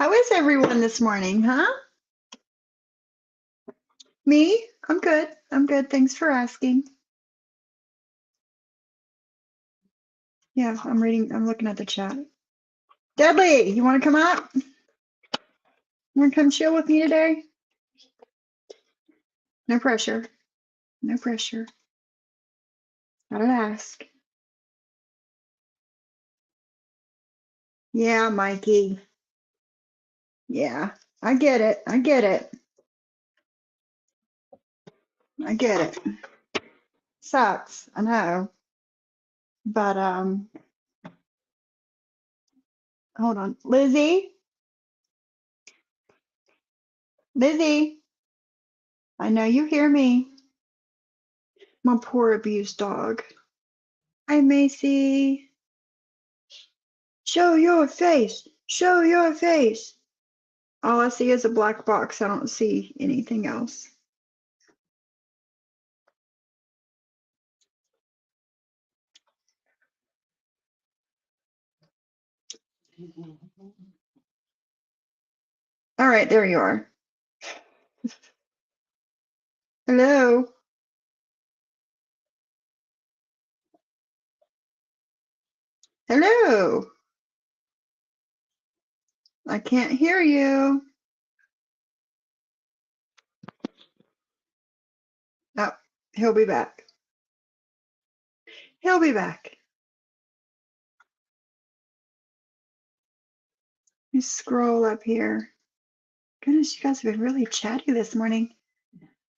How is everyone this morning, huh? Me? I'm good. I'm good. Thanks for asking. Yeah, I'm looking at the chat. Dudley, you want to come up? You want to come chill with me today? No pressure. No pressure. Gotta ask. Yeah, Mikey. Yeah, I get it. I get it. I get it. Sucks. I know. But hold on. Lizzie? Lizzie? I know you hear me. My poor abused dog. Hi, Macy. Show your face. Show your face. All I see is a black box. I don't see anything else. All right, there you are. Hello. Hello. I can't hear you. Oh, he'll be back. He'll be back. Let me scroll up here. Goodness, you guys have been really chatty this morning.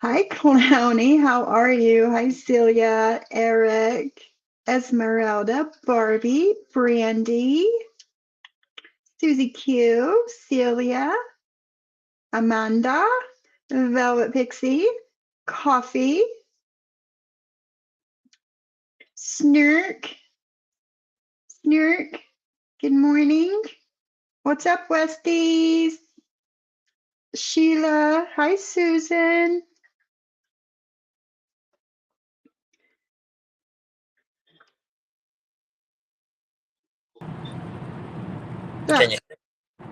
Hi, Clowny. How are you? Hi, Celia, Eric, Esmeralda, Barbie, Brandy, Susie Q, Celia, Amanda, Velvet Pixie, Coffee, Snurk, Snurk. Good morning. What's up, Westies? Sheila. Hi, Susan.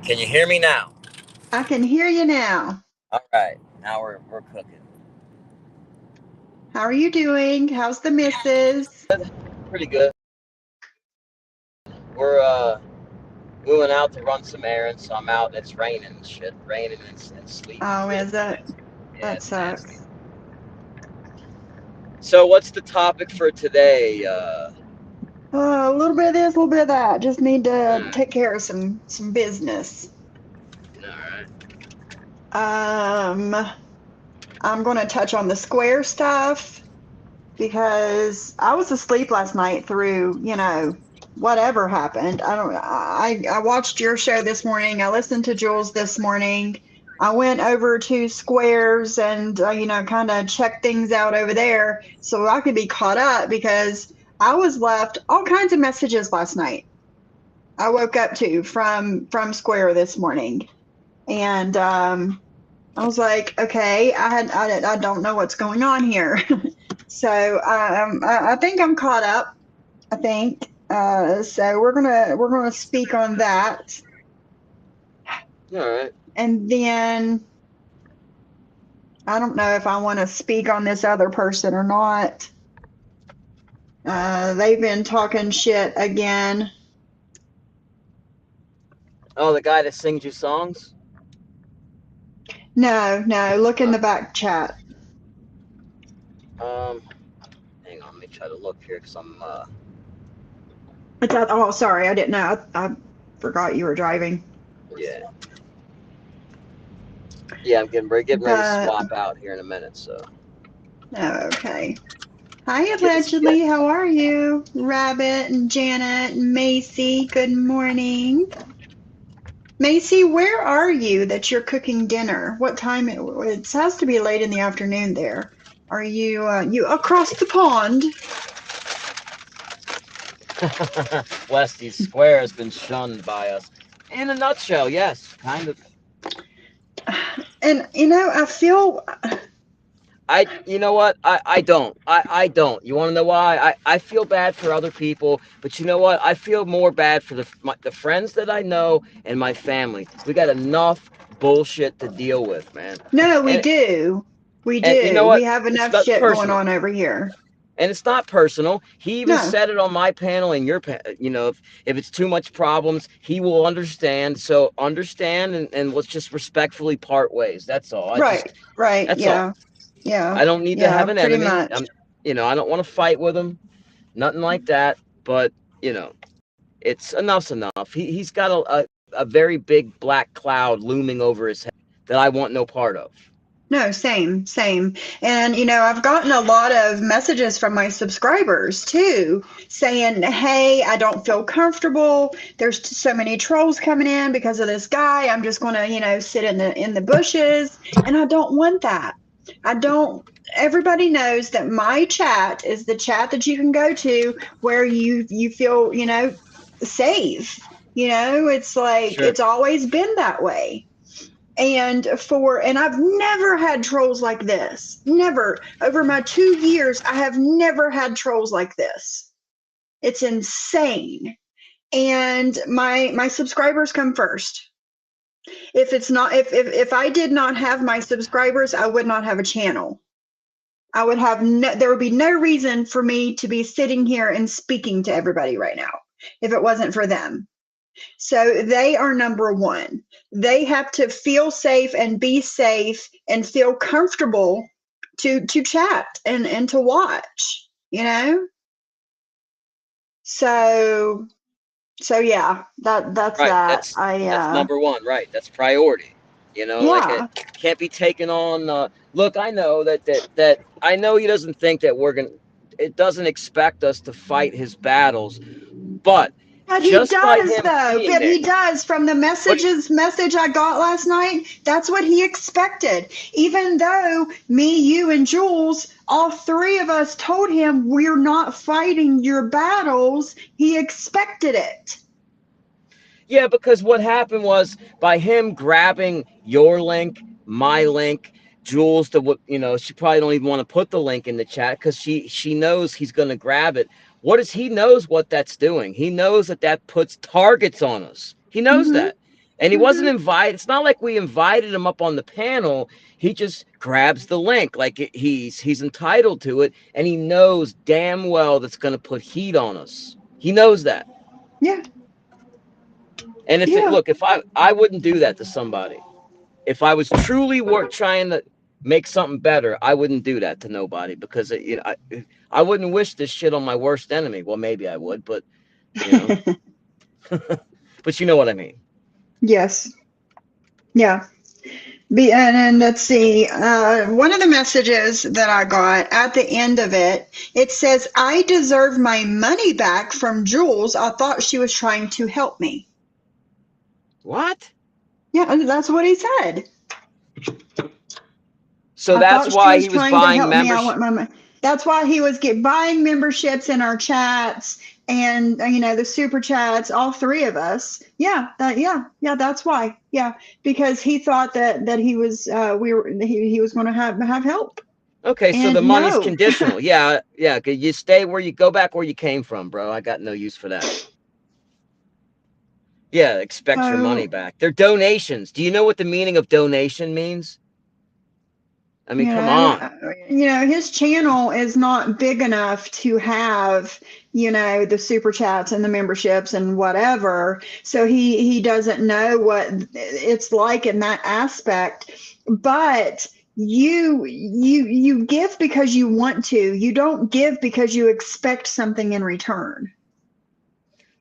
Can you hear me now? I can hear you now. All right, now we're cooking. How are you doing? How's the missus? Pretty good. We're moving out to run some errands, so I'm out and it's raining and shit. Raining and sleet. Oh, is it? Yeah, That it's sucks. nasty. So what's the topic for today? A little bit of this, a little bit of that. Just need to take care of some business. All right. I'm going to touch on the Square stuff because I was asleep last night through, whatever happened. I watched your show this morning. I listened to Jules this morning. I went over to Squares and, kind of checked things out over there so I could be caught up because I was left all kinds of messages last night. I woke up to from Square this morning, and I was like, okay, I don't know what's going on here. So I think I'm caught up. I think so. We're gonna speak on that. All right. And then I don't know if I want to speak on this other person or not. They've been talking shit again. Oh, the guy that sings you songs? No, look in the back chat. Hang on, let me try to look here because I'm Oh, sorry, I didn't know. I forgot you were driving. yeah. Yeah, I'm getting ready to swap out here in a minute, so. Okay. Hi, Allegedly. How are you? Rabbit and Janet and Macy. Good morning. Macy, where are you that you're cooking dinner? What time? It has to be late in the afternoon there. Are you you across the pond? Westy's Square has been shunned by us. In a nutshell, yes, kind of. And I feel You know what? I don't. I don't. You want to know why? I feel bad for other people, but you know what? I feel more bad for the friends that I know and my family. We got enough bullshit to deal with, man. No, we And do. We and you know do. We what? have It's enough not shit going personal. on over here. And it's not personal. He even No, said it on my panel and you know, if it's too much problems, he will understand. So understand and let's just respectfully part ways. That's all. right, right. That's all. Yeah, yeah, I don't need to yeah, have an pretty enemy. much. I don't want to fight with him. Nothing like that. But, enough's enough. He's got a very big black cloud looming over his head that I want no part of. No, same, same. And, I've gotten a lot of messages from my subscribers too, saying, hey, I don't feel comfortable. There's so many trolls coming in because of this guy. I'm just going to, sit in the bushes. And I don't want that. I don't. Everybody knows that my chat is the chat that you can go to where you feel, safe. It's like Sure. it's always been that way. And I've never had trolls like this. Never. Over my 2 years, I have never had trolls like this. It's insane. And my subscribers come first. If it's not if I did not have my subscribers, I would not have a channel. There would be no reason for me to be sitting here and speaking to everybody right now if it wasn't for them. So they are number one. They have to feel safe and be safe and feel comfortable to chat and to watch, So yeah, that's Right. that. That's number one. Right. That's priority. Like it Yeah. can't be taken on. Look, I know that I know he doesn't think that we're gonna. It doesn't expect us to fight his battles, but But he just by does him though. being But there, he does from the what message I got last night. That's what he expected. Even though me, you, and Jules, all three of us told him we're not fighting your battles, he expected it. Yeah, because what happened was by him grabbing your link, my link, Jules, she probably don't even want to put the link in the chat because she knows he's going to grab it. He knows what that's doing. He knows that puts targets on us. He knows Mm-hmm. that. And he wasn't Mm-hmm. invited. It's not like we invited him up on the panel. He just grabs the link like he's entitled to it, and he knows damn well that's going to put heat on us. He knows that. Yeah. And Yeah. if I wouldn't do that to somebody. If I was truly trying to make something better, I wouldn't do that to nobody because I wouldn't wish this shit on my worst enemy. Well, maybe I would, but you know, but you know what I mean. Yes. Yeah. And let's see. One of the messages that I got at the end of it, it says, I deserve my money back from Jules. I thought she was trying to help me. What? Yeah, that's what he said. So I that's thought she why was he was trying to buying help me. I membership. want my money. That's why he was buying memberships in our chats and the super chats. All three of us. Yeah, yeah. That's why. Yeah, because he thought that he was he was going to have help. Okay, so the And money's no. conditional. Yeah, yeah. You stay where you go back where you came from, bro. I got no use for that. Yeah, expect your money So back. They're donations. Do you know what the meaning of donation means? I mean, you come know on. uh, his channel is not big enough to have the super chats and the memberships and whatever, so he doesn't know what it's like in that aspect. But you give because you want to. You don't give because you expect something in return.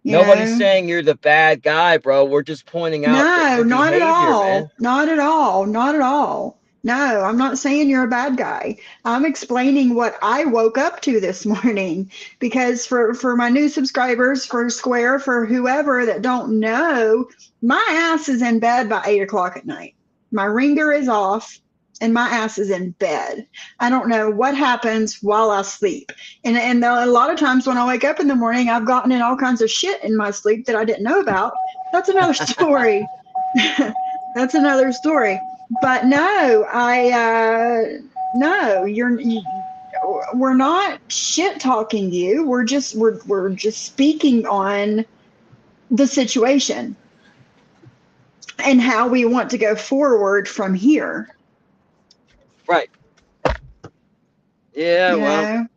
you Nobody's know saying you're the bad guy, bro. We're just pointing out No, the not at behavior, man. all. Not at all. Not at all. No, I'm not saying you're a bad guy. I'm explaining what I woke up to this morning because for my new subscribers, for Square, for whoever that don't know, my ass is in bed by 8 o'clock at night. My ringer is off and my ass is in bed. I don't know what happens while I sleep. And a lot of times when I wake up in the morning, I've gotten in all kinds of shit in my sleep that I didn't know about. That's another story. That's another story. But no, I no, we're not shit talking you. We're just speaking on the situation and how we want to go forward from here. Right. Yeah, You well, know?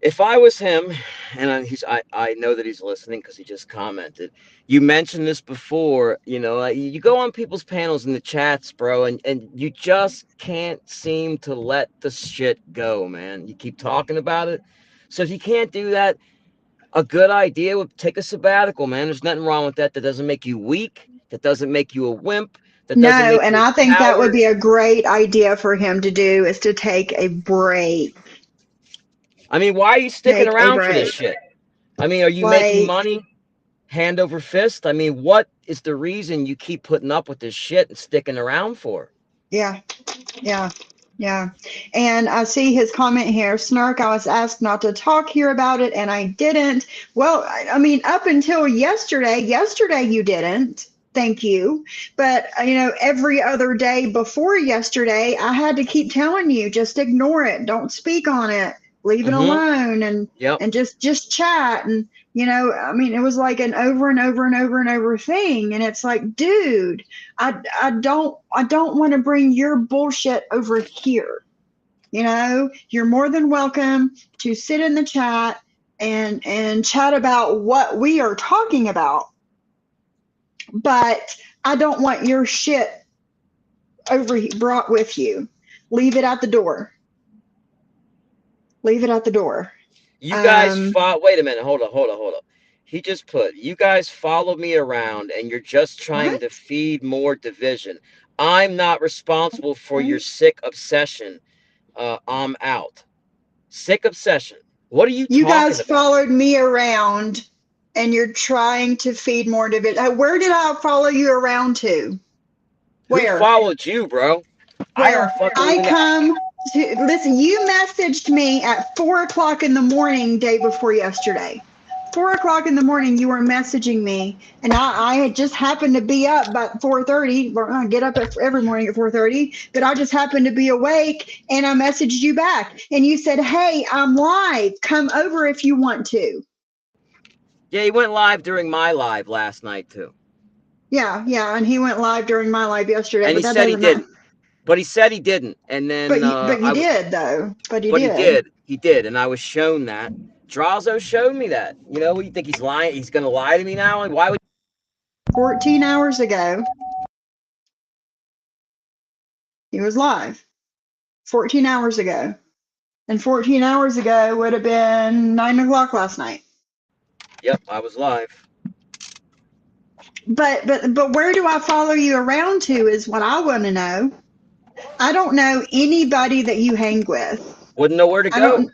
if I was him, and I know that he's listening because he just commented. You mentioned this before, you go on people's panels in the chats, bro, and you just can't seem to let the shit go, man. You keep talking about it. So if you can't do that, a good idea would take a sabbatical, man. There's nothing wrong with that. That doesn't make you weak. That doesn't make you a wimp. That doesn't No, make and you I a think that would coward. be a great idea for him to do is to take a break. I mean, why are you sticking Take a around for this break. shit? I mean, are you making Like, money hand over fist? I mean, what is the reason you keep putting up with this shit and sticking around for? yeah, yeah, yeah. And I see his comment here. Snark, I was asked not to talk here about it, and I didn't. Well, I mean, up until yesterday you didn't. Thank you. But, every other day before yesterday, I had to keep telling you, just ignore it. Don't speak on it. Leave it Mm-hmm. alone and Yep. just chat. And, I mean, it was like an over and over and over and over thing. And it's like, dude, I don't want to bring your bullshit over here. You're more than welcome to sit in the chat and chat about what we are talking about. But I don't want your shit brought with you. Leave it at the door. Leave it at the door. You guys wait a minute. Hold up. He just put, you guys follow me around and you're just trying to What? feed more division. I'm not responsible for your sick obsession. I'm out. Sick obsession. What are you You talking guys about? followed me around and you're trying to feed more division. Where did I follow you around to? Who Where? followed you, bro? I don't Where? fucking I even know. come to listen. You messaged me at 4 o'clock in the morning, day before yesterday. 4 o'clock in the morning, you were messaging me, and I had just happened to be up by 4:30. I get up every morning at 4:30, but I just happened to be awake, and I messaged you back, and you said, "Hey, I'm live. Come over if you want to." Yeah, he went live during my live last night too. Yeah, yeah, and he went live during my live yesterday, And but he that said he doesn't matter. didn't. But he said he didn't. And then But you did though. But you but he did. did. He did, and I was shown that. Drazo showed me that. What do you think he's lying? He's gonna lie to me now? And why would 14 hours ago, he was live. 14 hours ago. And 14 hours ago would have been 9 o'clock last night. Yep, I was live. But where do I follow you around to is what I want to know. I don't know anybody that you hang with. Wouldn't know where to I go. don't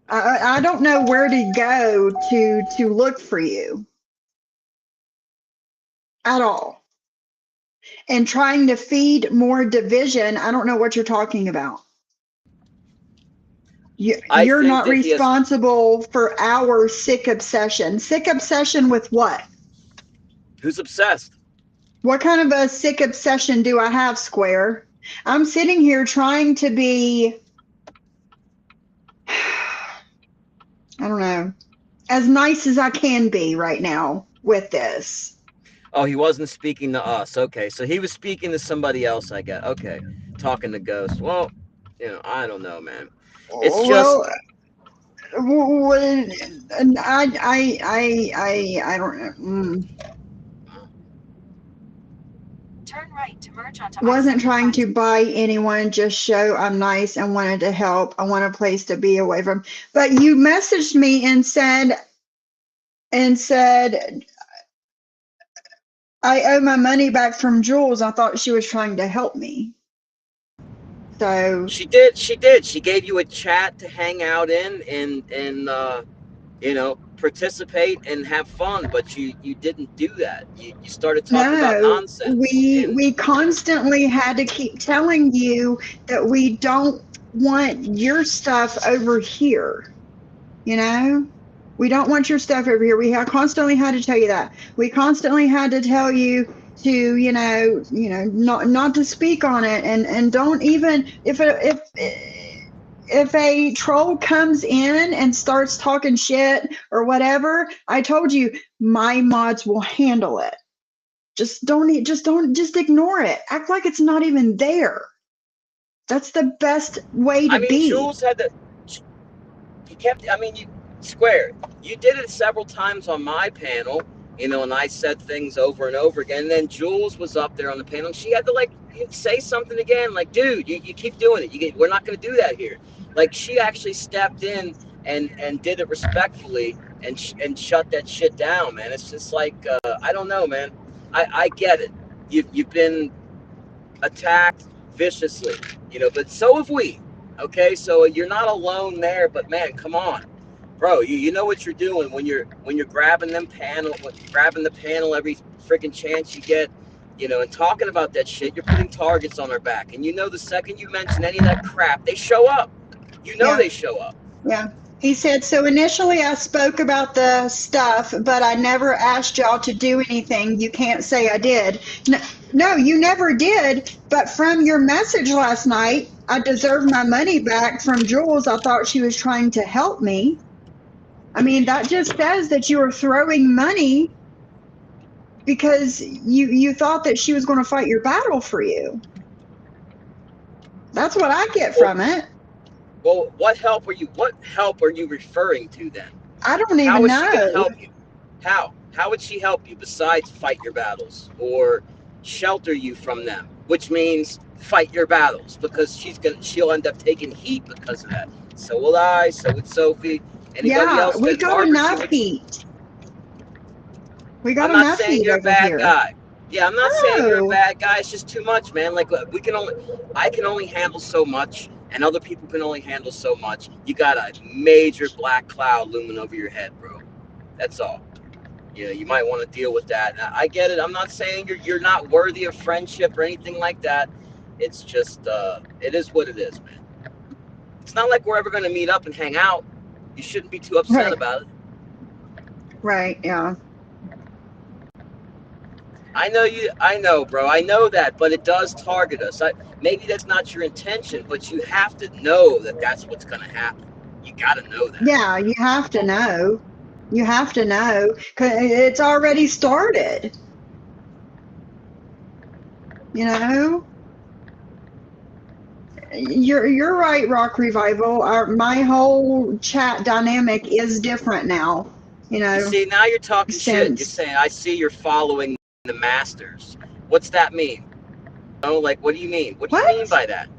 I don't know where to go to look for you at all. And trying to feed more division, I don't know what you're talking about. I You're think not that he has. responsible for our sick obsession. Sick obsession with what? Who's obsessed? What kind of a sick obsession do I have, Square? I'm sitting here trying to be, I don't know, as nice as I can be right now with this. Oh, he wasn't speaking to us. Okay, so he was speaking to somebody else, I guess. Okay, talking to Ghost. Well, I don't know, man. It's just Well, I don't know. Turn right to merge onto Wasn't trying I-75. to buy anyone, just show I'm nice and wanted to help. I want a place to be away from. But you messaged me and said I owe my money back from Jules. I thought she was trying to help me. So she did. She did. She gave you a chat to hang out in and participate and have fun, but you didn't do that. You started talking about no, nonsense. And we constantly had to keep telling you that we don't want your stuff over here. We don't want your stuff over here. We have constantly had to tell you that. We constantly had to tell you to not to speak on it, and don't even if a troll comes in and starts talking shit or whatever, I told you my mods will handle it. Just ignore it. Act like it's not even there. That's the best way to be. Jules had the. You kept. Square. You did it several times on my panel, and I said things over and over again. And then Jules was up there on the panel, and she had to say something again. Like, dude, you keep doing it. We're not going to do that here. Like, she actually stepped in and did it respectfully and shut that shit down, man. It's just like I don't know, man. I get it. You've been attacked viciously, but so have we. Okay, so you're not alone there. But man, come on. Bro, you know what you're doing when you're grabbing the panel every freaking chance you get, and talking about that shit. You're putting targets on their back, and the second you mention any of that crap, they show up. They show up. Yeah. He said, so initially I spoke about the stuff, but I never asked y'all to do anything. You can't say I did. No, you never did. But from your message last night, I deserve my money back from Jules. I thought she was trying to help me. That just says that you were throwing money because you thought that she was going to fight your battle for you. That's what I get from it. Well, what help are you referring to then? I don't even know. How is she going to help you? How would she help you besides fight your battles or shelter you from them? Which means fight your battles, because she'll end up taking heat because of that. So will I. So would Sophie. Anybody else? We got enough heat. We got enough heat. I'm not saying you're a bad guy. Yeah, I'm not saying you're a bad guy. It's just too much, man. Like I can only handle so much, and other people can only handle so much. You got a major black cloud looming over your head, bro. That's all. You might want to deal with that. I get it. I'm not saying you're not worthy of friendship or anything like that. It's just it is what it is, man. It's not like we're ever going to meet up and hang out. You shouldn't be too upset about it. Right, yeah. I know, bro. I know that, but it does target us. Maybe that's not your intention, but you have to know that that's what's going to happen. You got to know that. Yeah, you have to know. You have to know, because it's already started. You're right, Rock Revival. My whole chat dynamic is different now. You see, now you're talking shit. You're saying, I see you're following the masters. What's that mean? What do you mean? What do you mean by that?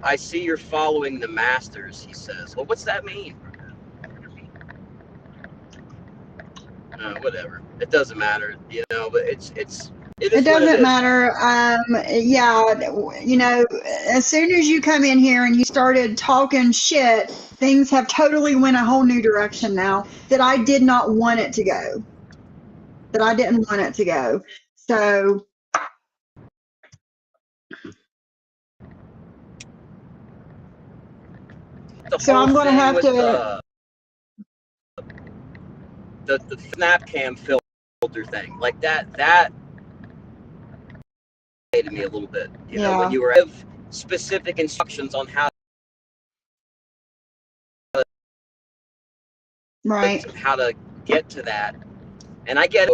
I see you're following the masters, he says. Well, what's that mean? Whatever. It doesn't matter, but it doesn't matter. As soon as you come in here and you started talking shit, things have totally went a whole new direction now that I did not want it to go. That I didn't want it to go. So I'm going to have to the Snapcam filter thing, like that to me a little bit, when you were give specific instructions on how to get to that, and I get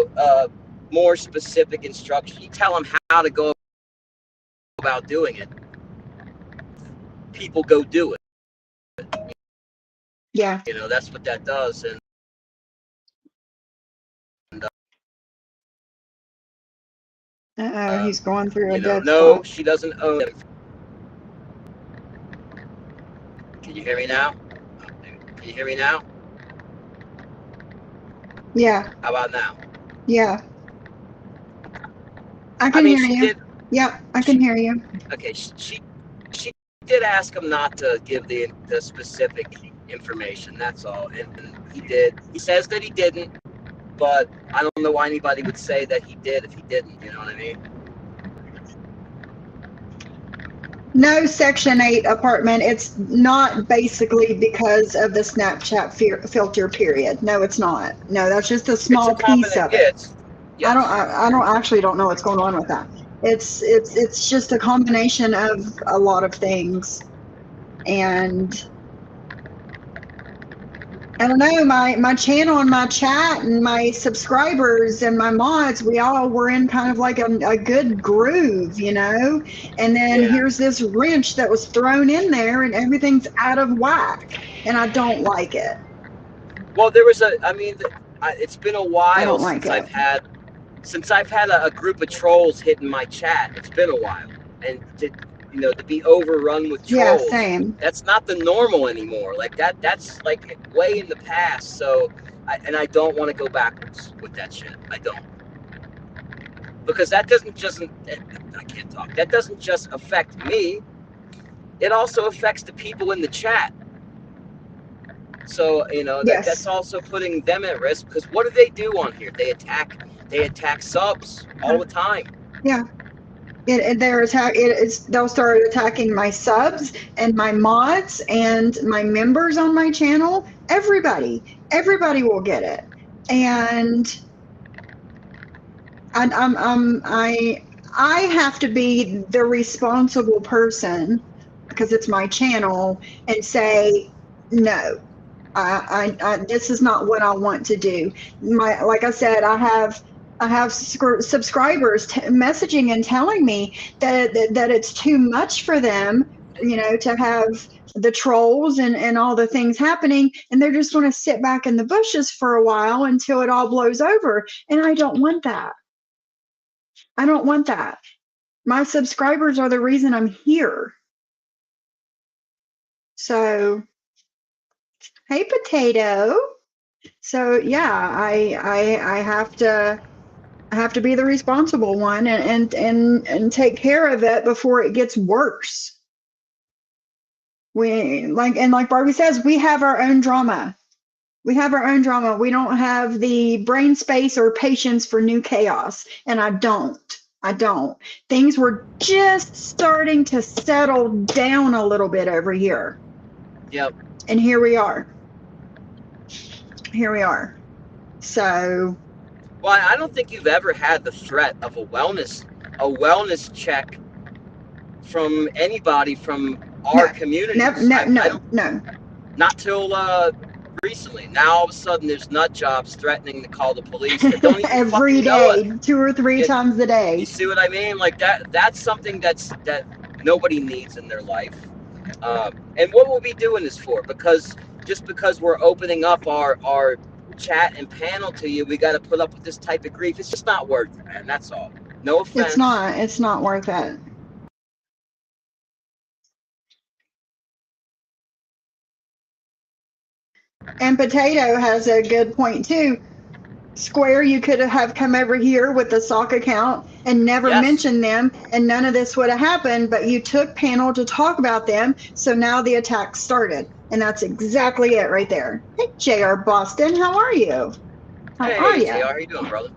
more specific instruction. You tell them how to go about doing it. People go do it. Yeah. That's what that does, and he's going through a dead no, spot. she doesn't own it. Can you hear me now? Can you hear me now? Yeah. How about now? Yeah. I can hear you. Yep, I can hear you. Okay, she did ask him not to give the specific information, that's all. And he did. He says that he didn't, but I don't know why anybody would say that he did if he didn't, you know what I mean? No Section 8 apartment. It's not basically because of the Snapchat filter, period. No, it's not. No, that's just a small piece of it. Yes. I don't actually don't know what's going on with that. It's just a combination of a lot of things, and I don't know, my channel and my chat and my subscribers and my mods, we all were in kind of like a good groove, you know? And then here's this wrench that was thrown in there and everything's out of whack. And I don't like it. Well, there was it's been a while I don't like since I've had a group of trolls hitting my chat. It's been a while. And to be overrun with trolls. Yeah, same. That's not the normal anymore. Like that's like way in the past. So I don't want to go backwards with that shit. I don't. Because that doesn't just I can't talk. That doesn't just affect me. It also affects the people in the chat. So, that's also putting them at risk, because what do they do on here? They attack subs all the time. Yeah. They'll start attacking my subs and my mods and my members on my channel. Everybody will get it. And I have to be the responsible person, because it's my channel, and say, no, this is not what I want to do. Like I said, I have subscribers messaging and telling me that it's too much for them, to have the trolls and all the things happening, and they're just going to sit back in the bushes for a while until it all blows over. And I don't want that. I don't want that. My subscribers are the reason I'm here. So, hey, Potato. So yeah, I have to be the responsible one and take care of it before it gets worse. Like Barbie says, we have our own drama. We have our own drama. We don't have the brain space or patience for new chaos, and I don't. Things were just starting to settle down a little bit over here. Yep. And here we are. So. Well, I don't think you've ever had the threat of a wellness check from anybody from our community. No. Not till recently. Now all of a sudden there's nut jobs threatening to call the police that don't even every day, 2 or 3 times a day. You see what I mean? Like that's something that nobody needs in their life. And what we'll be doing this for, because we're opening up our chat and panel to you, we got to put up with this type of grief. It's just not worth it, man. That's all. No offense. It's not worth it. And Potato has a good point too. Square, you could have come over here with the sock account and never mentioned them, and none of this would have happened, but you took panel to talk about them, so now the attack started. And that's exactly it right there. Hey, JR Boston, how are you? Hey, JR, how you doing, brother?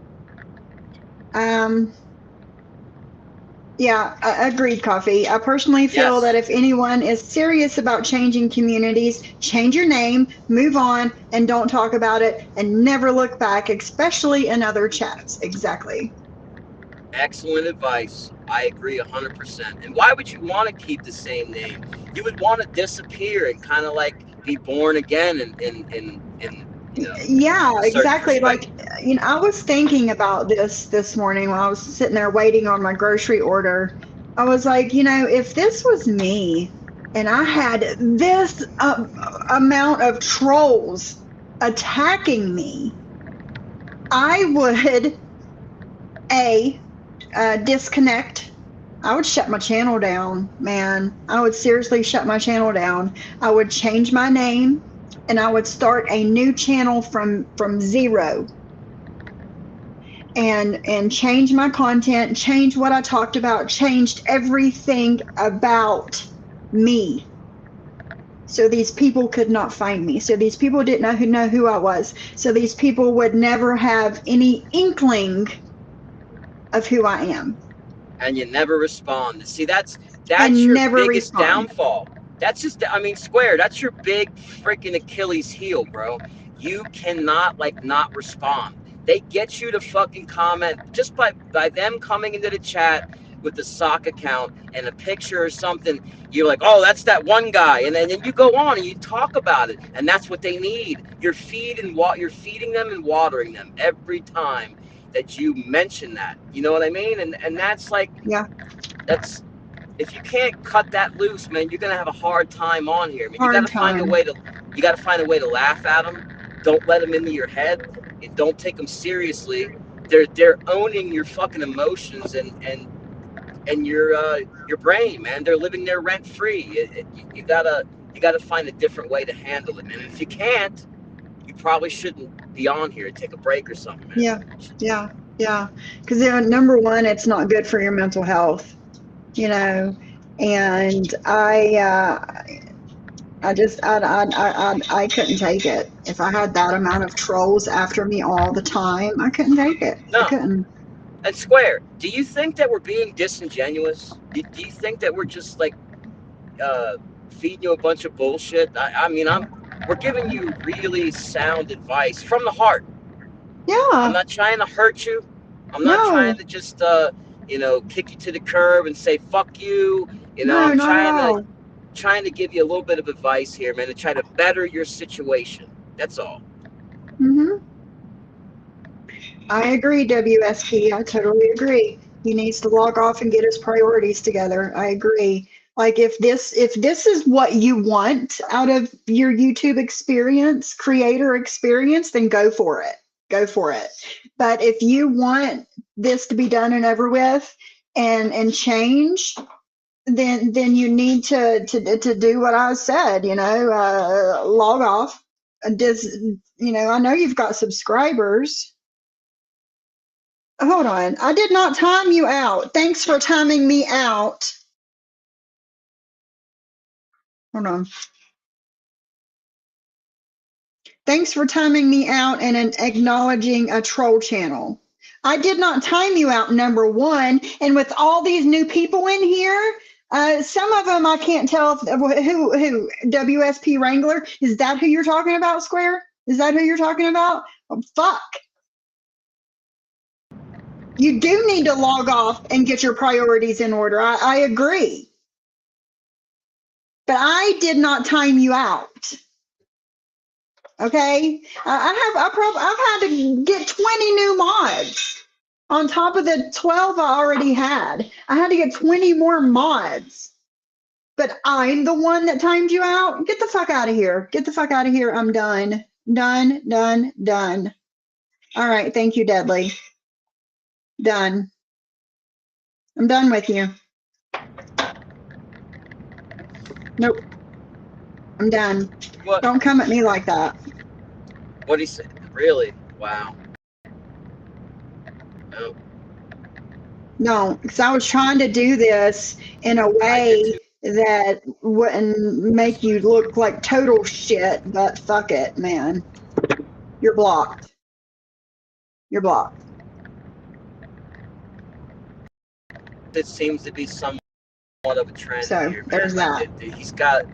Yeah, agreed, Coffee. I personally feel that if anyone is serious about changing communities, change your name, move on, and don't talk about it, and never look back, especially in other chats. Exactly. Excellent advice. I agree 100%. And why would you want to keep the same name? You would want to disappear and kind of like be born again in yeah, exactly. Like, I was thinking about this morning while I was sitting there waiting on my grocery order. I was like, if this was me and I had this amount of trolls attacking me, I would disconnect. I would shut my channel down, man. I would seriously shut my channel down. I would change my name, and I would start a new channel from zero, and change my content, change what I talked about, changed everything about me, so these people could not find me, so these people didn't know who I was, so these people would never have any inkling of who I am. And you never respond. See, that's your biggest downfall. That's just, Square, that's your big freaking Achilles heel, bro. You cannot, not respond. They get you to fucking comment just by them coming into the chat with the sock account and a picture or something. You're like, oh, that's that one guy, and then you go on and you talk about it, and that's what they need. You're feeding them and watering them every time that you mention that. You know what I mean? And that's like, Yeah. That's, if you can't cut that loose, man, you're gonna have a hard time on here. I mean, you Hard gotta find a time. way to laugh at them. Don't let them into your head. And don't take them seriously. They're owning your fucking emotions and your brain, man. They're living there rent free. You gotta find a different way to handle it, man. And if you can't, you probably shouldn't be on here. Take a break or something, man. Yeah. Yeah. Yeah. Because number one, it's not good for your mental health, you know. And I couldn't take it. If I had that amount of trolls after me all the time, I couldn't take it. No. I couldn't. And Square, do you think that we're being disingenuous? Do you think that we're just like feeding you a bunch of bullshit? I mean, we're giving you really sound advice from the heart. Yeah. I'm not trying to hurt you. I'm not trying to just kick you to the curb and say fuck you. I'm trying to give you a little bit of advice here, man, to try to better your situation. That's all. Mm-hmm. I agree, WSP. I totally agree. He needs to log off and get his priorities together. I agree. Like if this is what you want out of your YouTube experience, creator experience, then go for it. Go for it. But if you want this to be done and over with and change, then you need to do what I said, log off. I know you've got subscribers. Hold on. I did not time you out. Thanks for timing me out. Hold on. Thanks for timing me out and acknowledging a troll channel. I did not time you out, number one. And with all these new people in here, some of them I can't tell who WSP Wrangler. Is that who you're talking about, Square? Is that who you're talking about? Oh, fuck. You do need to log off and get your priorities in order. I agree. But I did not time you out. Okay? I've had to get 20 new mods on top of the 12 I already had. I had to get 20 more mods. But I'm the one that timed you out. Get the fuck out of here. Get the fuck out of here. I'm done. Done. All right. Thank you, Deadly. Done. I'm done with you. Nope. I'm done. What? Don't come at me like that. What he said? Really? Wow. No. No, because I was trying to do this in a way that wouldn't make you look like total shit, but fuck it, man. You're blocked. You're blocked. It seems to be somewhat of a trend So here, man. there's that. He's got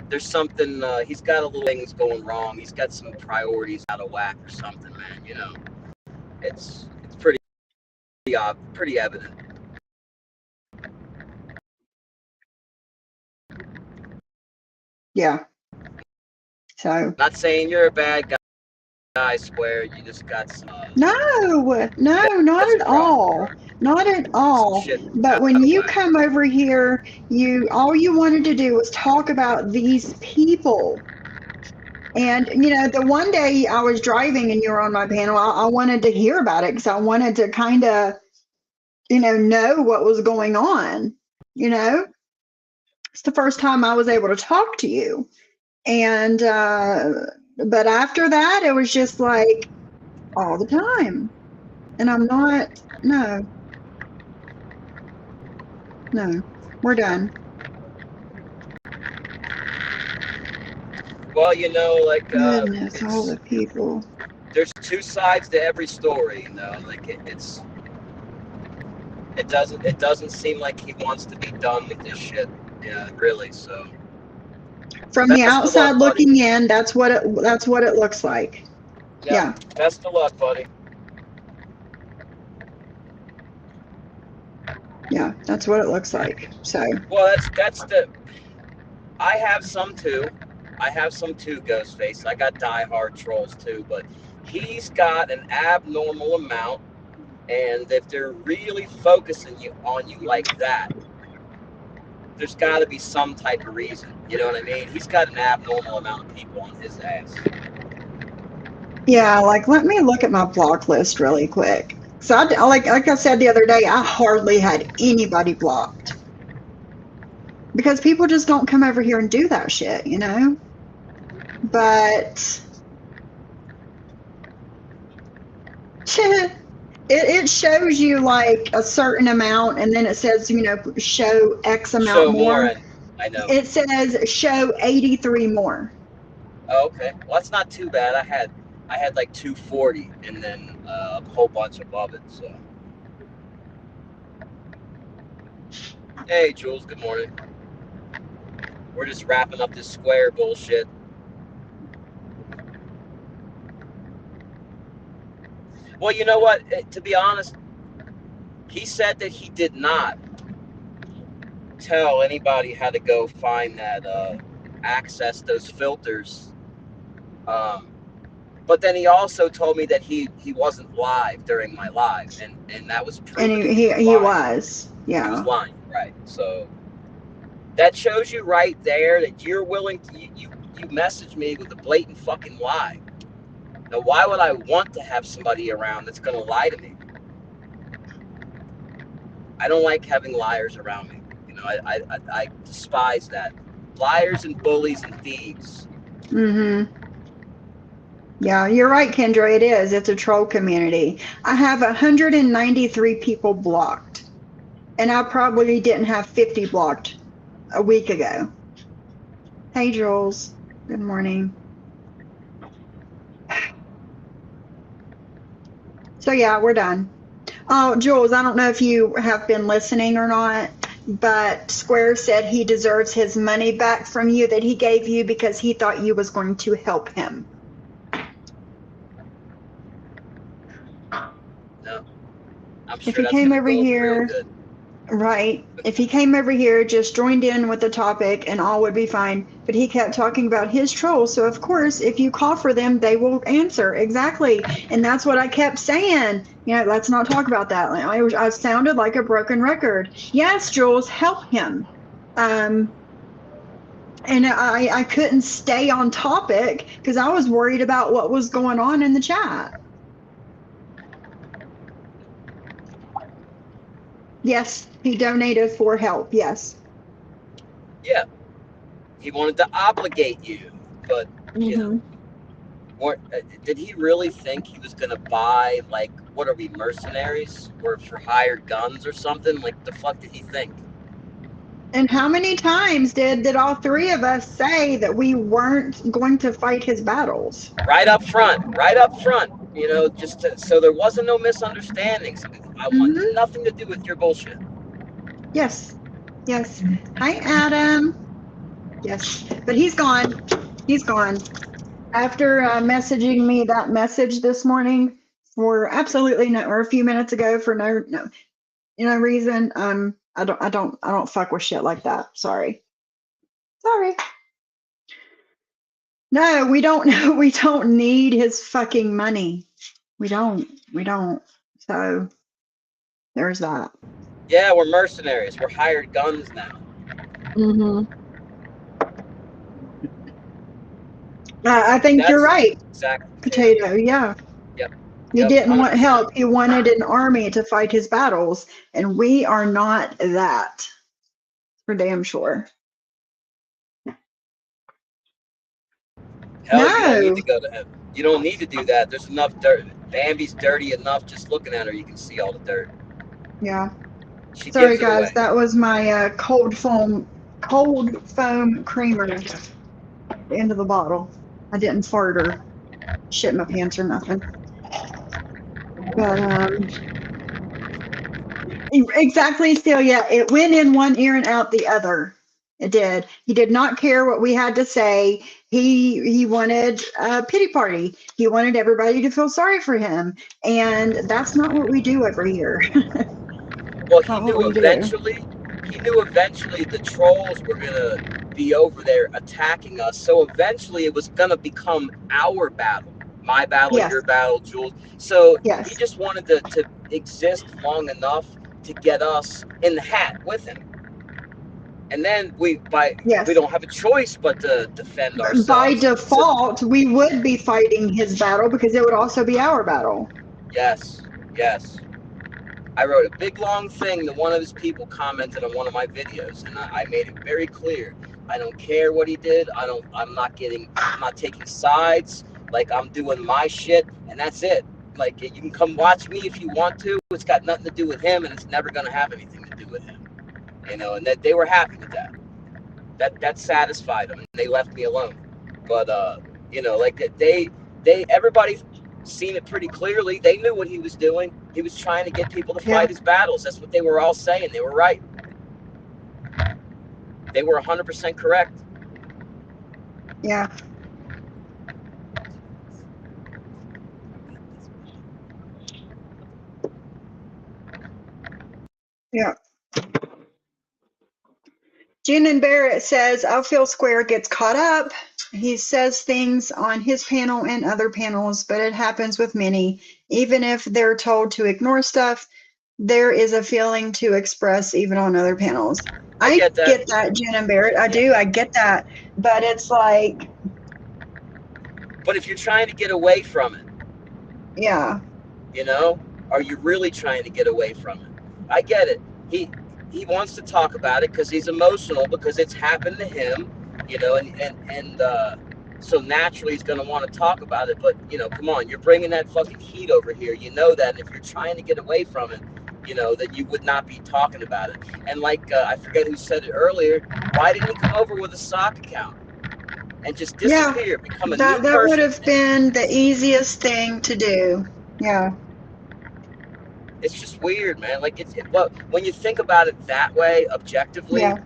there's something, he's got a little things going wrong. He's got some priorities out of whack or something, man, It's pretty evident. Yeah. So. Not saying you're a bad guy, Square. You just got some. No, not at all. Not at all. But when you come over here, all you wanted to do was talk about these people. And, the one day I was driving and you were on my panel, I wanted to hear about it because I wanted to kind of, know what was going on, It's the first time I was able to talk to you. And, but after that, it was just like all the time. And I'm not, no, we're done. Well, Goodness, all the people. There's two sides to every story, Like it doesn't seem like he wants to be done with this shit. Yeah, really. So from the outside looking in, that's what it looks like. Yeah. Best of luck, buddy. Yeah, that's what it looks like. So, Well, that's the. I have some too. I have some too, Ghostface. I got diehard trolls too, but he's got an abnormal amount, and if they're really focusing on you like that, there's got to be some type of reason. You know what I mean? He's got an abnormal amount of people on his ass. yeah, like let me look at my block list really quick. So, like I said the other day, I hardly had anybody blocked because people just don't come over here and do that shit, you know? But it shows you like a certain amount and then it says, you know, show X amount Show more, more. and I know. It says show 83 more. Oh, okay, well that's not too bad. I had like 240, and then a whole bunch above it. So, hey Jules, good morning. We're just wrapping up this square bullshit. Well, you know what? To be honest, he said that he did not tell anybody how to go find that, access those filters. Um, but then he also told me that he wasn't live during my live, and that was And proven he lying. was. He was Yeah. lying, right? So that shows you right there that you're willing to, you message me with a blatant fucking lie. Now, why would I want to have somebody around that's going to lie to me? I don't like having liars around me. You know, I despise that. Liars and bullies and thieves. Mm-hmm. Yeah, you're right, Kendra. It is. It's a troll community. I have 193 people blocked, and I probably didn't have 50 blocked a week ago. Hey, Jules. Good morning. So, yeah, we're done. Oh, Jules, I don't know if you have been listening or not, but Square said he deserves his money back from you that he gave you because he thought you was going to help him. No, I'm If sure he that's came going to over go over real here, good. right, if he came over here, just joined in with the topic and all would be fine. But he kept talking about his trolls. So, of course, if you call for them, they will answer. Exactly. And that's what I kept saying. You know, let's not talk about that. I sounded like a broken record. Yes, Jules, help him. And I couldn't stay on topic because I was worried about what was going on in the chat. Yes, he donated for help. Yes. Yeah, he wanted to obligate you, but you know, or did he really think he was going to buy, like, what are we, mercenaries, or for hired guns or something? Like, the fuck did he think? And how many times did all three of us say that we weren't going to fight his battles? Right up front, right up front. You know, so there wasn't no misunderstandings. I want Mm-hmm. nothing to do with your bullshit. Yes. Yes. Hi, Adam. Yes. But he's gone. He's gone. After messaging me that message this morning for absolutely no, or a few minutes ago for no reason, I don't fuck with shit like that. Sorry. Sorry. No, we don't we don't need his fucking money. We don't. We don't. So there's that. Yeah, we're mercenaries. We're hired guns now. Mm-hmm. I think you're That's right, exactly. Potato. Yeah. Yep. He Yep. didn't want 100%. help. He wanted an army to fight his battles, and we are not that. For damn sure. Hell, you don't need No. to go to him. You don't need to do that. There's enough dirt. Bambi's dirty enough just looking at her. You can see all the dirt. Yeah. She Sorry, gives it guys. away. That was my cold foam creamer at the end of the bottle. I didn't fart or shit my pants or nothing. But exactly, Celia. It went in one ear and out the other. It did. He did not care what we had to say. He wanted a pity party. He wanted everybody to feel sorry for him, and that's not what we do over here. Well, Not what we do. he knew eventually the trolls were gonna be over there attacking us. So eventually it was gonna become our battle. My battle, Yes. your battle, Jules. So he Yes. just wanted to exist long enough to get us in the hat with him. And then we Yes. don't have a choice but to defend By ourselves. So default, we would be fighting his battle because it would also be our battle. yes, yes. I wrote a big long thing that one of his people commented on one of my videos, and I made it very clear. I don't care what he did. I'm not taking sides. Like, I'm doing my shit, and that's it. Like, you can come watch me if you want to. It's got nothing to do with him, and it's never gonna have anything to do with him. You know, and that they were happy with that. That satisfied them, and they left me alone. But you know, like everybody seen it pretty clearly. They knew what he was doing. He was trying to get people to Yeah. fight his battles. That's what they were all saying. They were right. They were 100% correct. Yeah. Yeah. Jen Barrett says, I feel Square gets caught up. He says things on his panel and other panels, but it happens with many. Even if they're told to ignore stuff, there is a feeling to express even on other panels. I I get that. get that, Jen Barrett. I Yeah. do. I get that. But it's like, But if you're trying to get away from it, yeah. you know, are you really trying to get away from it? I get it. He wants to talk about it because he's emotional because it's happened to him, you know, and so naturally he's going to want to talk about it. But you know, come on, you're bringing that fucking heat over here. You know that, and if you're trying to get away from it, you know that you would not be talking about it. And like I forget who said it earlier. Why didn't he come over with a sock account and just Yeah. disappear, become a new That would person? have been the easiest thing to do. Yeah. It's just weird, man. Like well, when you think about it that way, objectively, Yeah.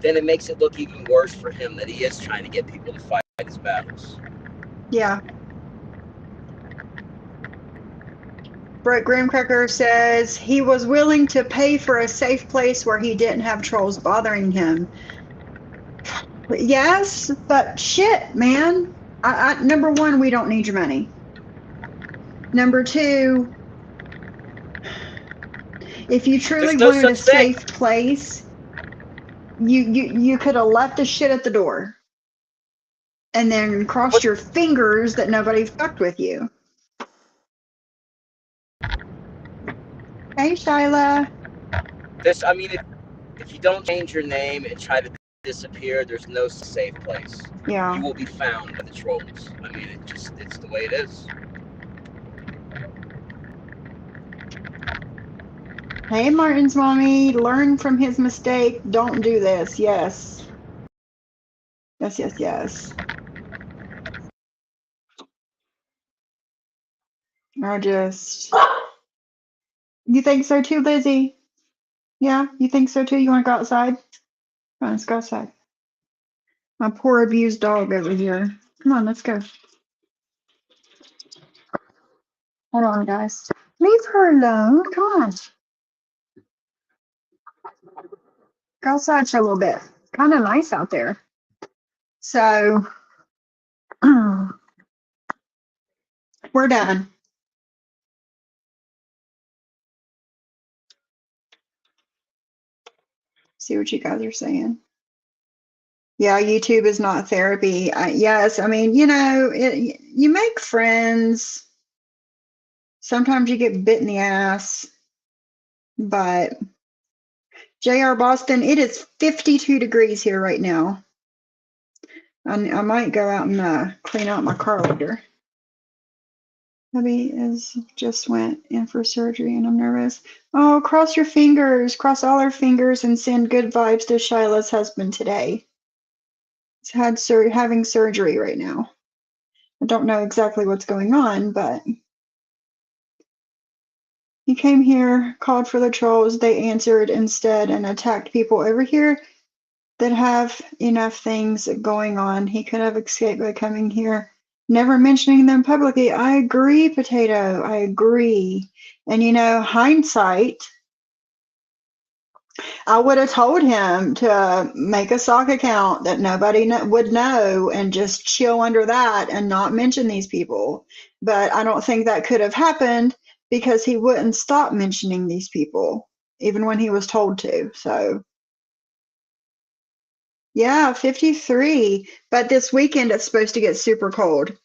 then it makes it look even worse for him that he is trying to get people to fight his battles. Yeah. Brett Grimcracker says he was willing to pay for a safe place where he didn't have trolls bothering him. Yes, but shit, man. Number one, we don't need your money. Number two, if you truly There's no wanted a such thing. safe place, you could have left the shit at the door and then crossed But your fingers that nobody fucked with you. Hey, Shyla. this, I mean, if you don't change your name and try to disappear, there's no safe place. Yeah. You will be found by the trolls. I mean, it's the way it is. Hey, Martin's mommy. Learn from his mistake. Don't do this. Yes. Yes, yes, yes. I just. You think so too, Lizzie? Yeah, you think so too? You want to go outside? Come on, let's go outside. My poor abused dog over here. Come on, let's go. Hold on, guys. Leave her alone. Come on. Go outside for a little bit. Kind of nice out there. So, we're done. See what you guys are saying. Yeah, YouTube is not therapy. Yes, I mean, you make friends. Sometimes you get bit in the ass. But JR Boston, it is 52 degrees here right now. I might go out and clean out my car later. Hubby just went in for surgery and I'm nervous. Oh, cross your fingers, cross all our fingers and send good vibes to Shyla's husband today. He's having surgery right now. I don't know exactly what's going on, but he came here, called for the trolls. They answered instead and attacked people over here that have enough things going on. He could have escaped by coming here, never mentioning them publicly. I agree, Potato. I agree. And hindsight, I would have told him to make a sock account that nobody would know and just chill under that and not mention these people. But I don't think that could have happened because he wouldn't stop mentioning these people, even when he was told to. So, yeah, 53. But this weekend it's supposed to get super cold.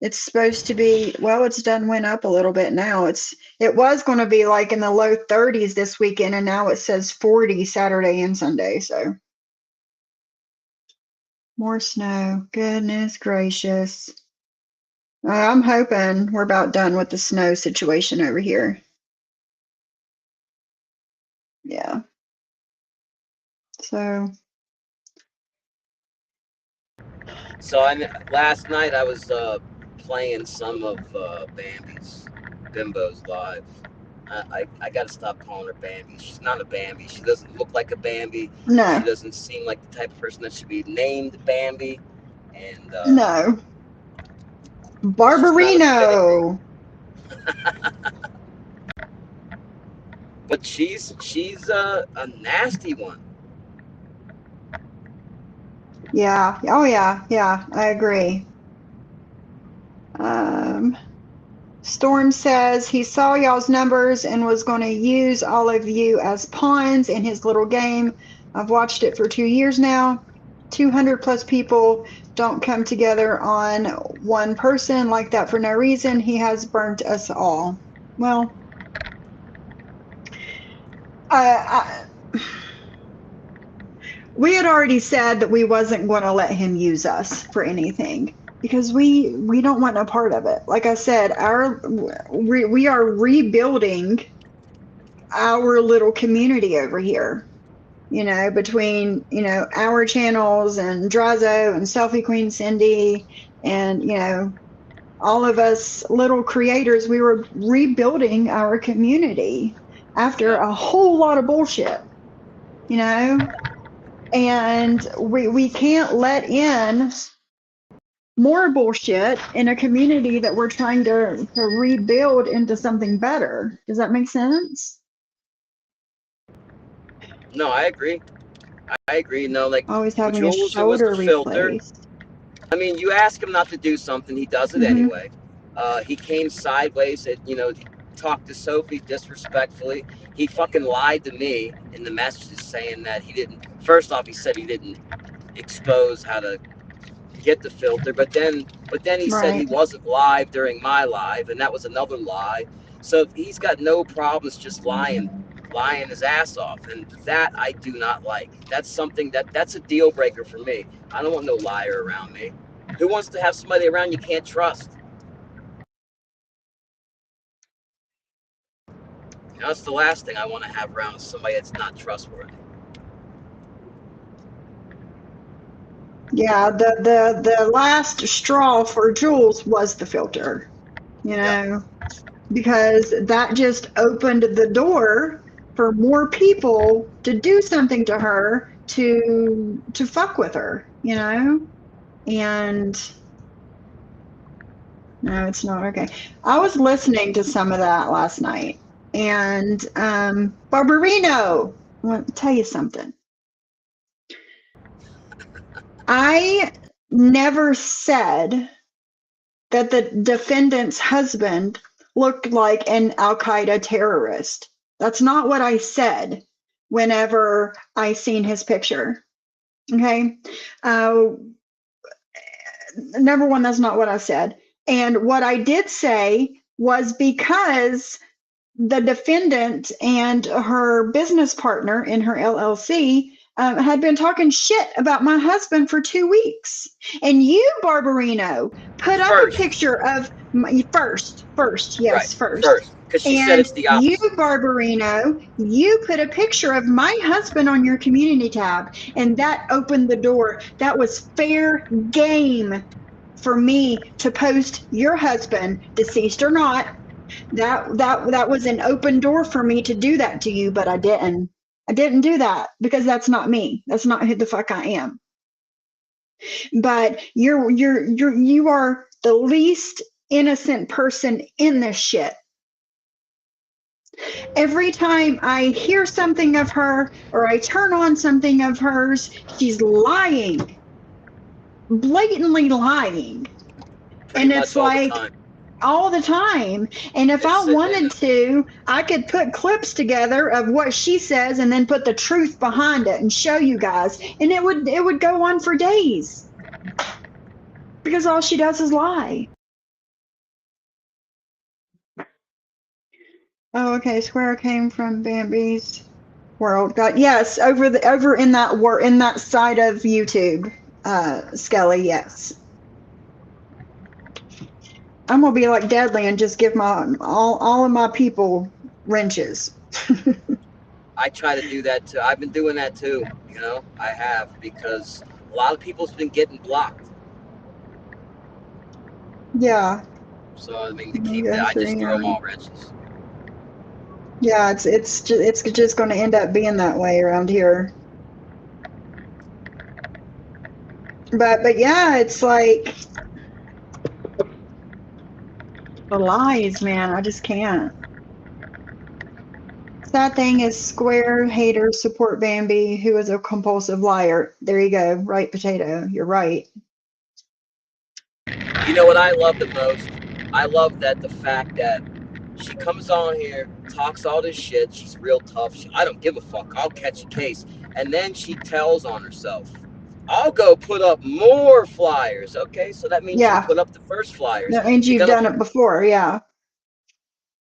It's supposed to be, well, it's done went up a little bit now. It was going to be like in the low 30s this weekend, and now it says 40 Saturday and Sunday. So more snow. Goodness gracious. I'm hoping we're about done with the snow situation over here. Yeah. So Last night I was playing some of Bimbo's live. I got to stop calling her Bambi. She's not a Bambi. She doesn't look like a Bambi. She no, doesn't seem like the type of person that should be named Bambi. And no. she's not a fit. Barbarino. But she's a nasty one. Yeah. Oh yeah. Yeah. I agree. Storm says he saw y'all's numbers and was going to use all of you as pawns in his little game. I've watched it for 2 years now. 200 plus people don't come together on one person like that for no reason. He has burnt us all. Well, we had already said that we wasn't going to let him use us for anything because we don't want no part of it. Like I said, we are rebuilding our little community over here, between, our channels and Drazo and Selfie Queen Cindy and, all of us little creators. We were rebuilding our community after a whole lot of bullshit, and we can't let in more bullshit in a community that we're trying to rebuild into something better. Does that make sense? No, I agree. I agree. No, like Always having a Jules, it was the shoulder filter. replaced. I mean, you ask him not to do something, he does it Mm-hmm. anyway. He came sideways at, talked to Sophie disrespectfully. He fucking lied to me in the messages saying that he didn't. First off, he said he didn't expose how to get the filter, but then he said he Right. wasn't live during my live, and that was another lie. So he's got no problems just lying his ass off, and that I do not like. That's something that's a deal breaker for me. I don't want no liar around me. Who wants to have somebody around you can't trust? That's the last thing I want to have around somebody that's not trustworthy. Yeah, the last straw for Jules was the filter, because that just opened the door for more people to do something to her to fuck with her, and no, it's not okay. I was listening to some of that last night, and Barbarino, I want to tell you something. I never said that the defendant's husband looked like an Al-Qaeda terrorist. That's not what I said whenever I seen his picture. Okay. Number one, that's not what I said. And what I did say was because the defendant and her business partner in her LLC had been talking shit about my husband for 2 weeks. And you, Barbarino, put up a picture of my first, yes, first. Because she said And it's the you, opposite. Barbarino, you put a picture of my husband on your community tab, and that opened the door. That was fair game for me to post your husband, deceased or not. That was an open door for me to do that to you, but I didn't. I didn't do that because that's not me. That's not who the fuck I am. But you are the least innocent person in this shit. Every time I hear something of her or I turn on something of hers, she's lying, blatantly lying. Pretty And much it's all the like time. all the time. And if I It's wanted to, I could put clips together of what she says and then put the truth behind it and show you guys. And it would go on for days because all she does is lie. Oh, okay. Square came from Bambi's world. God, yes, over in that side of YouTube, Skelly. Yes, I'm gonna be like Deadly and just give my all of my people wrenches. I try to do that too. I've been doing that too. I have, because a lot of people's been getting blocked. Yeah. So I mean, to keep that, Go I through just throw them here. all wrenches. Yeah, it's just going to end up being that way around here. But yeah, it's like the lies, man. I just can't. Sad thing is, Square haters support Bambi, who is a compulsive liar. There you go. Right, potato. You're right. You know what I love the most? I love that the fact that she comes on here, talks all this shit. She's real tough. I don't give a fuck. I'll catch a case. And then she tells on herself. I'll go put up more flyers. Okay, so that means you Yeah, put up the first flyers. that means You're you've gonna done it before. Yeah,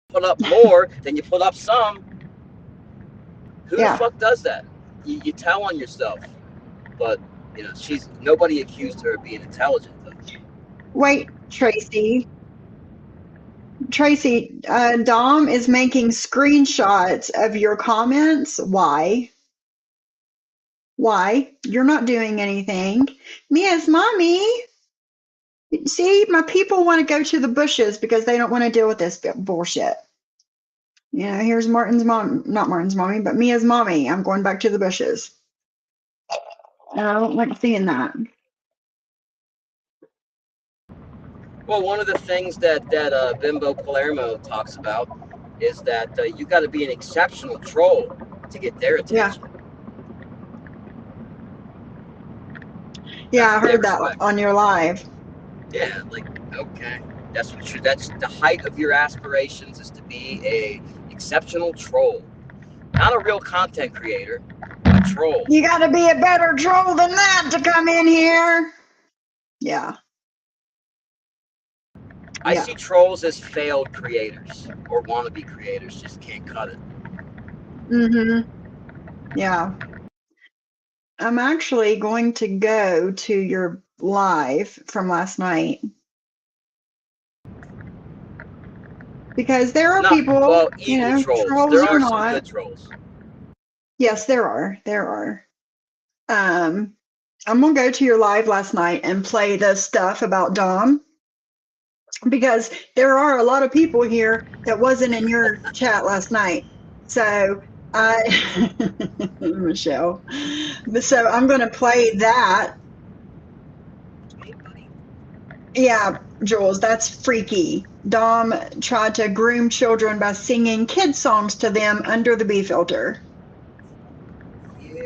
put up more than you put up some. Who the yeah. fuck does that? You tell on yourself. But nobody accused her of being intelligent though. Wait, Tracy. Tracy, Dom is making screenshots of your comments. Why? Why? You're not doing anything. Mia's mommy. See, my people want to go to the bushes because they don't want to deal with this bullshit. Here's Martin's mom, not Martin's mommy, but Mia's mommy. I'm going back to the bushes. And I don't like seeing that. Well, one of the things that Bimbo Palermo talks about is that you got to be an exceptional troll to get their Yeah. attention. Yeah, That's I what they heard that respect. on your live. Yeah, like, okay, that's the height of your aspirations, is to be a exceptional troll, not a real content creator, a troll. You got to be a better troll than that to come in here. Yeah. I Yeah. see trolls as failed creators or wannabe creators, just can't cut it. Mm-hmm. Yeah. I'm actually going to go to your live from last night because there are Not people, well, evil trolls. trolls There or are some not. good trolls. Yes, there are. There are. I'm gonna go to your live last night and play the stuff about Dom because there are a lot of people here that wasn't in your chat last night. So I, Michelle. So I'm gonna play that. Hey, buddy. Yeah, Jules, that's freaky. Dom tried to groom children by singing kid songs to them under the B filter.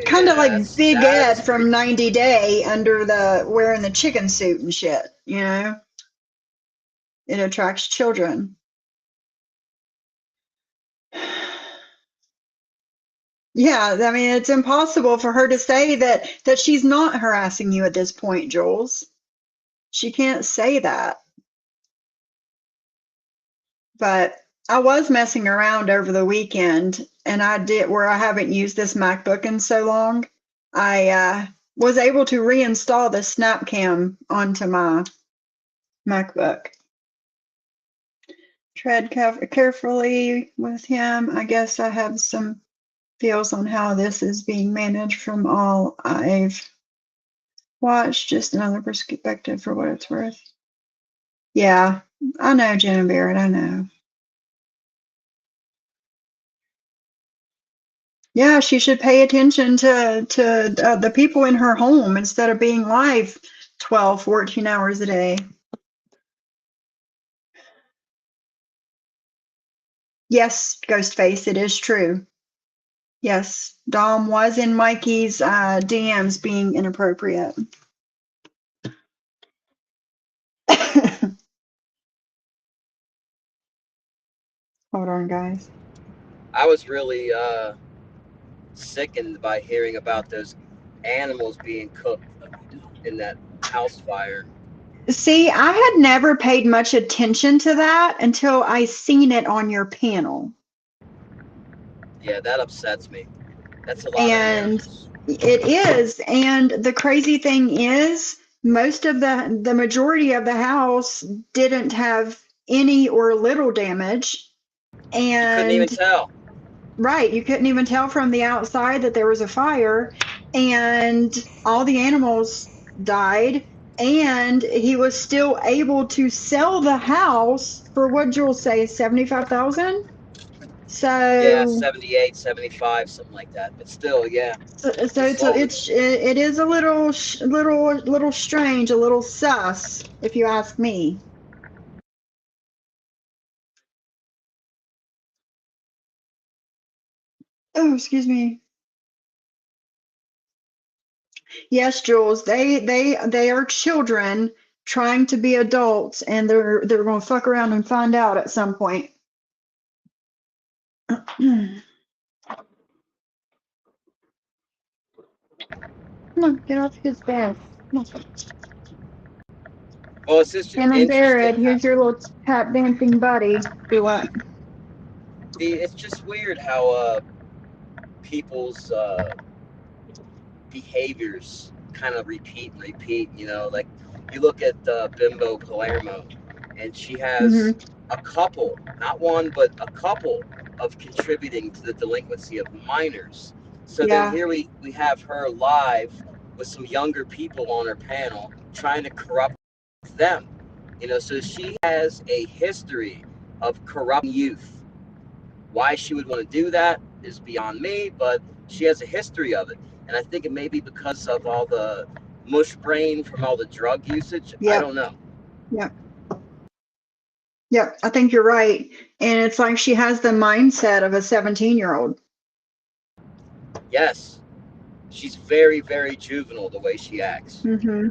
Kind of like Yes, Big that Ed is from freaky. 90 Day under the wearing the chicken suit and shit, It attracts children. Yeah, I mean, it's impossible for her to say that she's not harassing you at this point, Jules. She can't say that. But I was messing around over the weekend, and I did where I haven't used this MacBook in so long. I was able to reinstall the Snapcam onto my MacBook. Tread carefully with him. I guess I have some feels on how this is being managed from all I've watched. Just another perspective for what it's worth. Yeah, I know, Jenna Barrett. I know. Yeah, she should pay attention to the people in her home instead of being live 12, 14 hours a day. Yes, Ghostface, it is true. Yes, Dom was in Mikey's DMs being inappropriate. Hold on, guys. I was really sickened by hearing about those animals being cooked in that house fire. See, I had never paid much attention to that until I seen it on your panel. Yeah, that upsets me. That's a lot of And animals. it is. And the crazy thing is, most of the majority of the house didn't have any or little damage. You couldn't even And tell. right, you couldn't even tell from the outside that there was a fire. And all the animals died. And he was still able to sell the house for what Jules say, 75,000. Yeah, So 78, 75, something like that. But still, yeah, So, he so sold it. it is a little little strange, a little sus, if you ask me. Oh, excuse me. Yes, Jules, they are children trying to be adults, and they're going to fuck around and find out at some point. Come on, get off his bed. Come on. Well, it's just And then Jared, interesting. here's your little tap dancing buddy. Do what? It's just weird how people's behaviors kind of repeat and repeat. You know, like you look at Bimbo Palermo, and she has Mm-hmm. a couple, not one, but a couple of contributing to the delinquency of minors. So then Yeah. here we have her live with some younger people on her panel trying to corrupt them. You know, so she has a history of corrupting youth. Why she would want to do that is beyond me, but she has a history of it. And I think it may be because of all the mush brain from all the drug usage. I Yep. don't know. Yep. Yep. I think you're right. And it's like she has the mindset of a 17-year-old. Yes, she's very, very juvenile the way she acts. Mm-hmm.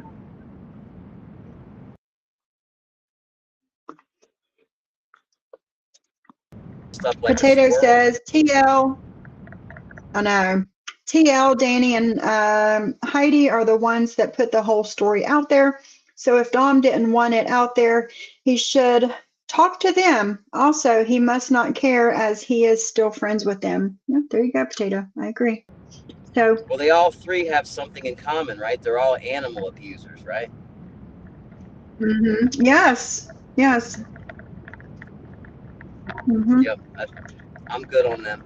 Stuff like a Potato squirrel. says TL. I know. TL, Danny, and Heidi are the ones that put the whole story out there. So if Dom didn't want it out there, he should talk to them. Also, he must not care as he is still friends with them. Yep, there you go, Potato. I agree. So, Well, they all three have something in common, right? They're all animal abusers, right? yes, yes. Yep, I'm good on them.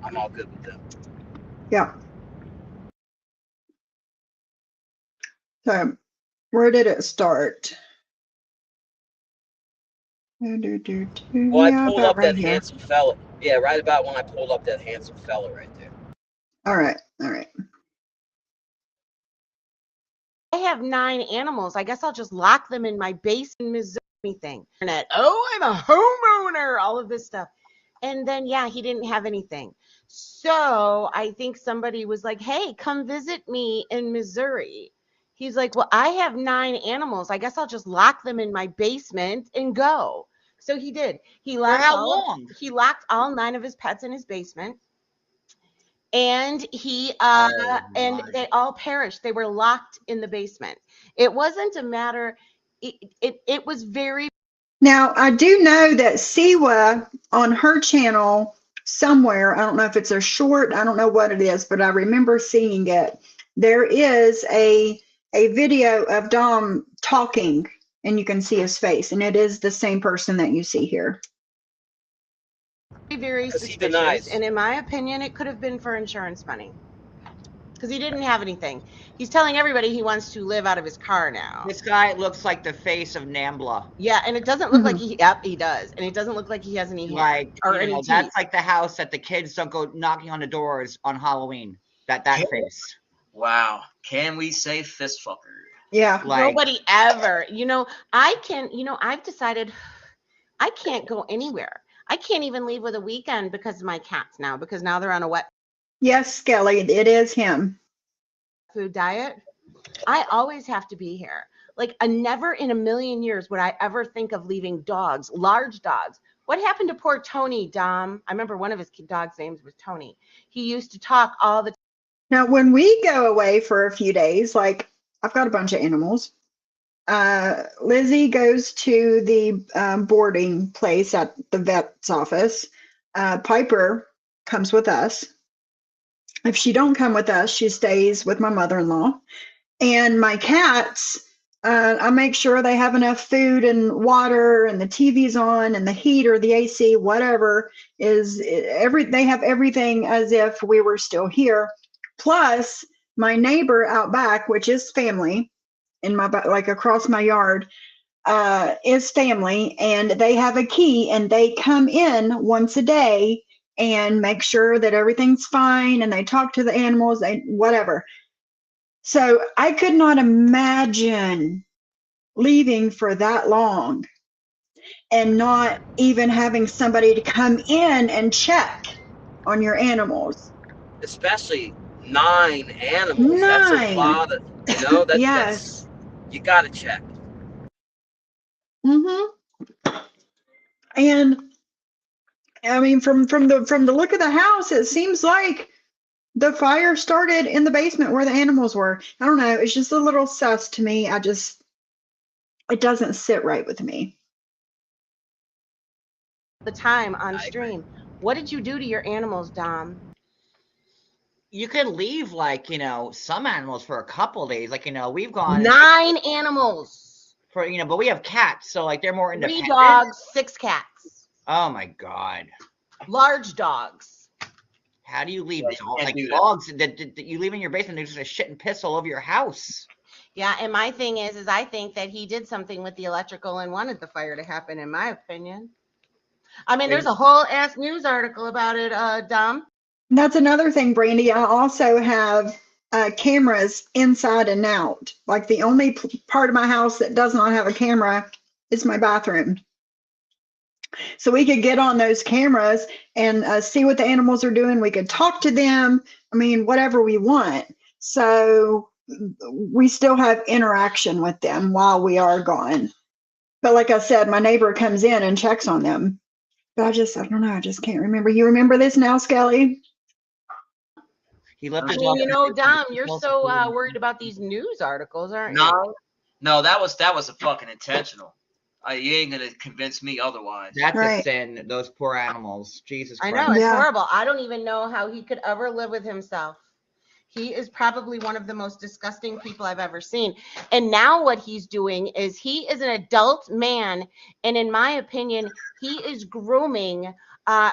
I'm all good with them. Yeah. So, where did it start? Well, I Yeah, pulled about up right that here. handsome fella. Yeah, right about when I pulled up that handsome fella right there. All right, all right. I have 9 animals. I guess I'll just lock them in my basement, Missouri thing. Oh, I'm a homeowner, all of this stuff. And then, yeah, he didn't have anything. So I think somebody was like, hey, come visit me in Missouri. He's like, well, I have 9 animals. I guess I'll just lock them in my basement and go. So he did. He For locked how long? He locked all 9 of his pets in his basement. And and they all perished. They were locked in the basement. It wasn't a matter. It was very. Now, I do know that Siwa on her channel somewhere, I don't know if it's a short, I don't know what it is, but I remember seeing it. There is a video of Dom talking, and you can see his face, and it is the same person that you see here. Very Because he suspicious, denies. and in my opinion, it could have been for insurance money because he didn't have anything. He's telling everybody he wants to live out of his car now. This guy looks like the face of Nambla. Yeah, and it doesn't look like he. Yep, he does, and it doesn't look like he has any hair Like, or you any know, teeth. that's like the house that the kids don't go knocking on the doors on Halloween. That face. Wow. Can we say fist fucker? Yeah. Like, Nobody ever. I've decided I can't go anywhere. I can't even leave with a weekend because of my cats now, because now they're on a wet Yes, Skelly, it is him. food diet. I always have to be here. Like, never in a million years would I ever think of leaving dogs, large dogs. What happened to poor Tony, Dom? I remember one of his dog's names was Tony. He used to talk all the time. Now, when we go away for a few days, like I've got a bunch of animals. Lizzie goes to the boarding place at the vet's office. Piper comes with us. If she don't come with us, she stays with my mother-in-law. And my cats, I make sure they have enough food and water, and the TV's on, and the heater, the AC, whatever is they have everything as if we were still here. Plus, my neighbor out back, which is family, in my like across my yard, is family, and they have a key, and they come in once a day and make sure that everything's fine, and they talk to the animals, they whatever. So I could not imagine leaving for that long and not even having somebody to come in and check on your animals. Especially 9 animals. 9. That's a lot of, Yes. that's, you gotta check. And I mean, from the look of the house, it seems like the fire started in the basement where the animals were. I don't know. It's just a little sus to me. It doesn't sit right with me. The time on stream. What did you do to your animals, Dom? You could leave, like, some animals for a couple days. Like, we've gone 9 animals. for, but we have cats, so like they're more 3 independent. dogs, 6 cats. Oh my God. Large dogs. How do you leave do dogs that you leave in your basement? They're just gonna shit and piss all over your house. Yeah, and my thing is I think that he did something with the electrical and wanted the fire to happen, in my opinion. I mean, there's a whole ass news article about it, Dom. And that's another thing, Brandy. I also have cameras inside and out. Like the only part of my house that does not have a camera is my bathroom. So we could get on those cameras and see what the animals are doing. We could talk to them. I mean, whatever we want. So we still have interaction with them while we are gone. But like I said, my neighbor comes in and checks on them. But I don't know. I just can't remember. You remember this now, Skelly? He left I his mean, dog- Dom, you're so worried about these news articles, aren't you? No, that was a fucking intentional. You ain't gonna convince me otherwise. That's Right. a sin. Those poor animals. Jesus I Christ. know, it's Yeah. horrible. I don't even know how he could ever live with himself. He is probably one of the most disgusting people I've ever seen. And now what he's doing is he is an adult man, and in my opinion, he is grooming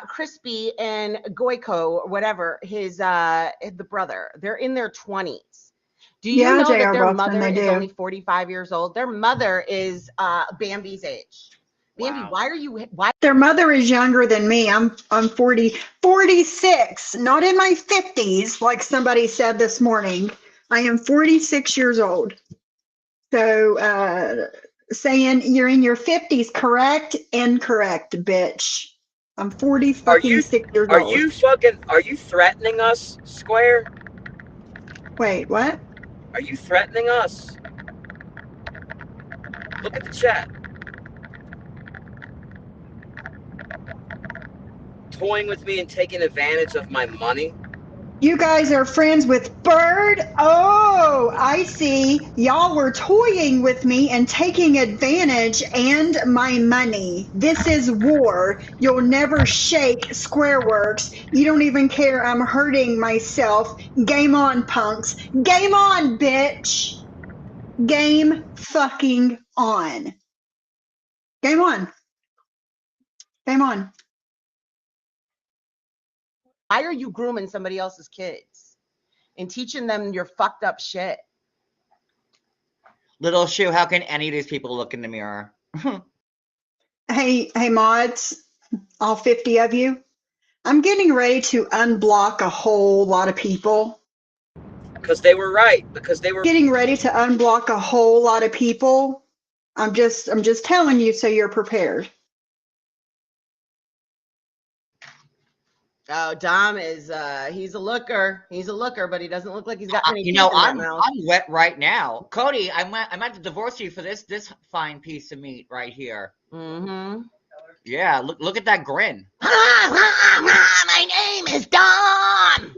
Crispy and Goiko, or whatever, his the brother. They're in their 20s. Do you Yeah, know that J.R. their Buxton, mother they is do. only 45 years old? Their mother is Bambi's age. Bambi, Wow. why Their mother is younger than me. I'm 46, not in my 50s, like somebody said this morning. I am 46 years old. So saying you're in your 50s, correct? Incorrect, bitch. I'm 40 fucking 6 years Are old. you threatening us, Square? Wait, what? Are you threatening us? Look at the chat. Toying with me and taking advantage of my money? You guys are friends with Bird? Oh, I see. Y'all were toying with me and taking advantage and my money. This is war. You'll never shake Squareworks. You don't even care I'm hurting myself. Game on, punks. Game on, bitch. Game fucking on. Game on. Game on. are you grooming somebody else's kids and teaching them your fucked up shit? Little Shoe, how can any of these people look in the mirror? Hey, mods, all 50 of you. I'm getting ready to unblock a whole lot of people. Because they were right. Getting ready to unblock a whole lot of people. I'm just telling you so you're prepared. Oh, Dom is he's a looker. He's a looker, but he doesn't look like he's got many You teeth know, in that I'm mouth. wet right now. Cody, I might have to divorce you for this fine piece of meat right here. Mm-hmm. Yeah, look at that grin. My name is Dom.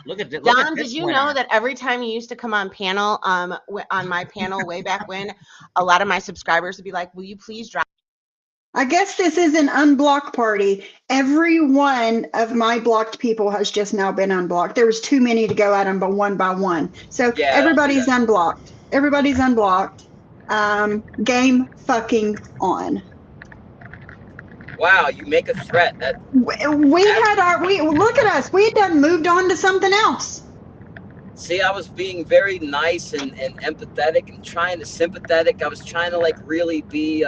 Look at this. Dom, did you know that every time you used to come on panel, on my panel way back when, a lot of my subscribers would be like, "Will you please drop?" I guess this is an unblock party. Every one of my blocked people has just now been unblocked. There was too many to go at them, but one by one. So Yeah, everybody's unblocked. Everybody's unblocked. Game fucking on. Wow, you make a threat. That We look at us. We had done moved on to something else. See, I was being very nice and empathetic and trying to sympathetic. I was trying to like really be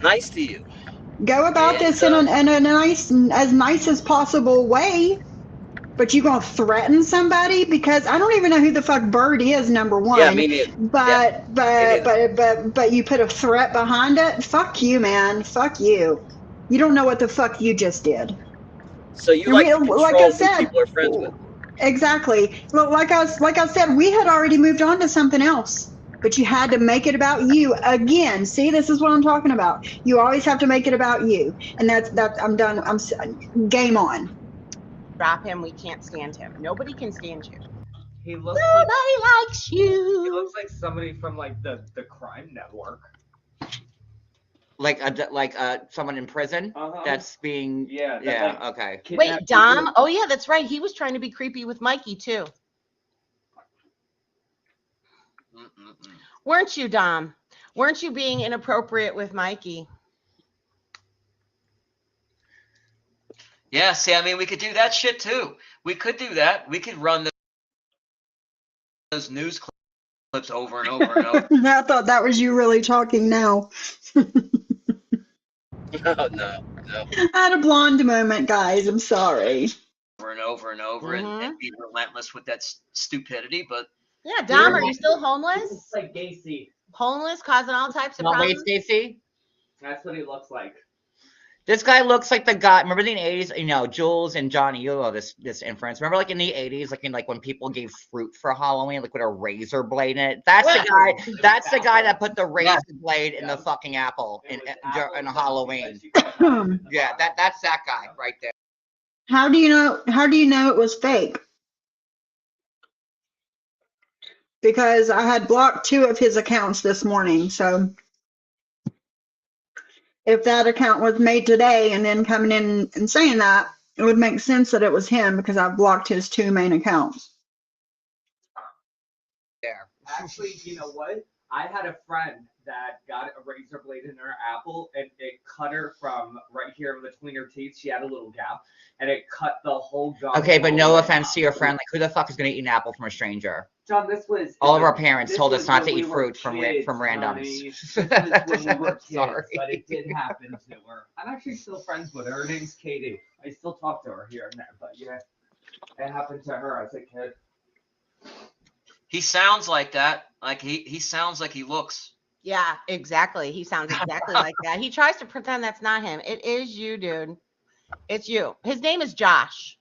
nice to you. Go about this in a nice, as nice as possible way. But you gonna threaten somebody? Because I don't even know who the fuck Bird is, number one. Yeah, me neither. But you put a threat behind it? Fuck you, man. Fuck you. You don't know what the fuck you just did. So you like to control like I who said, people are friends with. Exactly. Well, like I said, we had already moved on to something else. But you had to make it about you again. See, this is what I'm talking about. You always have to make it about you. And that's I'm done. I'm game on. Drop him. We can't stand him. Nobody can stand you. He looks Nobody likes you. He looks like somebody from like the Crime Network. Like someone in prison that's being okay. Wait, Dom. Oh yeah, that's right. He was trying to be creepy with Mikey too. Weren't you, Dom? Weren't you being inappropriate with Mikey? Yeah, see, I mean, we could do that shit too. We could do that. We could run those news clips over and over and over. I thought that was you really talking now. No. I had a blonde moment, guys. I'm sorry. Over and over and over and be relentless with that stupidity, but yeah, Dom, are you still homeless? It's like Gacy. Homeless, causing all types of problems. Wait, Stacy. That's what he looks like. This guy looks like the guy. Remember in the 80s, you know, Jules and Johnny, you know this inference. Remember, like in the 80s, like when people gave fruit for Halloween, like with a razor blade in it. That's the guy. That's the guy that put the razor blade in the fucking apple in Halloween. Yeah, that's that guy right there. How do you know? How do you know it was fake? Because I had blocked 2 of his accounts this morning, so. If that account was made today and then coming in and saying that, it would make sense that it was him because I've blocked his 2 main accounts. There. Actually, you know what? I had a friend that got a razor blade in her apple and it cut her from right here in between her teeth. She had a little gap and it cut the whole gum. Okay, but no offense to your friend. Like, who the fuck is going to eat an apple from a stranger? John, this was all of our parents told us not to eat fruit from kids, randoms. This was when we were kids, Sorry. but it did happen to her. I'm actually still friends with her. Her name's Katie. I still talk to her here and there, but yeah, it happened to her as a kid. he sounds like that. Like he sounds like he looks. Yeah, exactly. He sounds exactly like that. He tries to pretend that's not him. It is you, dude. It's you. His name is Josh.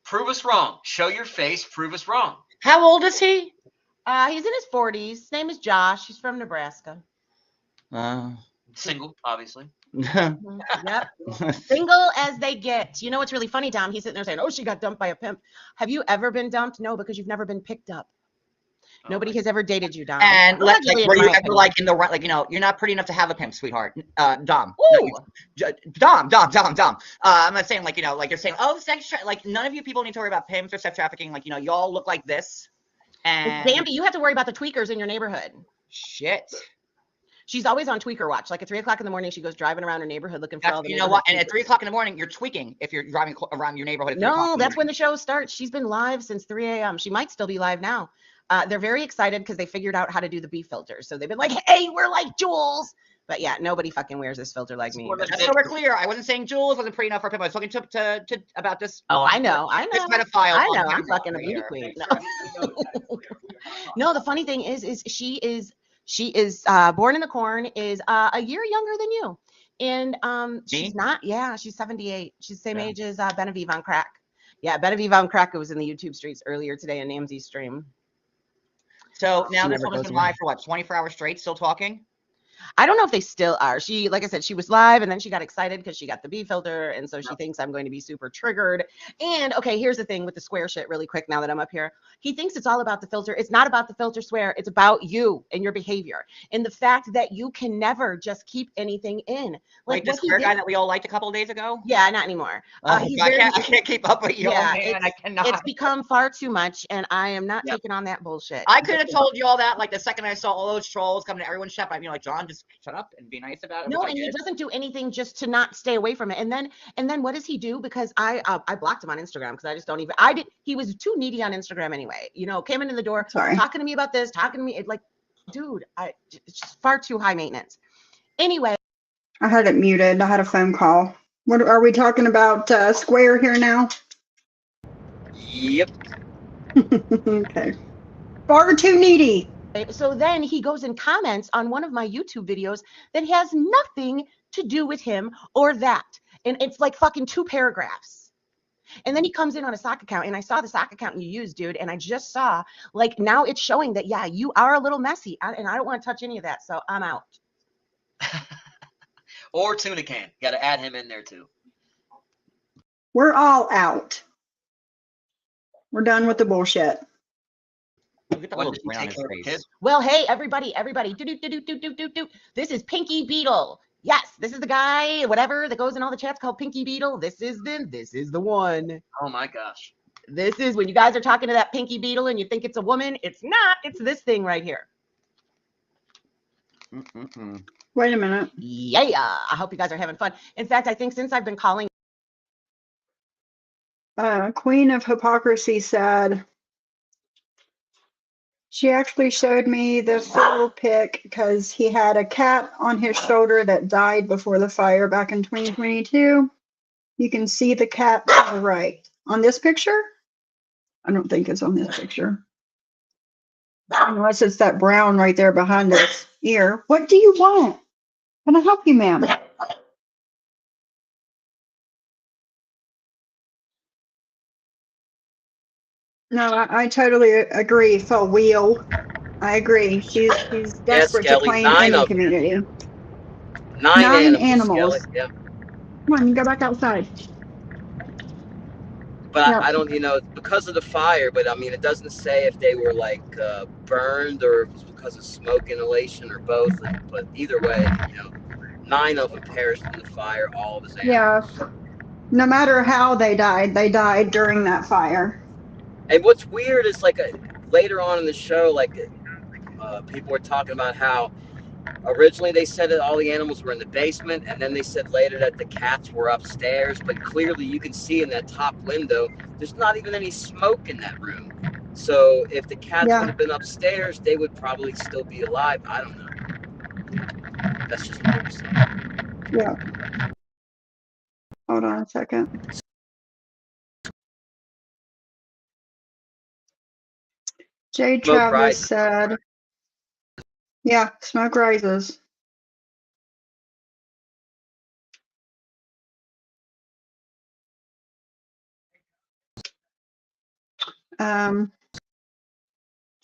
Prove us wrong. Show your face. Prove us wrong. How old is he? He's in his 40s. His name is Josh. He's from Nebraska. Single, obviously. Yep. Single as they get. You know what's really funny, Dom? He's sitting there saying, "Oh, she got dumped by a pimp." Have you ever been dumped? No, because you've never been picked up. Nobody has ever dated you, Dom. And like, were you ever opinion. like in the right, like, you know, you're not pretty enough to have a pimp, sweetheart. Dom. Ooh. Dom. I'm not saying like, you know, like you're saying, oh, like none of you people need to worry about pimps or sex trafficking. Like, you know, y'all look like this. And Bambi, you have to worry about the tweakers in your neighborhood. Shit. She's always on tweaker watch. Like at 3 o'clock in the morning, she goes driving around her neighborhood looking for all the. You know what? And at 3 o'clock in the morning, you're tweaking if you're driving around your neighborhood. No, that's when the show starts. She's been live since 3 a.m. She might still be live now. They're very excited because they figured out how to do the B filters. So they've been like, "Hey, we're like Jules." But yeah, nobody fucking wears this filter like me. Just so we're clear, I wasn't saying Jules wasn't pretty enough for a pimp. I was talking to about this. Oh, I know. This pedophile. I know. I'm fucking a beauty queen. No. No, the funny thing is she is born in the corn, is a year younger than you. And she's Me? not. Yeah, she's 78. She's the same age as Benevieve on crack. Yeah, Benevieve on crack. It was in the YouTube streets earlier today in Namsy's stream. So now She this never one has goes been away. live for what, 24 hours straight, still talking? I don't know if they still are. She, like I said, she was live and then she got excited because she got the B filter. And so she thinks I'm going to be super triggered. And okay, here's the thing with the square shit really quick now that I'm up here. He thinks it's all about the filter. It's not about the filter, swear. It's about you and your behavior. And the fact that you can never just keep anything in. Like the square guy that we all liked a couple of days ago? Yeah, not anymore. He's I very, can't keep up with you, yeah, man. I cannot. it's become far too much and I am not taking on that bullshit. I could have told you all that like the second I saw all those trolls coming to everyone's shop. I'd be like, John, just shut up and be nice about it. No, and he doesn't do anything just to not stay away from it. And then what does he do? Because I blocked him on Instagram because I just don't even. He was too needy on Instagram anyway. You know, came into the door talking to me about this, talking to me. It, like, dude, it's just far too high maintenance. Anyway, I had it muted. I had a phone call. What are we talking about? Square here now? Yep. Okay. Far too needy. So then he goes and comments on one of my YouTube videos that has nothing to do with him or that. And it's like fucking 2 paragraphs. And then he comes in on a sock account and I saw the sock account you used, dude. And I just saw like now it's showing that, yeah, you are a little messy and I don't want to touch any of that. So I'm out. Or Tuna Can. Got to add him in there too. We're all out. We're done with the bullshit. Look at the little grin on his face. Well, hey, everybody. This is Pinky Beetle. Yes, this is the guy, whatever, that goes in all the chats called Pinky Beetle. This is the one. Oh my gosh. This is when you guys are talking to that Pinky Beetle and you think it's a woman. It's not. It's this thing right here. Wait a minute. Yeah. I hope you guys are having fun. In fact, I think since I've been calling. Queen of Hypocrisy said, she actually showed me the full pic because he had a cat on his shoulder that died before the fire back in 2022. You can see the cat to the right. On this picture? I don't think it's on this picture. Unless it's that brown right there behind his ear. What do you want? Can I help you, ma'am? No, I totally agree, for Wheel. I agree. She's desperate to claim any community. 9 animals. Yeah. Come on, you go back outside. But yeah. I don't, it's because of the fire, but I mean, it doesn't say if they were like burned or if it was because of smoke inhalation or both. But either way, 9 of them perished in the fire, all of his animals. Yeah. No matter how they died during that fire. And what's weird is like later on in the show, like people were talking about how originally they said that all the animals were in the basement, and then they said later that the cats were upstairs. But clearly, you can see in that top window, there's not even any smoke in that room. So if the cats would have been upstairs, they would probably still be alive. I don't know. That's just what I'm saying. Yeah. Hold on a second. Jade Travis said, yeah, smoke rises.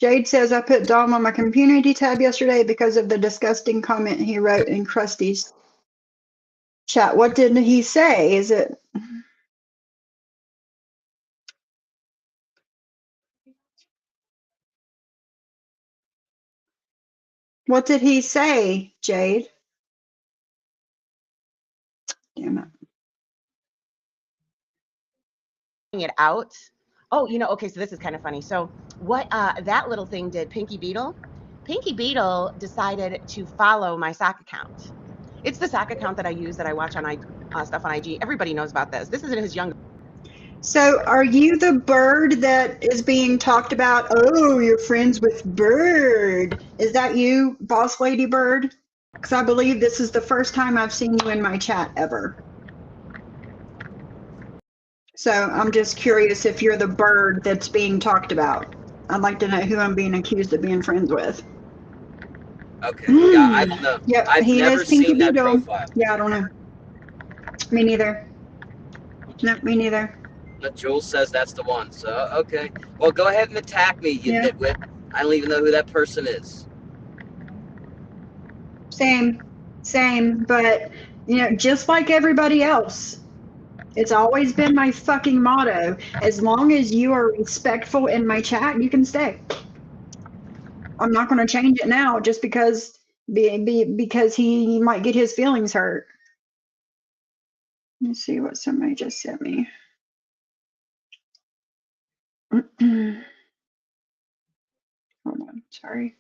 Jade says, I put Dom on my community tab yesterday because of the disgusting comment he wrote in Krusty's chat. What did he say? Is it... What did he say, Jade? Damn it. It out. Oh, okay, so this is kind of funny. So what that little thing did, Pinky Beetle decided to follow my sock account. It's the sock account that I use, that I watch on stuff on IG. Everybody knows about this. This isn't his younger. So are you the bird that is being talked about? Oh, you're friends with Bird. Is that you, Boss Lady Bird? Because I believe this is the first time I've seen you in my chat ever. So I'm just curious if you're the bird that's being talked about. I'd like to know who I'm being accused of being friends with. Okay. Yeah, I don't know. Yep, I've he never has Pinky seen that Doodle. profile. Yeah, I don't know. Me neither. No, me neither. But Jules says that's the one. So okay. Well, go ahead and attack me, you Yeah. nitwit. I don't even know who that person is. Same. But, just like everybody else, it's always been my fucking motto. As long as you are respectful in my chat, you can stay. I'm not going to change it now just because he might get his feelings hurt. Let me see what somebody just sent me. Hold on, sorry.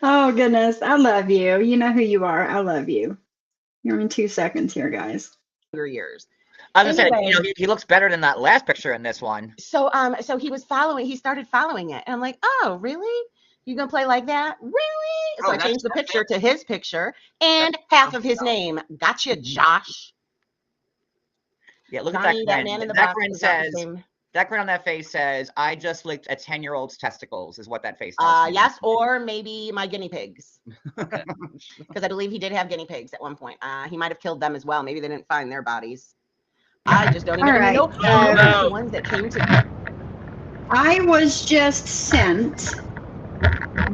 Oh goodness, I love you. You know who you are. I love you. You're in 2 seconds here, guys. Years. I was gonna say, Anyway. he looks better than that last picture in this one. So he started following it. And I'm like, oh, really? You gonna play like that? Really? So I changed the picture to his picture and half of his name. Gotcha, Josh. Yeah, look Johnny, at that that grin. man in the That box grin is not the says, same. that grin on that face says, I just licked a 10-year-old's testicles, is what that face tells me. Yes, or maybe my guinea pigs. Because I believe he did have guinea pigs at one point. He might have killed them as well. Maybe they didn't find their bodies. I just don't even. All right. The ones that came to. I was just sent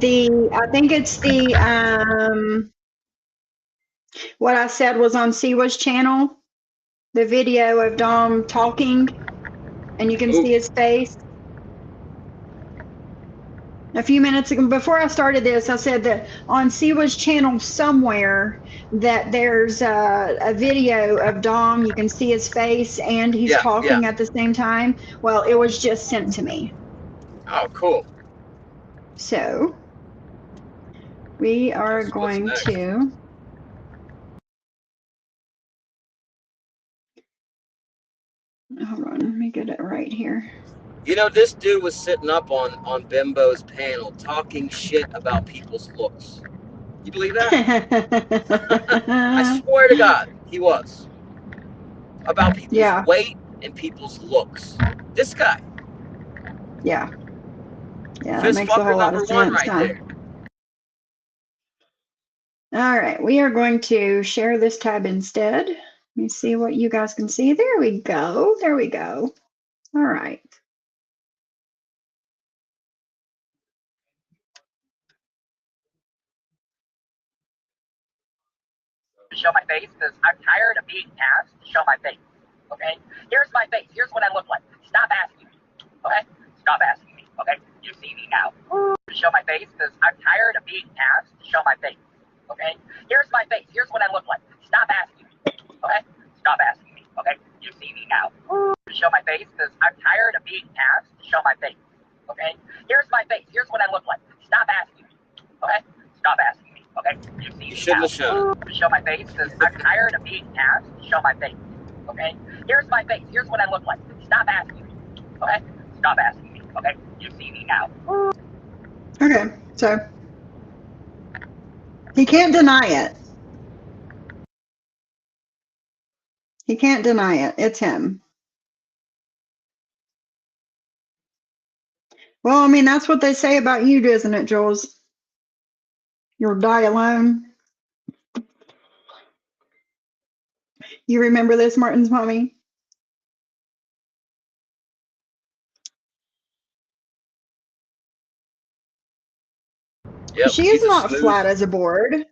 I think it's what I said was on Siwa's channel, the video of Dom talking, and you can see his face. A few minutes ago, before I started this, I said that on Siwa's channel somewhere that there's a video of Dom. You can see his face and he's talking at the same time. Well, it was just sent to me. Oh, cool. So we are going to. Hold on, let me get it right here. You know, this dude was sitting up on Bimbo's panel talking shit about people's looks. You believe that? I swear to God, he was. About people's weight and people's looks. This guy. Yeah. Yeah, that Fist makes a whole fucker lot number of one sense, right huh? there. All right, we are going to share this tab instead. Let me see what you guys can see. There we go. There we go. All right. To show my face because I'm tired of being asked to show my face. Okay? Here's my face. Here's what I look like. Stop asking me. Okay? Stop asking me. Okay? You see me now. To show my face because I'm tired of being asked to show my face. Okay? Here's my face. Here's what I look like. Stop asking me. Okay? Stop asking me. Okay? You see me now. To show my face because I'm tired of being asked to show my face. Okay? Here's my face. Here's what I look like. Stop asking me. Okay? Stop asking me. Okay? You see me now. To show my face because I'm tired of being asked to show my face. Okay? Here's my face. Here's what I look like. Stop asking me. Okay? Stop asking me. Okay? You see me now. Okay, so he can't deny it. He can't deny it. It's him. Well, I mean, that's what they say about you, isn't it, Jules? You'll die alone. You remember this, Martin's mommy? Yep, She is not flat as a board.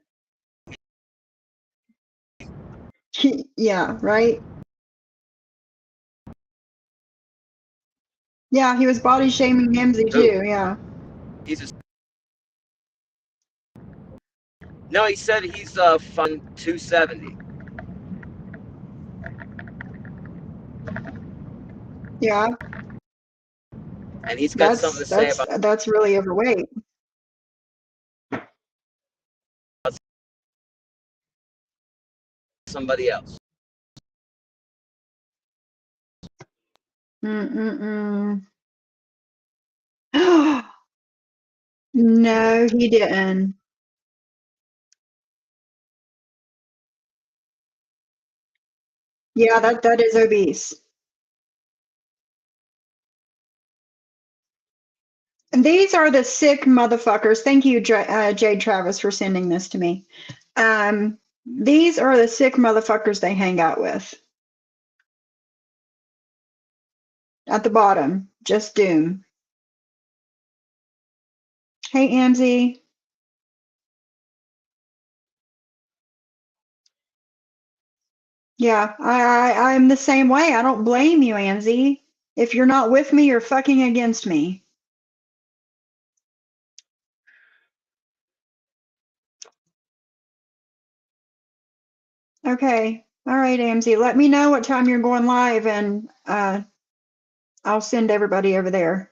Yeah, right? Yeah, he was body shaming Nimsy too, yeah. No, he said he's fun 270. Yeah. And he's got something to say about that's really overweight. somebody else. Mm-mm-mm. No, he didn't. Yeah, that is obese. These are the sick motherfuckers. Thank you, Jade Travis, for sending this to me. These are the sick motherfuckers they hang out with. At the bottom, just doom. Hey, Amzie. Yeah, I'm the same way. I don't blame you, Amzie. If you're not with me, you're fucking against me. Okay. All right, Amzie. Let me know what time you're going live, and I'll send everybody over there.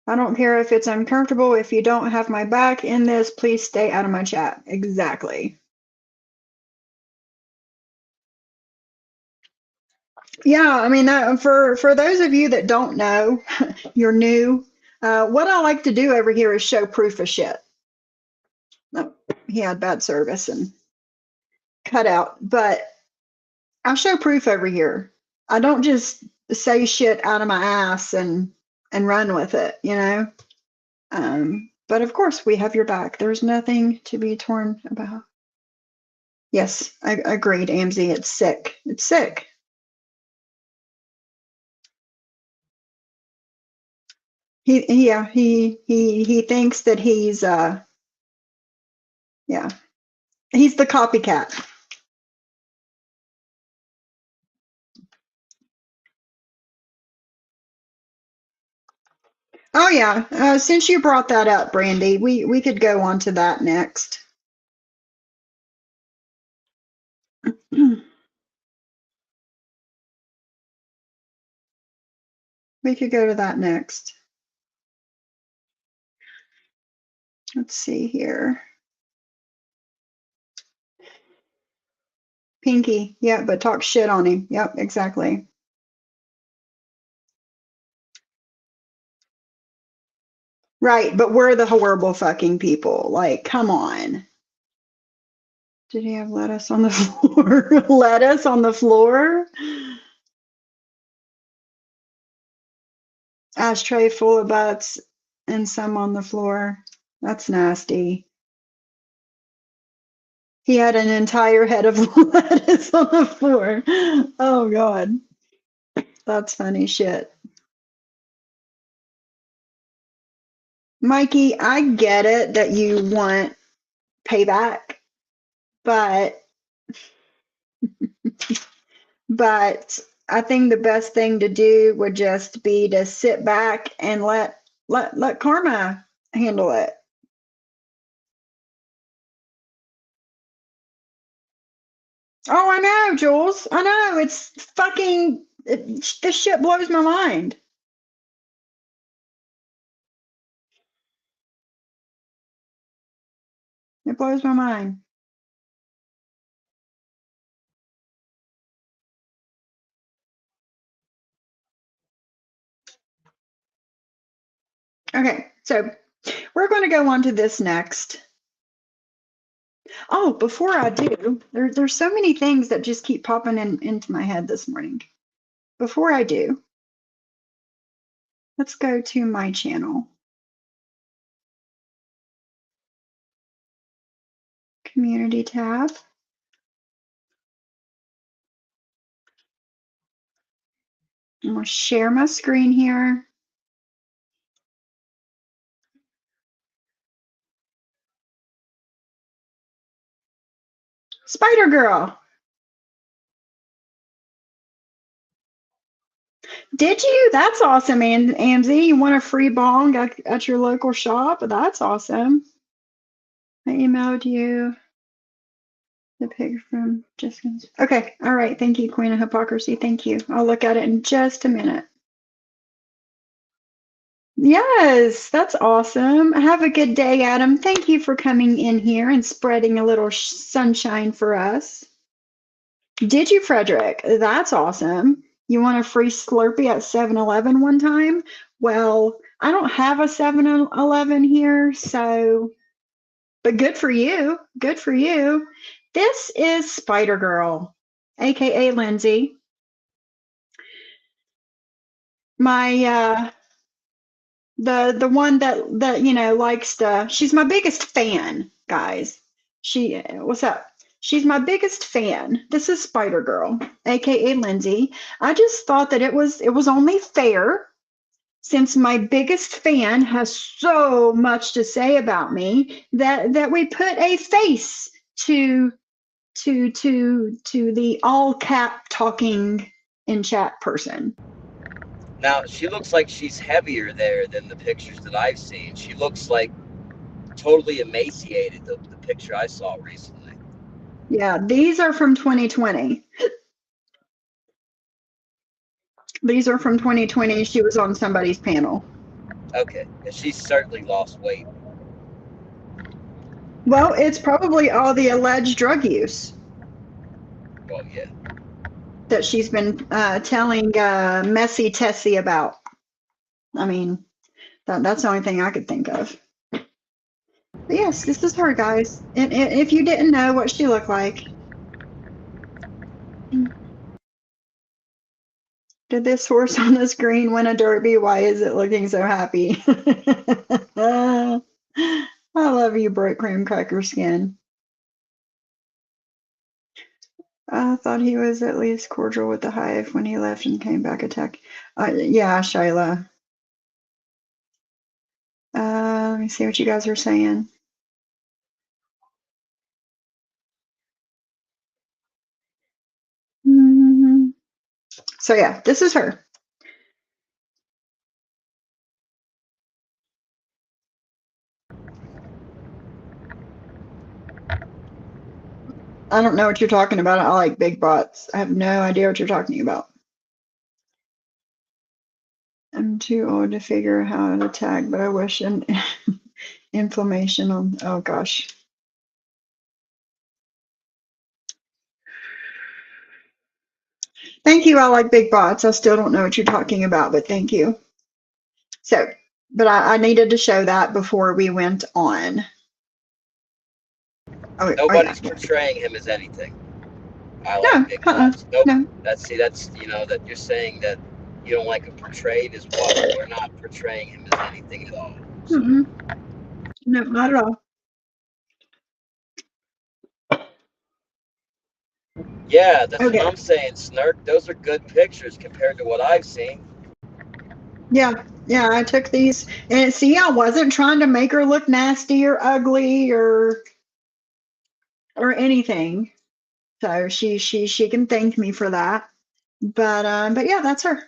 I don't care if it's uncomfortable. If you don't have my back in this, please stay out of my chat. Exactly. Yeah, I mean, for those of you that don't know, you're new. What I like to do over here is show proof of shit. Oh, he had bad service and cut out, but I show proof over here. I don't just say shit out of my ass and run with it, you know. But of course, we have your back. There's nothing to be torn about. Yes, I agreed, Amzie. It's sick. It's sick. He thinks that he's yeah, he's the copycat. Oh yeah, since you brought that up, Brandy, we could go on to that next. We could go to that next. Let's see here. Pinky, yeah, but talk shit on him. Yep, exactly. Right, but we're the horrible fucking people. Like, come on. Did he have lettuce on the floor? Lettuce on the floor? Ashtray full of butts and some on the floor. That's nasty. He had an entire head of lettuce on the floor. Oh, God. That's funny shit. Mikey, I get it that you want payback, but I think the best thing to do would just be to sit back and let karma handle it. Oh, I know, Jules. I know. It's fucking, this shit blows my mind. It blows my mind. Okay, so we're going to go on to this next. Oh, before I do, there's so many things that just keep popping into my head this morning. Before I do, let's go to my channel. Community tab. I'm going to share my screen here. Spider Girl. Did you? That's awesome, Amzie. You want a free bong at your local shop? That's awesome. I emailed you the pic from Jessica's. Okay. All right. Thank you, Queen of Hypocrisy. Thank you. I'll look at it in just a minute. Yes, that's awesome. Have a good day, Adam. Thank you for coming in here and spreading a little sunshine for us. Did you, Frederick? That's awesome. You want a free Slurpee at 7-Eleven one time? Well, I don't have a 7-Eleven here, so, but good for you. Good for you. This is Spider Girl, aka Lindsay. My The one that you know likes to. She's my biggest fan, guys. What's up? She's my biggest fan. This is Spider Girl, aka Lindsay. I just thought that it was only fair, since my biggest fan has so much to say about me, that we put a face to the all cap talking in chat person. Now, she looks like she's heavier there than the pictures that I've seen. She looks like totally emaciated, the picture I saw recently. Yeah, these are from 2020. These are from 2020. She was on somebody's panel. Okay, and she's certainly lost weight. Well, it's probably all the alleged drug use Well, yeah. that she's been telling Messy Tessie about. I mean, that's the only thing I could think of. But yes, this is her, guys. And if you didn't know what she looked like, did this horse on the screen win a derby? Why is it looking so happy? I love you, Brick Cream Cracker Skin. I thought he was at least cordial with the hive when he left and came back attack. Yeah, Shayla. Let me see what you guys are saying. So yeah, this is her. I don't know what you're talking about. I like big bots. I have no idea what you're talking about. I'm too old to figure out how to tag, but I wish an inflammation on. Oh gosh. Thank you. I like big bots. I still don't know what you're talking about, but thank you. So, but I needed to show that before we went on. Nobody's portraying him as anything. I like No, big bots. Nope. no. That's you know, that you're saying that you don't like him portrayed as well. We're not portraying him as anything at all. So. No, not at all. Yeah, that's what I'm saying, Snurk. Those are good pictures compared to what I've seen. Yeah, I took these, and see, I wasn't trying to make her look nasty or ugly or anything. So she can thank me for that. But yeah, that's her.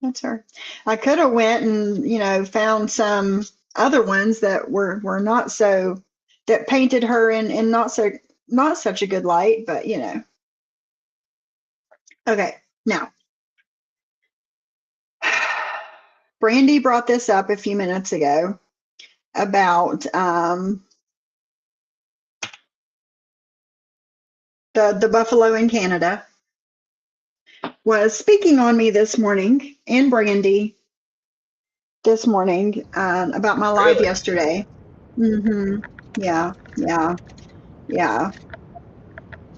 That's her. I could have went and found some other ones that were not so, that painted her in not such a good light, but Okay, now Brandy brought this up a few minutes ago about the buffalo in Canada was speaking on me this morning, and Brandy this morning, about my live yesterday. Yeah.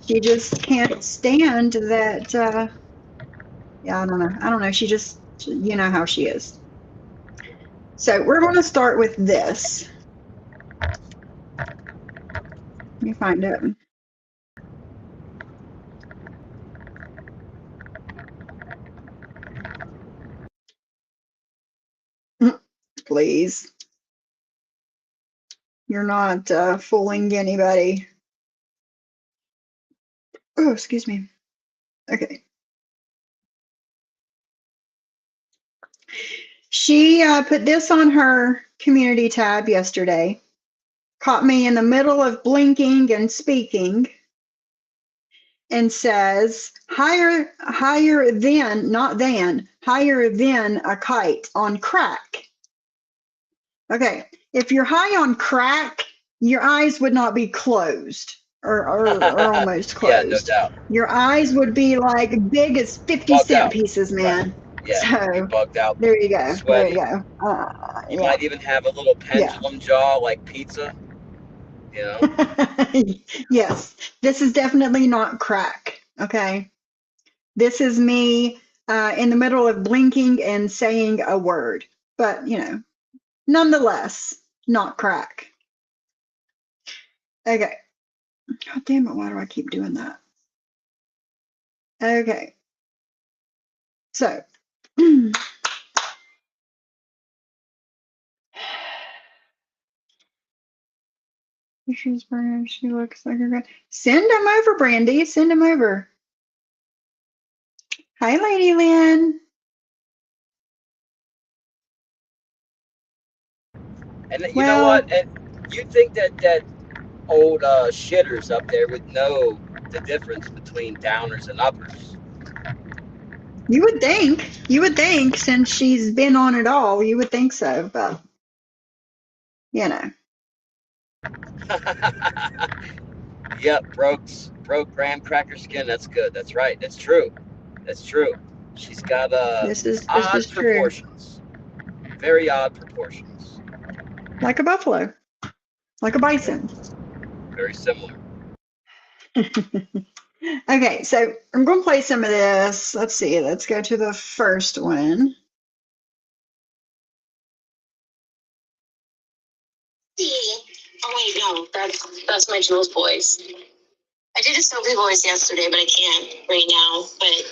She just can't stand that. Yeah, I don't know. She just, you know how she is. So we're going to start with this. Let me find it. Please. You're not fooling anybody. Oh, excuse me. Okay. She put this on her community tab yesterday. Caught me in the middle of blinking and speaking, and says, higher than, not than, higher than a kite on crack. Okay, if you're high on crack, your eyes would not be closed or almost closed. Yeah, no doubt. Your eyes would be like big as 50-cent pieces, man. Yeah, so bugged out. There you go. Sweaty. There you go. You might even have a little pendulum jaw like pizza. You know? Yes, this is definitely not crack. Okay, this is me in the middle of blinking and saying a word. But, nonetheless, not crack. Okay. God damn it, why do I keep doing that? Okay. So, she looks like her. Send them over, Brandy. Send them over. Hi, Lady Lynn. And you know what? And you'd think that old shitters up there would know the difference between downers and uppers. You would think, since she's been on it all, you would think so, but Yep, broke graham cracker skin. That's good. That's right. That's true. That's true. She's got this is odd true. proportions. Very odd proportions. Like a buffalo. Like a bison. Very similar. Okay, so I'm going to play some of this. Let's see. Let's go to the first one. Oh wait, no, that's my Jules voice. I did a Sophie voice yesterday, but I can't right now. But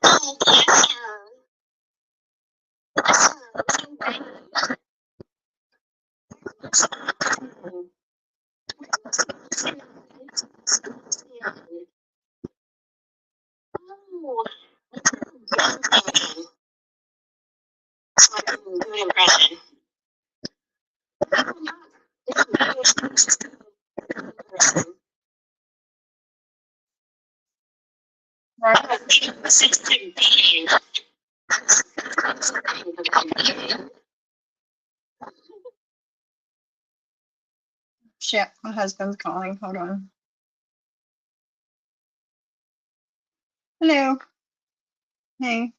oh, bless her. Bless her. Oh, good impression. Shit, my husband's calling. Hold on. Hello. Hey.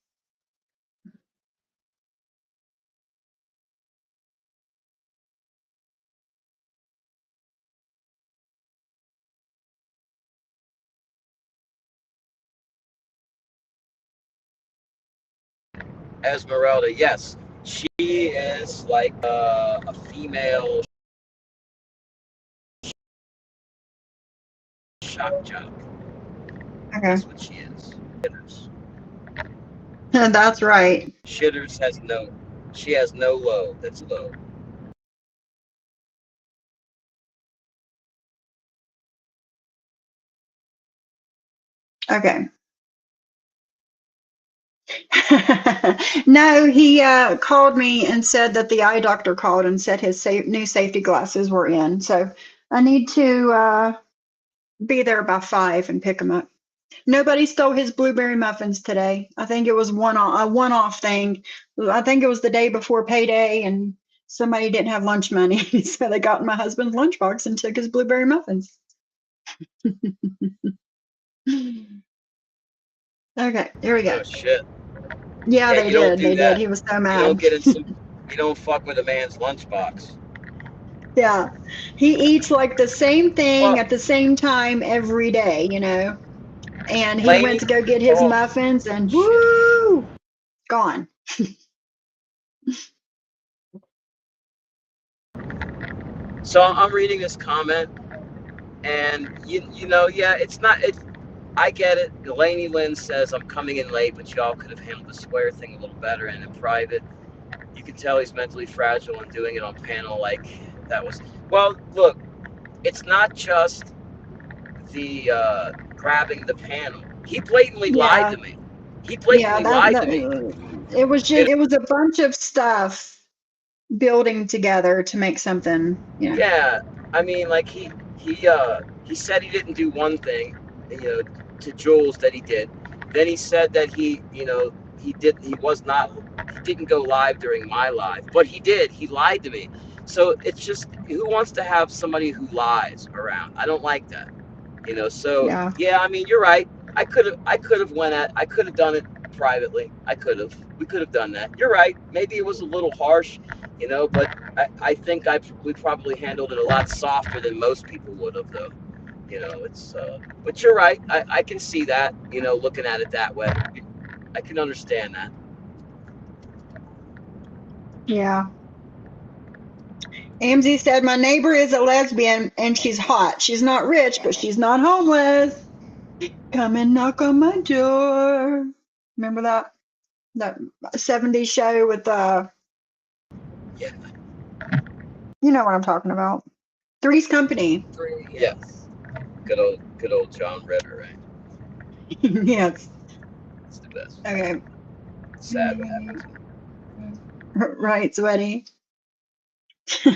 Esmeralda, yes, she is like a female shock jock. Okay. That's what she is. Shitters. That's right. Shitters she has no low. That's low. Okay. No, he called me and said that the eye doctor called and said his new safety glasses were in. So I need to be there by 5 and pick them up. Nobody stole his blueberry muffins today. I think it was a one-off thing. I think it was the day before payday and somebody didn't have lunch money. So they got in my husband's lunchbox and took his blueberry muffins. Okay, here we go. Oh shit. Yeah, they did. They did. He was so mad. You don't fuck with a man's lunchbox. Yeah. He eats like the same thing at the same time every day, And he went to go get his muffins and woo, gone. So I'm reading this comment, and I get it. Delaney Lynn says I'm coming in late, but y'all could have handled the square thing a little better and in private. You can tell he's mentally fragile and doing it on panel like that was. Well, look, it's not just the grabbing the panel. He blatantly lied to me. He blatantly lied to me. It was a bunch of stuff building together to make something. Yeah, I mean, like he said he didn't do one thing, to Jules that he did. Then he said that he didn't go live during my live, but he did. He lied to me. So it's just, who wants to have somebody who lies around? I don't like that. So yeah, I mean, you're right. I could have done it privately. We could have done that. You're right. Maybe it was a little harsh, but I think we probably handled it a lot softer than most people would have, though. You know, it's but you're right. I can see that, you know, looking at it that way. I can understand that. Yeah. AMZ said, my neighbor is a lesbian and she's hot. She's not rich, but she's not homeless. Come and knock on my door. Remember that 70s show with Yeah. you know what I'm talking about. Three's Company. Yeah. Good old John Ritter, right? Yes. It's the best. Okay. Sad what happens. Right, sweaty. So I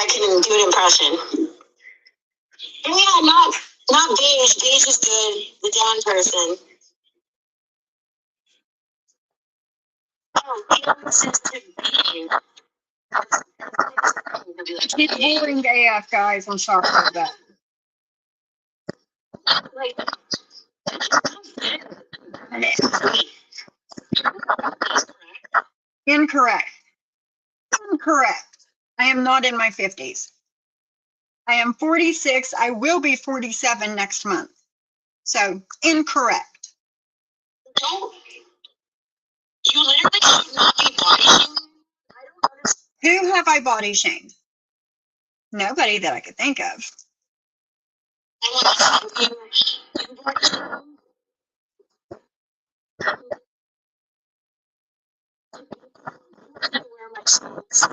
can do an impression. Yeah, not beige. Beige is good. The down person. Oh, this is to be. It's boring AF, guys. I'm sorry about that. Like, Incorrect. Incorrect. I am not in my 50s. I am 46. I will be 47 next month. So incorrect. don't you literally should not be body shaming? I don't understand. Who have I body shamed? Nobody that I could think of. I want to you body shame. I wear my shoes.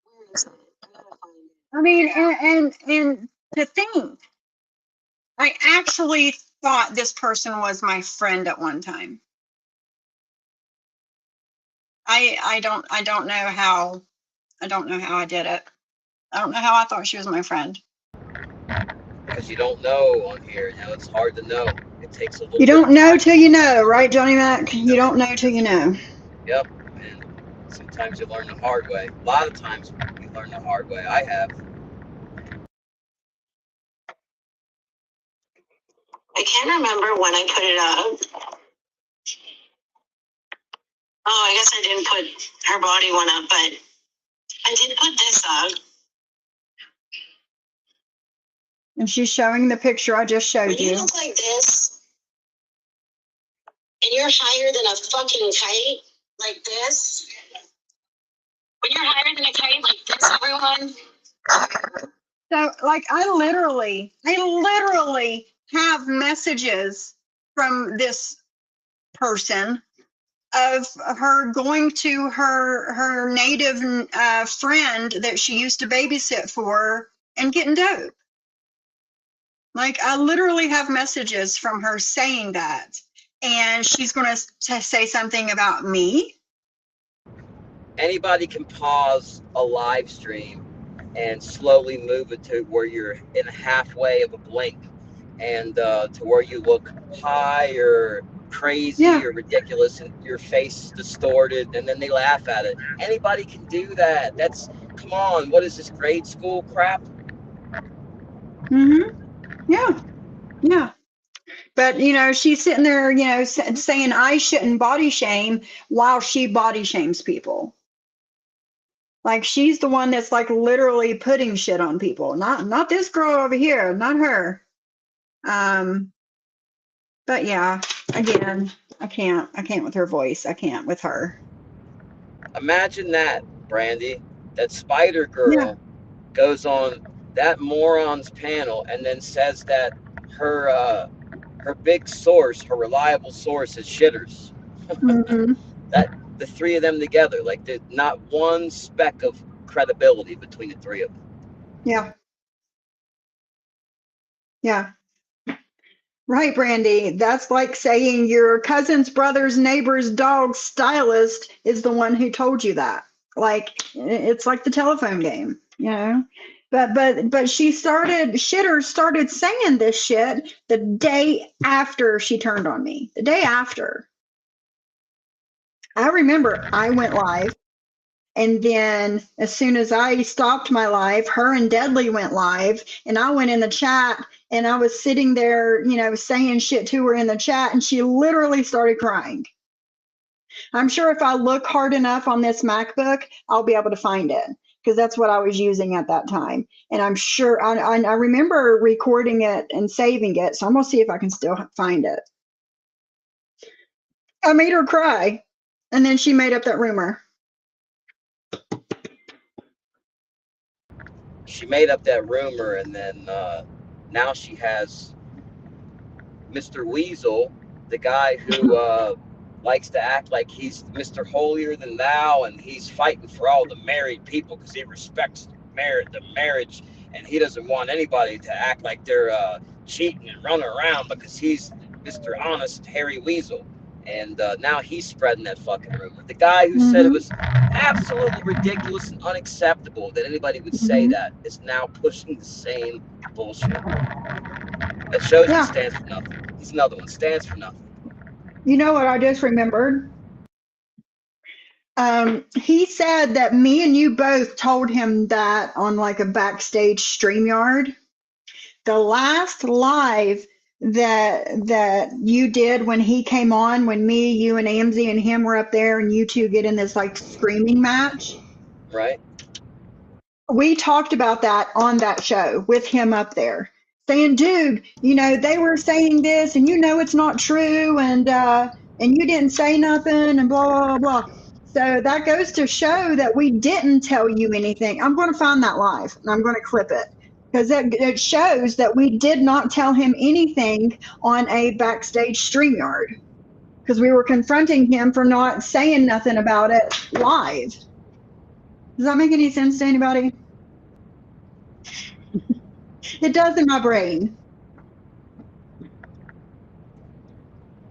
Where is it? I gotta find it. I mean, and to think, I actually thought this person was my friend at one time. I don't know how I did it. I don't know how I thought she was my friend. Because you don't know on here, you know, it's hard to know. It takes a little You bit don't of know time. till you know, right, Johnny Mac? You don't know till you know. Yep. And sometimes you learn the hard way. A lot of times you learn the hard way. I have. I can't remember when I put it up. Oh, I guess I didn't put her body one up, but I did put this up. And she's showing the picture I just showed When you you. look like this, and you're higher than a fucking kite, like this. When you're higher than a kite, like this, everyone. So, like, I literally have messages from this person of her going to her native friend that she used to babysit for and getting dope. Like, I literally have messages from her saying that, and she's going to say something about me. Anybody can pause a live stream and slowly move it to where you're in halfway of a blink, and to where you look high or crazy or ridiculous and your face distorted, and then they laugh at it. Anybody can do that. That's, come on, what is this, grade school crap? Yeah. But, you know, she's sitting there, you know, saying I shouldn't body shame while she body shames people. Like, she's the one that's like literally putting shit on people. Not this girl over here, not her. But yeah, again, I can't with her voice. I can't with her. Imagine that, Brandy. That Spider Girl goes on that moron's panel and then says that her big source, her reliable source, is shitters. That the three of them together, like there's not one speck of credibility between the three of them. Yeah. Right, Brandy. That's like saying your cousin's brother's neighbor's dog's stylist is the one who told you that. Like, it's like the telephone game, you know? But Shitter started saying this shit the day after she turned on me. The day after. I remember I went live. And then as soon as I stopped my live, her and Deadly went live, and I went in the chat and I was sitting there, you know, saying shit to her in the chat, and she literally started crying. I'm sure if I look hard enough on this MacBook, I'll be able to find it because that's what I was using at that time. And I'm sure I remember recording it and saving it. So I'm going to see if I can still find it. I made her cry. And then she made up that rumor. She made up that rumor, and then now she has Mr. Weasel, the guy who likes to act like he's Mr. Holier Than Thou, and he's fighting for all the married people because he respects the marriage, and he doesn't want anybody to act like they're cheating and running around because he's Mr. Honest Harry Weasel. And now he's spreading that fucking rumor. The guy who said it was absolutely ridiculous and unacceptable that anybody would say that is now pushing the same bullshit. That shows he stands for nothing. He's another one. Stands for nothing. You know what I just remembered? He said that me and you both told him that on like a backstage StreamYard. The last live that you did when he came on, when me, you, and Amzie and him were up there, and you two get in this like screaming match. Right. We talked about that on that show with him up there, saying, "Dude, you know they were saying this, and you know it's not true, and you didn't say nothing, and blah blah blah." So that goes to show that we didn't tell you anything. I'm going to find that live, and I'm going to clip it. Because it shows that we did not tell him anything on a backstage StreamYard. Because we were confronting him for not saying nothing about it live. Does that make any sense to anybody? It does in my brain.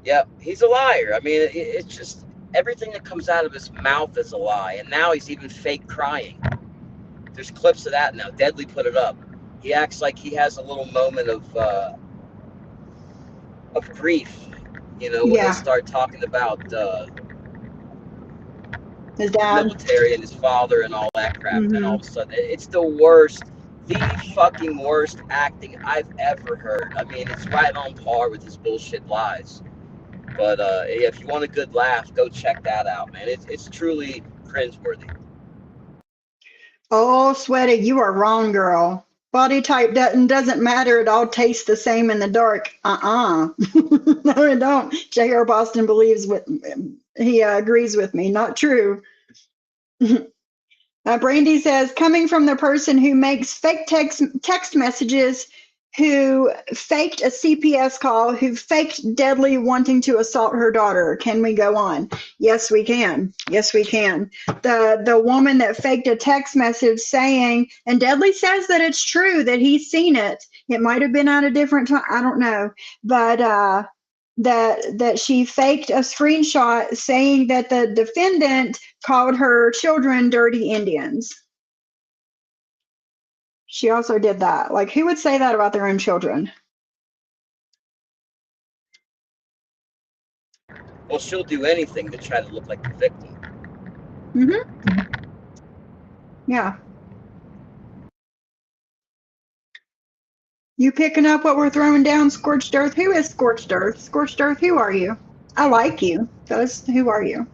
Yep, he's a liar. I mean, it's just everything that comes out of his mouth is a lie. And now he's even fake crying. There's clips of that now. Deadly put it up. He acts like he has a little moment of grief, you know, when they start talking about his dad, military, and his father, and all that crap. And all of a sudden, it's the worst, the fucking worst acting I've ever heard. I mean, it's right on par with his bullshit lies. But if you want a good laugh, go check that out, man. It's truly cringeworthy. Oh, Sweaty, you are wrong, girl. Body type doesn't matter. It all tastes the same in the dark. No, it don't. J.R. Boston he agrees with me. Not true. Brandy says, coming from the person who makes fake text messages, who faked a CPS call, who faked Deadly wanting to assault her daughter. Can we go on? Yes, we can. Yes, we can. The woman that faked a text message saying, and Deadly says that it's true, that he's seen it. It might have been at a different time. I don't know. But that she faked a screenshot saying that the defendant called her children dirty Indians. She also did that. Like, who would say that about their own children? Well, she'll do anything to try to look like the victim. Yeah. You picking up what we're throwing down, Scorched Earth? Who is Scorched Earth? Scorched Earth, who are you? I like you. Who are you?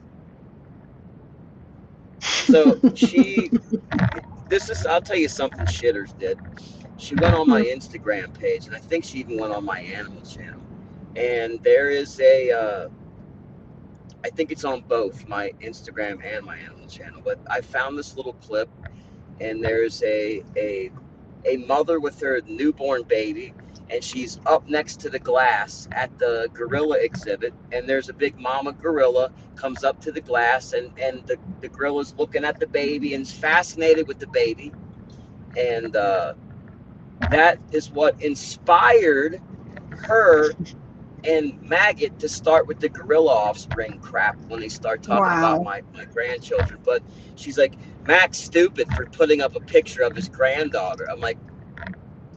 So I'll tell you something Shitters did. She went on my Instagram page, and I think she even went on my animal channel. And there is I think it's on both my Instagram and my animal channel, but I found this little clip, and there's a mother with her newborn baby, and she's up next to the glass at the gorilla exhibit, and there's a big mama gorilla comes up to the glass, and the gorilla's looking at the baby and is fascinated with the baby. And that is what inspired her and Maggot to start with the gorilla offspring crap when they start talking about my grandchildren. But she's like, Mac's stupid for putting up a picture of his granddaughter. I'm like,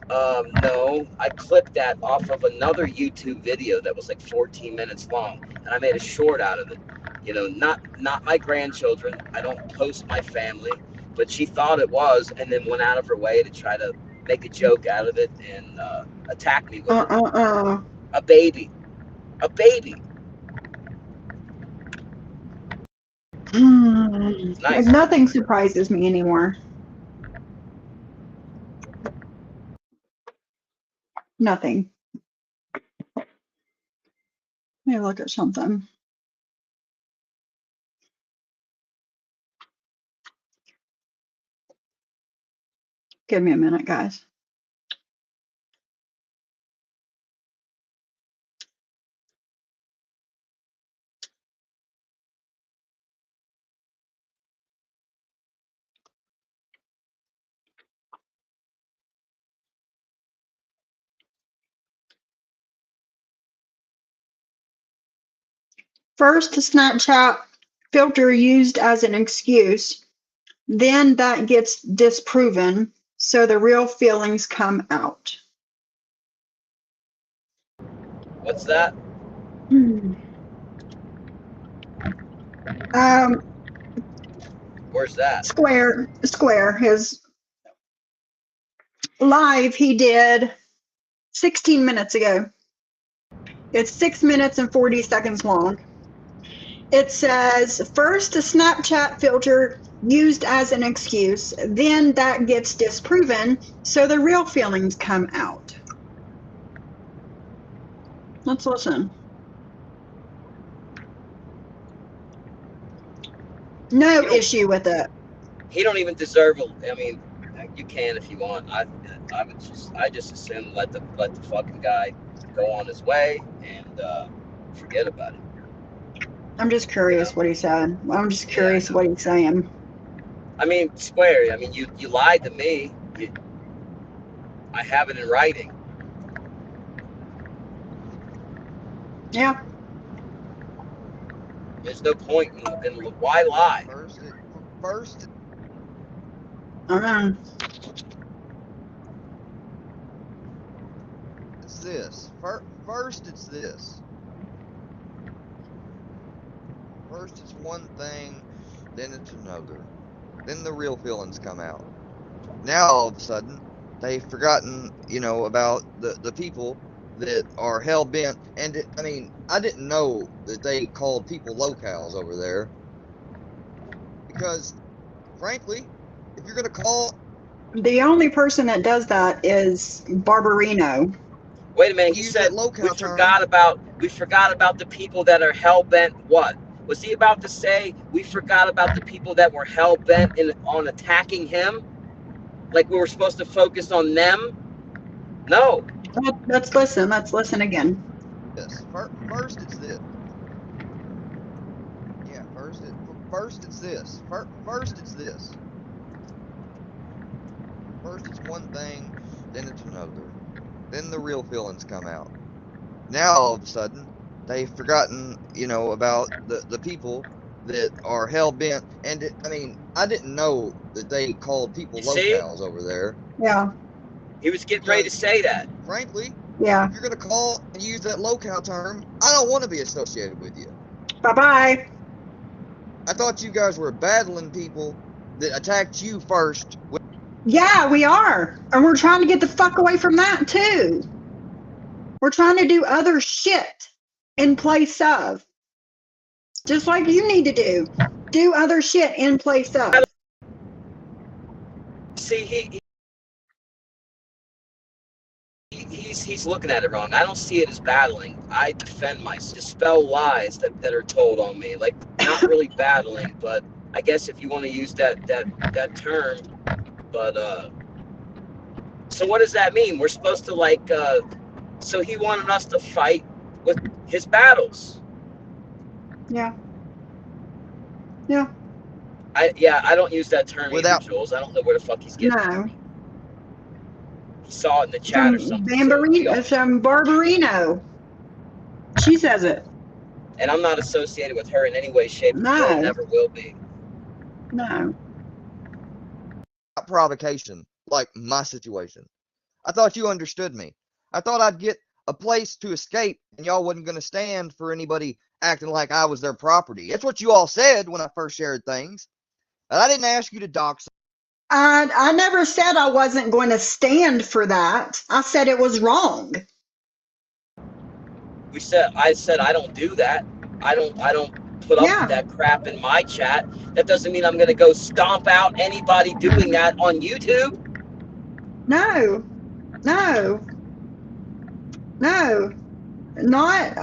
no, I clipped that off of another YouTube video that was like 14 minutes long, and I made a short out of it. You know, not my grandchildren. I don't post my family, but she thought it was, and then went out of her way to try to make a joke out of it and attack me with it. A baby. Nice. Nothing surprises me anymore. Nothing. Let me look at something. Give me a minute, guys. First, the Snapchat filter used as an excuse, then that gets disproven, so the real feelings come out. What's that? Where's that? Square, his live he did 16 minutes ago. It's 6 minutes and 40 seconds long. It says, first, the Snapchat filter used as an excuse, then that gets disproven, so the real feelings come out. Let's listen. No issue with it. He don't even deserve it. I mean, you can if you want. I just assume let the fucking guy go on his way and forget about it. I'm just curious what he said. I'm just curious what he's saying. I mean, Square, I mean, you lied to me. I have it in writing. Yeah. There's no point in why lie? First. It's this. First, it's this. First, it's one thing, then it's another. Then the real feelings come out. Now, all of a sudden, they've forgotten, about the people that are hell-bent. And, I mean, I didn't know that they called people locals over there. Because, frankly, if you're going to call... The only person that does that is Barbarino. Wait a minute, he said we forgot about the people that are hell-bent what? Was he about to say we forgot about the people that were hell-bent on attacking him? Like we were supposed to focus on them? No. Let's listen. Let's listen again. Yes. First, it's this. Yeah, first it's this. First, it's this. First, it's one thing, then it's another. Then the real feelings come out. Now, all of a sudden, they've forgotten, about the people that are hell-bent. And, I mean, I didn't know that they called people locals over there. Yeah. He was getting ready to say that. Frankly, yeah. If you're going to call and use that local term, I don't want to be associated with you. Bye-bye. I thought you guys were battling people that attacked you first. Yeah, we are. And we're trying to get the fuck away from that, too. We're trying to do other shit in place of. Just like you need to do. Do other shit in place of. See, he's looking at it wrong. I don't see it as battling. I defend myself. Dispel lies that are told on me. Like, not really battling, but I guess if you want to use that term. But, so what does that mean? We're supposed to, so he wanted us to fight with his battles. Yeah. Yeah. I don't use that term either, Jules. I don't know where the fuck he's getting it from. He saw it in the chat or something. From Barbarino. She says it. And I'm not associated with her in any way, shape, or form. Never will be. No. Provocation, like my situation. I thought you understood me. I thought I'd get a place to escape and y'all wasn't going to stand for anybody acting like I was their property. That's what you all said when I first shared things. And I didn't ask you to dox. I never said I wasn't going to stand for that. I said it was wrong. I said I don't do that. I don't put up with that crap in my chat. That doesn't mean I'm going to go stomp out anybody doing that on YouTube. No, no, no. Not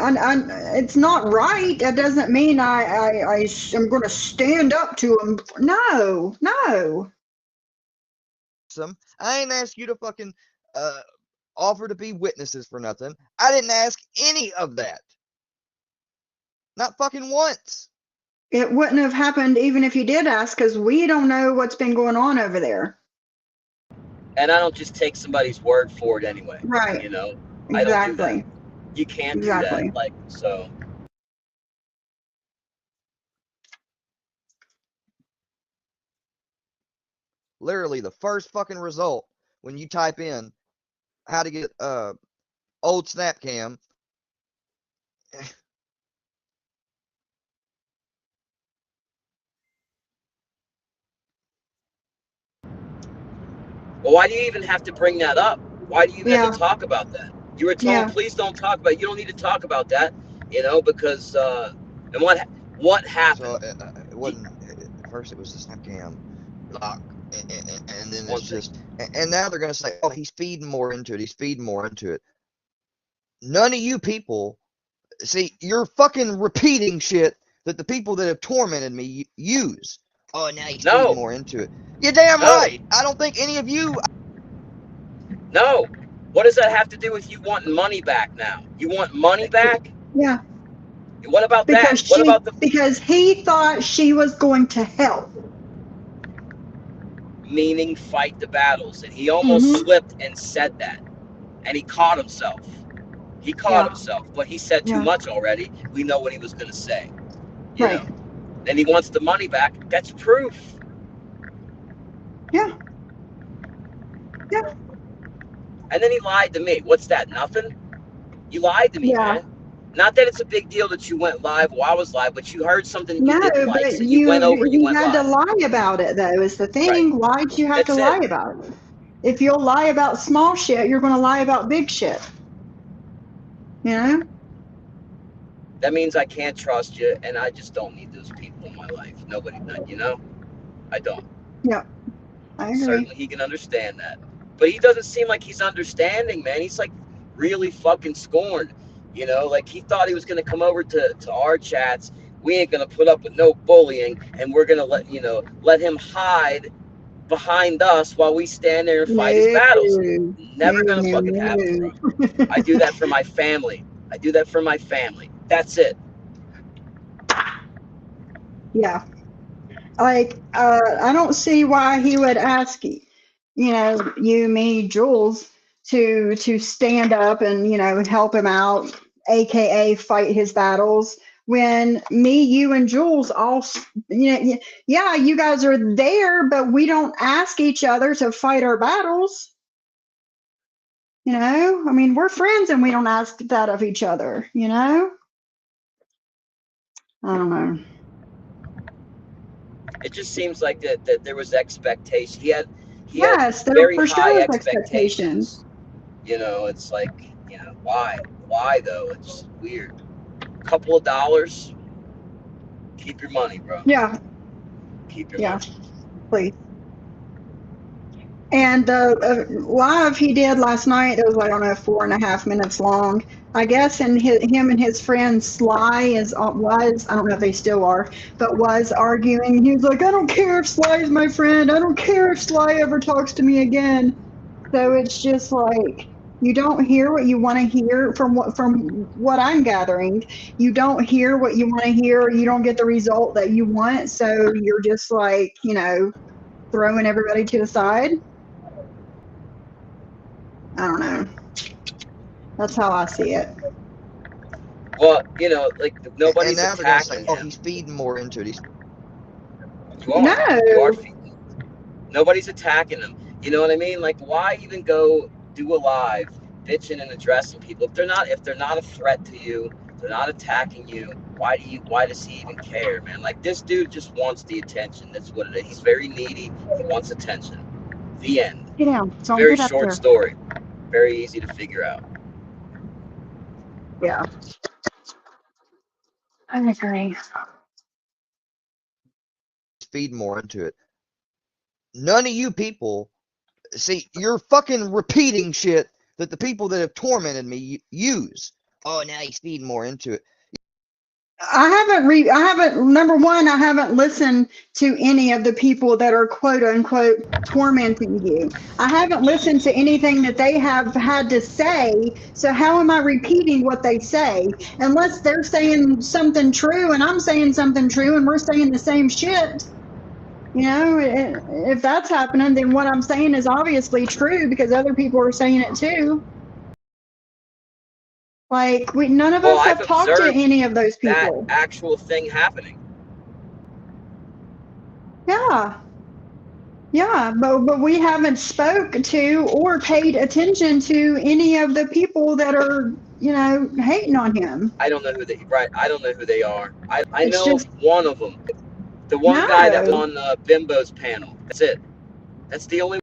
it's not right. That doesn't mean I'm going to stand up to him. No, no. I ain't asked you to fucking offer to be witnesses for nothing. I didn't ask any of that. Not fucking once. It wouldn't have happened even if you did ask, because we don't know what's been going on over there. And I don't just take somebody's word for it anyway. Right. You know, Exactly. I don't do that. You can't do that. Like, so. Literally, the first fucking result when you type in how to get old Snapcam. Well, why do you even have to bring that up? Why do you even have to talk about that? You were told, please don't talk about it. You don't need to talk about that, you know, because, and what happened? So it wasn't, at first it was the Snapcam lock, and then it's just, and now they're going to say, oh, he's feeding more into it. He's feeding more into it. None of you people, see, you're fucking repeating shit that the people that have tormented me use. Oh, now he's feeding more into it. You're damn right. I don't think any of you. No. What does that have to do with you wanting money back now? You want money back? Yeah. What about that? What about the... Because he thought she was going to help. Meaning fight the battles. And he almost slipped and said that. And he caught himself. He caught himself. But he said too much already. We know what he was going to say. You know? And he wants the money back. That's proof. Yeah. Yeah. And then he lied to me. What's that? Nothing? You lied to me, man. Not that it's a big deal that you went live while I was live, but you heard something you didn't like, so you went over and you went live. You had to lie about it, though, is the thing. Why do you have to lie about it? If you'll lie about small shit, you're going to lie about big shit. You know? That means I can't trust you, and I just don't need those people in my life. Nobody, you know? I don't. Yeah, I agree. Certainly he can understand that. But he doesn't seem like he's understanding, man. He's like really fucking scorned. You know, like he thought he was going to come over to our chats. We ain't going to put up with no bullying, and we're going to let him hide behind us while we stand there and fight his battles. Never going to fucking happen, bro. I do that for my family. I do that for my family. That's it. Yeah. Like, I don't see why he would ask, you know, you, me, Jules, to stand up and, you know, help him out, AKA fight his battles, when me, you, and Jules all, you know, yeah, you guys are there, but we don't ask each other to fight our battles. You know, I mean, we're friends and we don't ask that of each other, you know? I don't know. It just seems like that there was expectation. He had very high expectations. You know, it's like, you know, why though? It's weird. A couple of dollars. Keep your money, bro. Yeah. Keep your money. Please. And the live he did last night, it was like, I don't know, 4.5 minutes long. I guess, and him and his friend Sly was, I don't know if they still are, but was arguing. He was like, I don't care if Sly is my friend. I don't care if Sly ever talks to me again. So it's just like, you don't hear what you want to hear from what I'm gathering. You don't hear what you want to hear. You don't get the result that you want. So you're just like, you know, throwing everybody to the side. I don't know. That's how I see it. Well, you know, like nobody's and now attacking they're gonna say, oh, he's feeding more into it. You are feeding. Nobody's attacking him. You know what I mean? Like, why even go do a live bitching and addressing people if they're not a threat to you? They're not attacking you. Why does he even care, man? Like, this dude just wants the attention. That's what it is. He's very needy. He wants attention. The end. Get down. Don't very get up short there. story. Very easy to figure out. Yeah. I agree. feeding more into it. None of you people, see, you're fucking repeating shit that the people that have tormented me use. Oh, now he's feeding more into it. I haven't, number one, I haven't listened to any of the people that are quote unquote tormenting you. I haven't listened to anything that they have had to say. So how am I repeating what they say? Unless they're saying something true and I'm saying something true and we're saying the same shit. You know, if that's happening, then what I'm saying is obviously true because other people are saying it too. Like none of us have talked to any of those people. That actual thing happening. Yeah. Yeah, but we haven't spoke to or paid attention to any of the people that are, you know, hating on him. I don't know who they I don't know who they are. I It's know just one of them. The one guy that was no. on Bimbo's panel. That's it. That's the only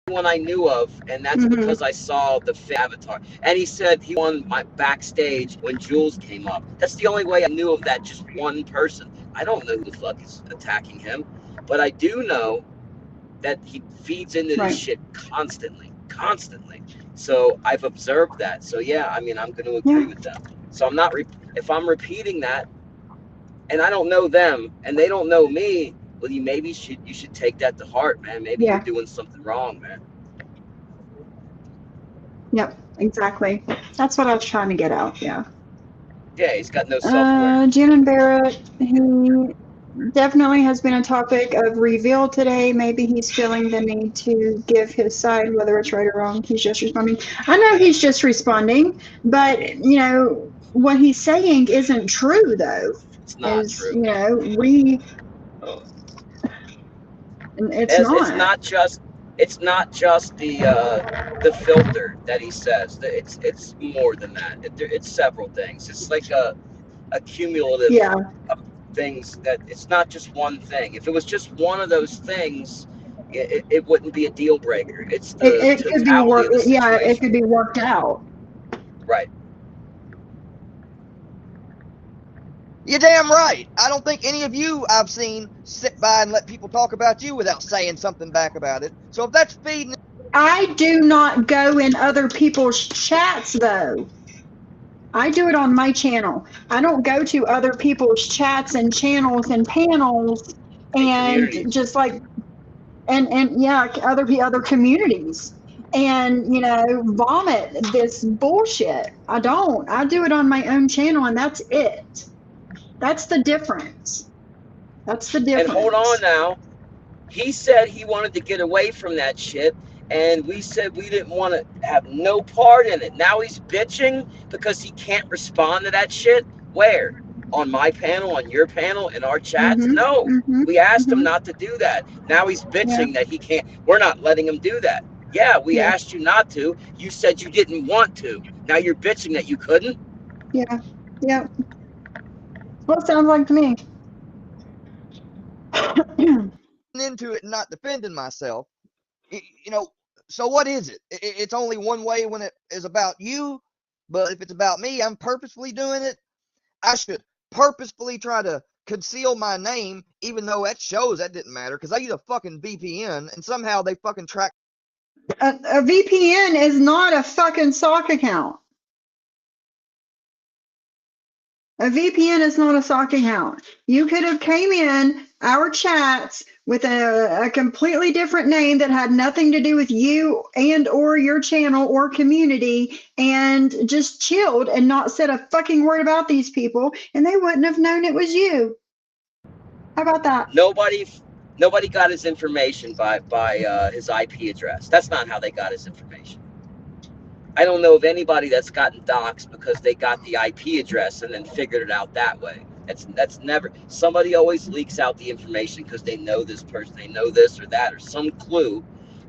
one I knew of, and that's because I saw the avatar. And he said he won my backstage when Jules came up. That's the only way I knew of that, just one person. I don't know who the fuck is attacking him, but I do know that he feeds into this shit constantly. So I've observed that. So yeah, I mean, I'm going to agree with them. So I'm not, if I'm repeating that, and I don't know them, and they don't know me, well, you should take that to heart, man. Maybe you're doing something wrong, man. Yep, exactly. That's what I was trying to get out. Yeah. Yeah, he's got no self-awareness. Jen Barrett, he definitely has been a topic of reveal today. Maybe he's feeling the need to give his side, whether it's right or wrong. He's just responding. I know he's just responding, but you know what he's saying isn't true, though. It's not true. You know, it's not just the filter that he says. It's more than that. It's several things. It's like a cumulative of things that it's not just one thing. If it was just one of those things, it wouldn't be a deal breaker. It's the it could be totality of the situation. Yeah, it could be worked out. Right. You're damn right. I don't think any of you I've seen sit by and let people talk about you without saying something back about it. So if that's feeding... I do not go in other people's chats, though. I do it on my channel. I don't go to other people's chats and channels and panels and just like, and yeah, other communities and, you know, vomit this bullshit. I don't. I do it on my own channel and that's it. That's the difference. That's the difference. And hold on now. He said he wanted to get away from that shit, and we said we didn't want to have no part in it. Now he's bitching because he can't respond to that shit. Where? On my panel, on your panel, in our chats? No. We asked him not to do that. Now he's bitching that he can't. We're not letting him do that. Yeah, we asked you not to. You said you didn't want to. Now you're bitching that you couldn't? Yeah. Yeah. Well, it sounds like to me. into it and not defending myself, you know, so what is it? It's only one way when it is about you, but if it's about me, I'm purposefully doing it. I should purposefully try to conceal my name, even though that shows that didn't matter, because I use a fucking VPN, and somehow they fucking track. A VPN is not a fucking sock account. A VPN is not a sock account. You could have came in our chats with a completely different name that had nothing to do with you and or your channel or community and just chilled and not said a fucking word about these people and they wouldn't have known it was you. How about that? Nobody got his information by his IP address. That's not how they got his information. I don't know of anybody that's gotten doxxed because they got the IP address and then figured it out that way. That's never. Somebody always leaks out the information because they know this person, they know this or that or some clue,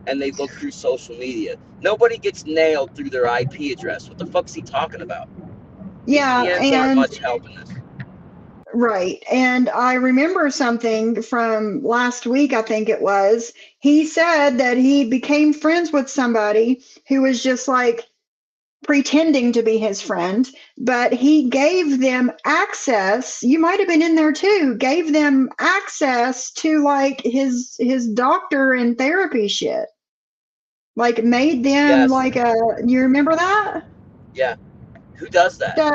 and they look through social media. Nobody gets nailed through their IP address. What the fuck's he talking about? Yeah, VPNs aren't much help in this. Right. And I remember something from last week, I think it was. He said that he became friends with somebody who was just like pretending to be his friend, but he gave them access. You might have been in there too. Gave them access to like his doctor and therapy shit. Like made them Yes. like a. You remember that? Yeah. Who does that? So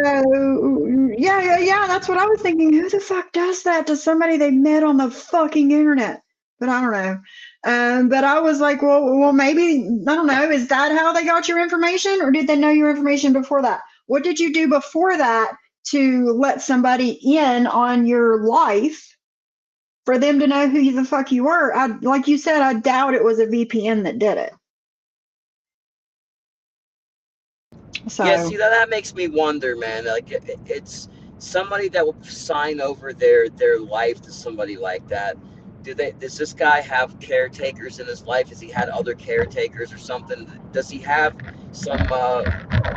yeah. That's what I was thinking. Who the fuck does that to somebody they met on the fucking internet? But I don't know. But I was like, well, maybe I don't know. Is that how they got your information, or did they know your information before that? What did you do before that to let somebody in on your life for them to know who the fuck you were? Like you said, I doubt it was a VPN that did it. So Yeah, see, that makes me wonder, man. Like, it's somebody that will sign over their life to somebody like that. Does this guy have caretakers in his life? Has he had other caretakers or something? Does he have some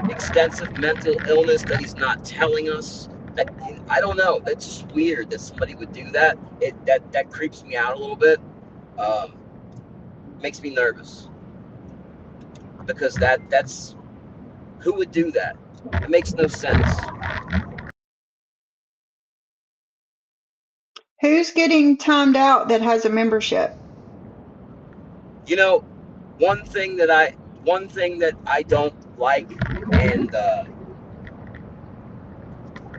extensive mental illness that he's not telling us? I don't know. That's just weird that somebody would do that. That creeps me out a little bit. Makes me nervous because that's who would do that? It makes no sense. who's getting timed out that has a membership? You know, one thing that I don't like, and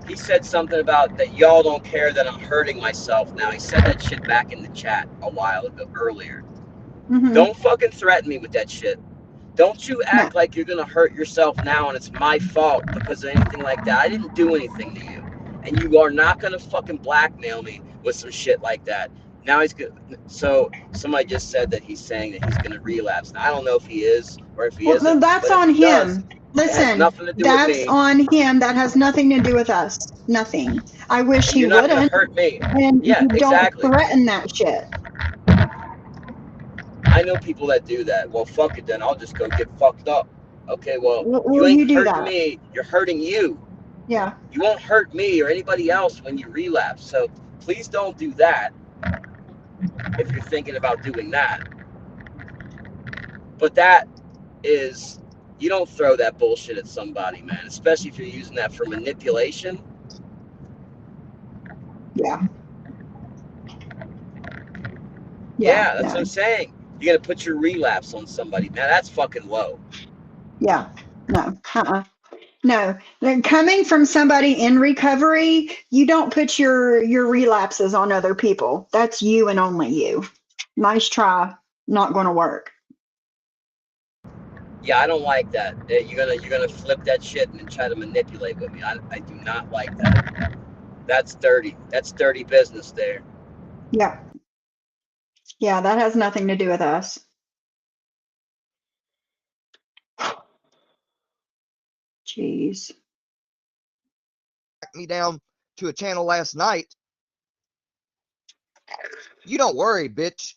he said something about that y'all don't care that I'm hurting myself now. He said that shit back in the chat a while ago earlier. Mm-hmm. Don't fucking threaten me with that shit. Don't you act No. like you're gonna hurt yourself now and it's my fault because of anything like that. I didn't do anything to you. And you are not gonna fucking blackmail me with some shit like that. Now he's good. So somebody just said that he's saying that he's gonna relapse. Now, I don't know if he is or if he Well, isn't. that's But if on he does, him. it has Listen, nothing to do with that's me. on him. That has nothing to do with us. Nothing. I wish And he you're not gonna wouldn't. hurt me. And Yeah, don't exactly. threaten that shit. I know people that do that. Well, fuck it then. I'll just go get fucked up. Okay, well, you Will ain't you do hurting that? me. You're hurting you. Yeah. You won't hurt me or anybody else when you relapse. So please don't do that if you're thinking about doing that. But that is, you don't throw that bullshit at somebody, man, especially if you're using that for manipulation. Yeah. Yeah, that's no. what I'm saying. You're going to put your relapse on somebody. Man, that's fucking low. Yeah. No. No. Then coming from somebody in recovery, you don't put your relapses on other people. That's you and only you. Nice try. Not going to work. Yeah, I don't like that. You're gonna flip that shit and try to manipulate with me. I do not like that. That's dirty. That's dirty business there. Yeah. Yeah, that has nothing to do with us. Jeez. Me down to a channel last night. You don't worry, bitch,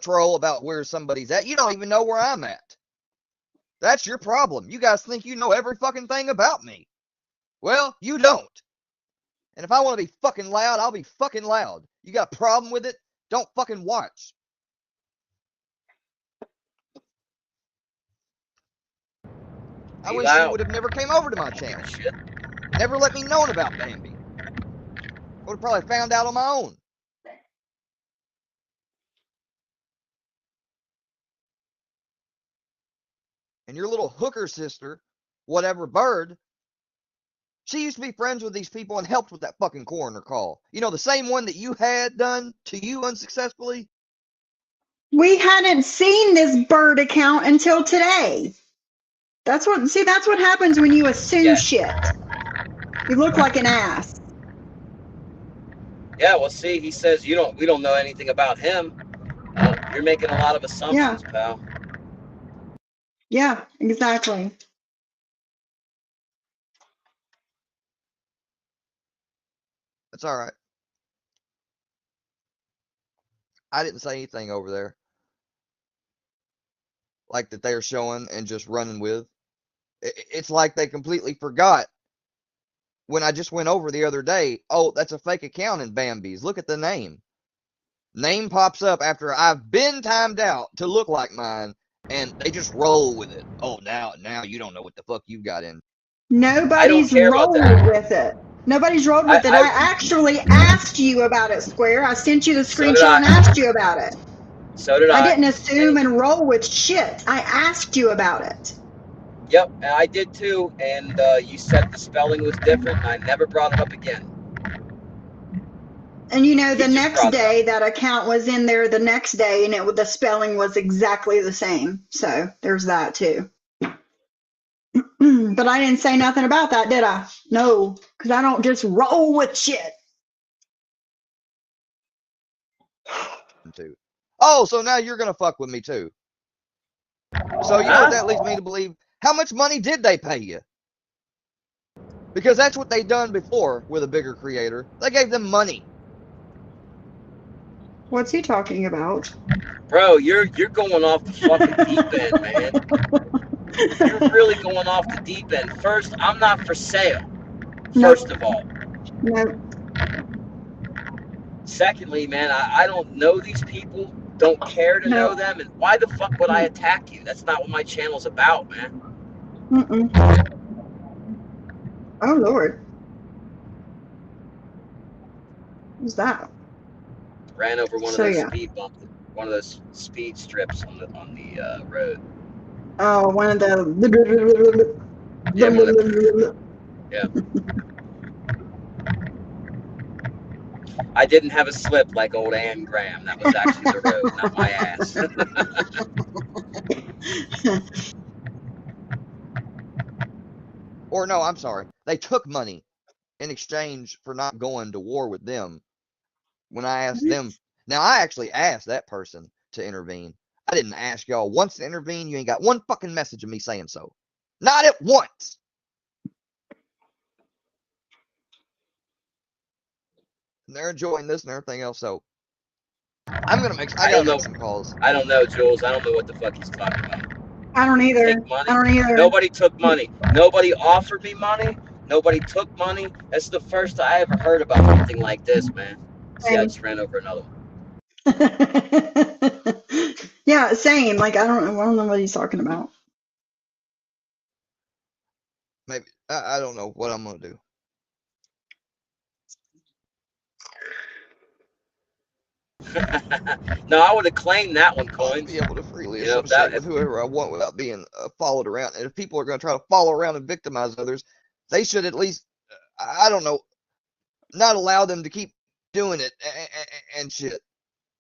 troll, about where somebody's at. You don't even know where I'm at. That's your problem. You guys think you know every fucking thing about me. Well, you don't. And if I want to be fucking loud, I'll be fucking loud. You got a problem with it? Don't fucking watch. I wish you would have never came over to my channel. Shit. Never let me know about Bambi. Would have probably found out on my own. And your little hooker sister, whatever bird, she used to be friends with these people and helped with that fucking coroner call. You know, the same one that you had done to you unsuccessfully? We hadn't seen this bird account until today. That's what happens when you assume shit. You look like an ass. Yeah, well, see, he says we don't know anything about him. You're making a lot of assumptions, pal. Yeah, exactly. That's all right. I didn't say anything over there like that they're showing and just running with. It's like they completely forgot when I just went over the other day. Oh, that's a fake account in Bambi's. Look at the name. Name pops up after I've been timed out to look like mine, and they just roll with it. Oh, now you don't know what the fuck you got in. Nobody's care about rolled that. with it. Nobody's rolled with it. I actually asked you about it, Square. I sent you the So did screenshot and I. asked you about it. So did I I. didn't assume and roll with shit. I asked you about it. Yep, I did too. And you said the spelling was different, and I never brought it up again. And you know, You the just next brought it day, that account was in there the next day, and the spelling was exactly the same. So there's that too. But I didn't say nothing about that, did I? No, because I don't just roll with shit. Too. Oh, so now you're gonna fuck with me too. So you know what that leads me to believe? How much money did they pay you? Because that's what they done before with a bigger creator. They gave them money. What's he talking about? Bro, you're going off the fucking deep end, man. You're really going off the deep end. First, I'm not for sale. First of all. No. Secondly, man, I don't know these people. Don't care to know them. And why the fuck would I attack you? That's not what my channel's about, man. Oh, Lord. What's that? Ran over one of those speed bumps, one of those speed strips on the road. Oh, one of the. Yeah. I didn't have a slip like old Ann Graham. That was actually the road, not my ass. Or no, I'm sorry. They took money in exchange for not going to war with them. When I asked them, now I actually asked that person to intervene. I didn't ask y'all once to intervene. You ain't got one fucking message of me saying so. Not at once. And they're enjoying this and everything else. So I'm gonna make. I gotta make some calls. I don't know, Jules. I don't know what the fuck he's talking about. I don't either. Take money? I don't either. Nobody took money. Nobody offered me money. Nobody took money. That's the first I ever heard about something like this, man. See, I just ran over another one. Yeah, same. Like I don't know what he's talking about. Maybe I don't know what I'm gonna do. No, I would have claimed that one, Coins. Be able to freely associate with whoever I want without being followed around. And if people are going to try to follow around and victimize others, they should at least, I don't know, not allow them to keep doing it and shit.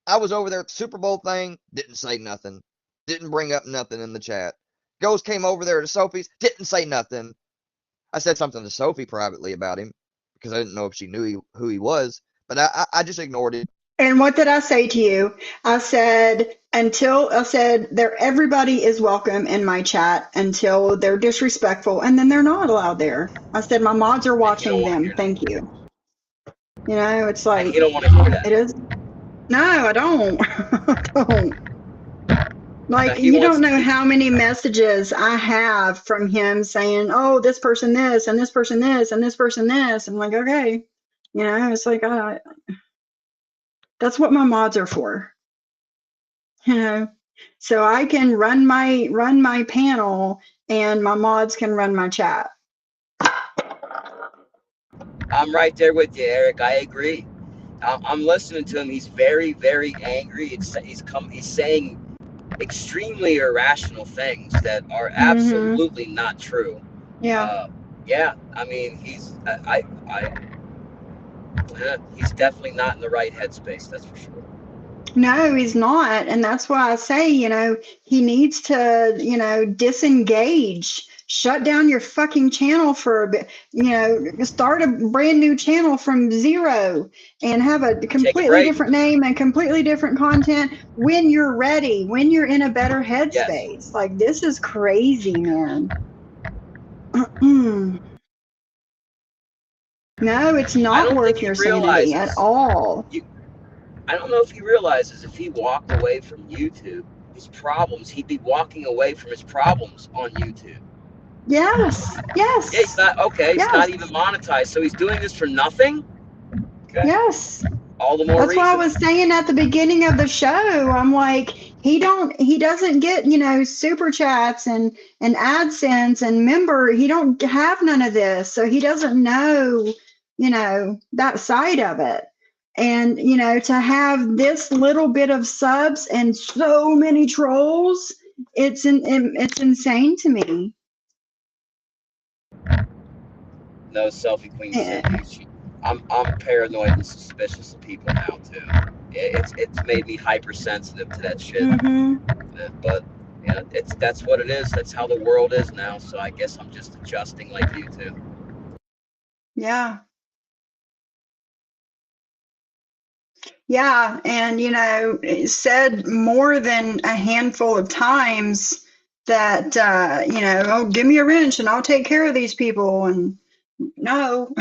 I was over there at the Super Bowl thing, didn't say nothing, didn't bring up nothing in the chat. Ghost came over there to Sophie's, didn't say nothing. I said something to Sophie privately about him because I didn't know if she knew who he was, but I just ignored it. And what did I say to you? I said everybody is welcome in my chat until they're disrespectful, and then they're not allowed there. I said my mods are watching them. Thank you. You know, it's like you don't want to hear that. It is. No, I don't. I don't. Like you don't know how many messages I have from him saying, "Oh, this person this, and this person this, and this person this." I'm like, okay, you know, it's like that's what my mods are for, you know, so I can run my panel and my mods can run my chat. I'm right there with you, Eric. I agree. I'm listening to him. He's very, very angry. He's saying extremely irrational things that are absolutely not true. Yeah. Yeah. I mean, he's definitely not in the right headspace. That's for sure. No, he's not. And that's why I say, you know, he needs to, you know, disengage, shut down your fucking channel for a bit, you know, start a brand new channel from zero and have a completely different name and completely different content when you're ready, when you're in a better headspace. Yes. Like, this is crazy, man. No, it's not worth your sanity at all. I don't know if he realizes if he walked away from YouTube, his problems, he'd be walking away from his problems on YouTube. Yes. Yes. Yeah, he's not okay. He's not even monetized, so he's doing this for nothing. Okay. Yes. All the more That's reason. why I was saying at the beginning of the show, I'm like, He doesn't get, super chats and AdSense and member. He don't have none of this. So he doesn't know, that side of it. And, to have this little bit of subs and so many trolls, it's insane to me. No, Selfie Queen Yeah. Cindy. I'm paranoid and suspicious of people now too. It's made me hypersensitive to that shit. But that's what it is. That's how the world is now. So I guess I'm just adjusting like you too. Yeah. Yeah, and it said more than a handful of times that oh, give me a wrench and I'll take care of these people. And no,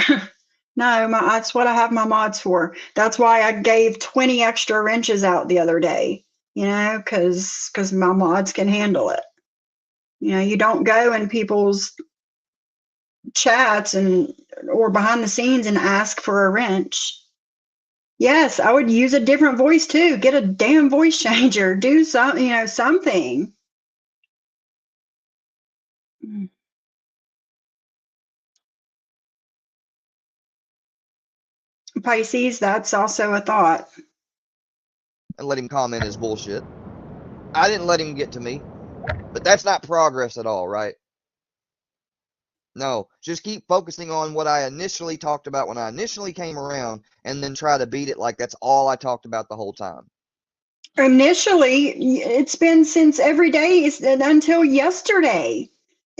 no, that's what I have my mods for. That's why I gave 20 extra wrenches out the other day. Because my mods can handle it. You don't go in people's chats or behind the scenes and ask for a wrench. Yes, I would use a different voice too. Get a damn voice changer. Do something. Pisces, that's also a thought. And let him comment his bullshit. I didn't let him get to me. But that's not progress at all, right? No, just keep focusing on what I initially talked about when I initially came around, and then try to beat it like that's all I talked about the whole time. Initially, it's been since every day until yesterday.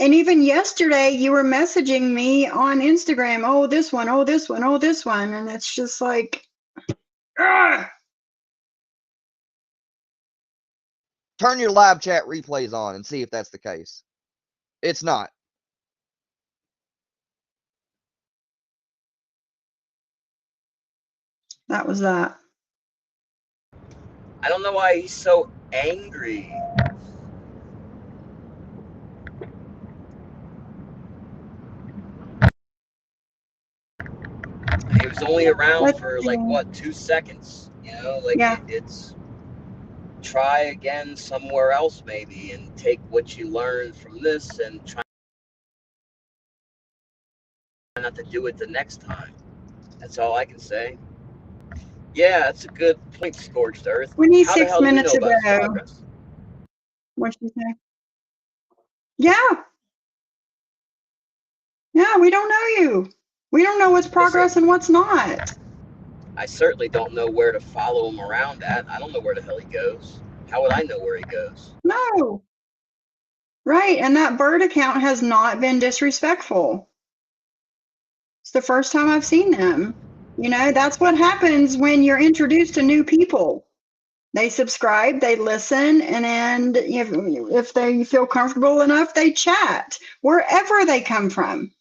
And even yesterday, you were messaging me on Instagram, oh, this one, oh, this one, oh, this one. And it's just like, ugh. Turn your live chat replays on and see if that's the case. It's not. That was that. I don't know why he's so angry. He was only around for like what, 2 seconds, Yeah. It's try again somewhere else maybe and take what you learned from this and try not to do it the next time. That's all I can say. Yeah, that's a good point, Scorched Earth. 26 How the hell minutes do we know about his ago. progress? What'd you say? Yeah. Yeah, we don't know you. We don't know what's progress and what's not. I certainly don't know where to follow him around at. I don't know where the hell he goes. How would I know where he goes? No. Right, and that bird account has not been disrespectful. It's the first time I've seen them. That's what happens when you're introduced to new people. They subscribe, they listen, and then if they feel comfortable enough, they chat wherever they come from.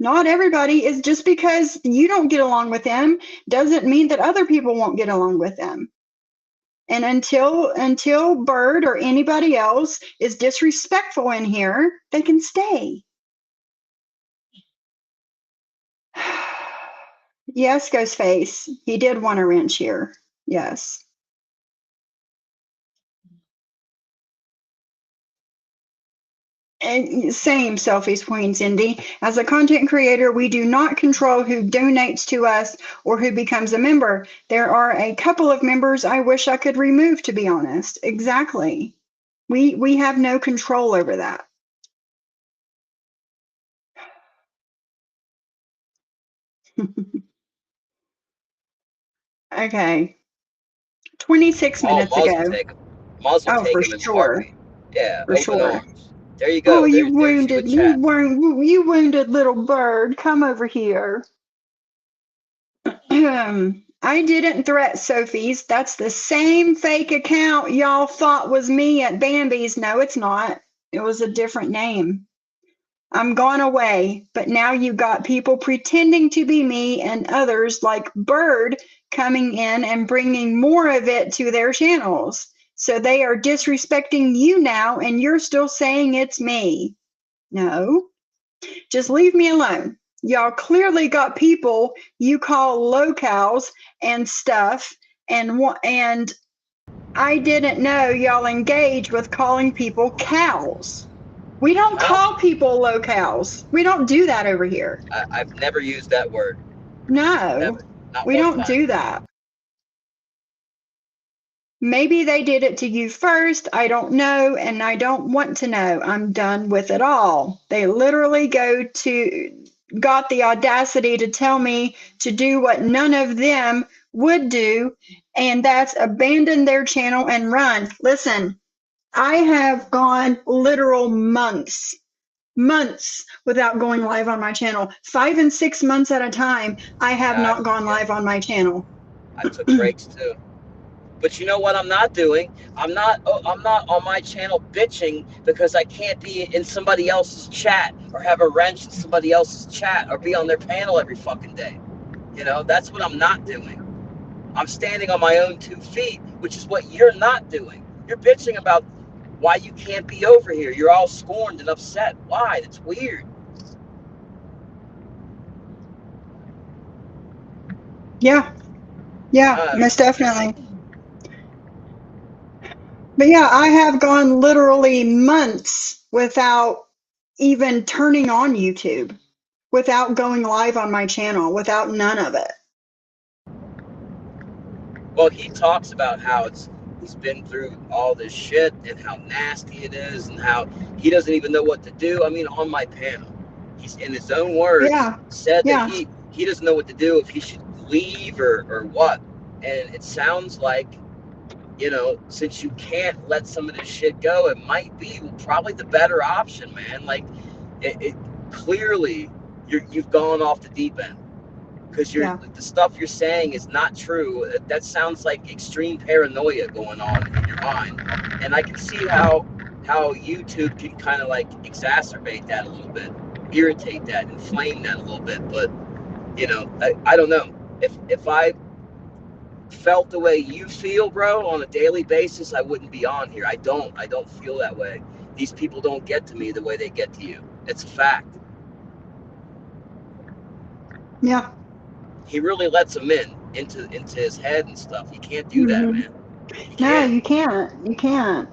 Not everybody is just because you don't get along with them doesn't mean that other people won't get along with them. And until Bird or anybody else is disrespectful in here, they can stay. Yes, Ghostface. He did want a wrench here. Yes. And same, Selfies Queens Indy. As a content creator, we do not control who donates to us or who becomes a member. There are a couple of members I wish I could remove, to be honest. Exactly. We have no control over that. Okay. 26 minutes ago. Muzzle Oh, take for him in sure. heartbeat. Yeah, For open sure. arms. There you go. Oh, you wounded, you wounded little bird. Come over here. I didn't threat Sophie's. That's the same fake account y'all thought was me at Bambi's. No, it's not. It was a different name. I'm gone away, but now you got people pretending to be me and others like Bird coming in and bringing more of it to their channels. So they are disrespecting you now, and you're still saying it's me. No, just leave me alone. Y'all clearly got people you call locals and stuff, and I didn't know y'all engage with calling people cows. We don't call people locals. We don't do that over here. I've never used that word. No, Never. Not we one don't time. do that. Maybe they did it to you first. I don't know, and I don't want to know. I'm done with it all. They literally got the audacity to tell me to do what none of them would do, and that's abandon their channel and run. Listen, I have gone literal months without going live on my channel. 5 and 6 months at a time, I have not gone live on my channel. I took breaks too. But you know what I'm not doing? I'm not on my channel bitching because I can't be in somebody else's chat or have a wrench in somebody else's chat or be on their panel every fucking day. You know, that's what I'm not doing. I'm standing on my own 2 feet, which is what you're not doing. You're bitching about why you can't be over here. You're all scorned and upset. Why? That's weird. Yeah, most definitely. But yeah, I have gone literally months without even turning on YouTube, without going live on my channel, without none of it. Well, he talks about how he's been through all this shit and how nasty it is and how he doesn't even know what to do. I mean, on my panel, he's in his own words said that he doesn't know what to do, if he should leave or what. And it sounds like, you know, since you can't let some of this shit go, it might be probably the better option, man. Like, it clearly you've gone off the deep end because the stuff you're saying is not true. That sounds like extreme paranoia going on in your mind, and I can see how YouTube can kind of like exacerbate that a little bit, irritate that, inflame that a little bit. But you know, I don't know if I felt the way you feel, bro, on a daily basis, I wouldn't be on here. I don't feel that way. These people don't get to me the way they get to you. It's a fact. Yeah. He really lets them into his head and stuff. You can't do that, man. No, you can't. You can't.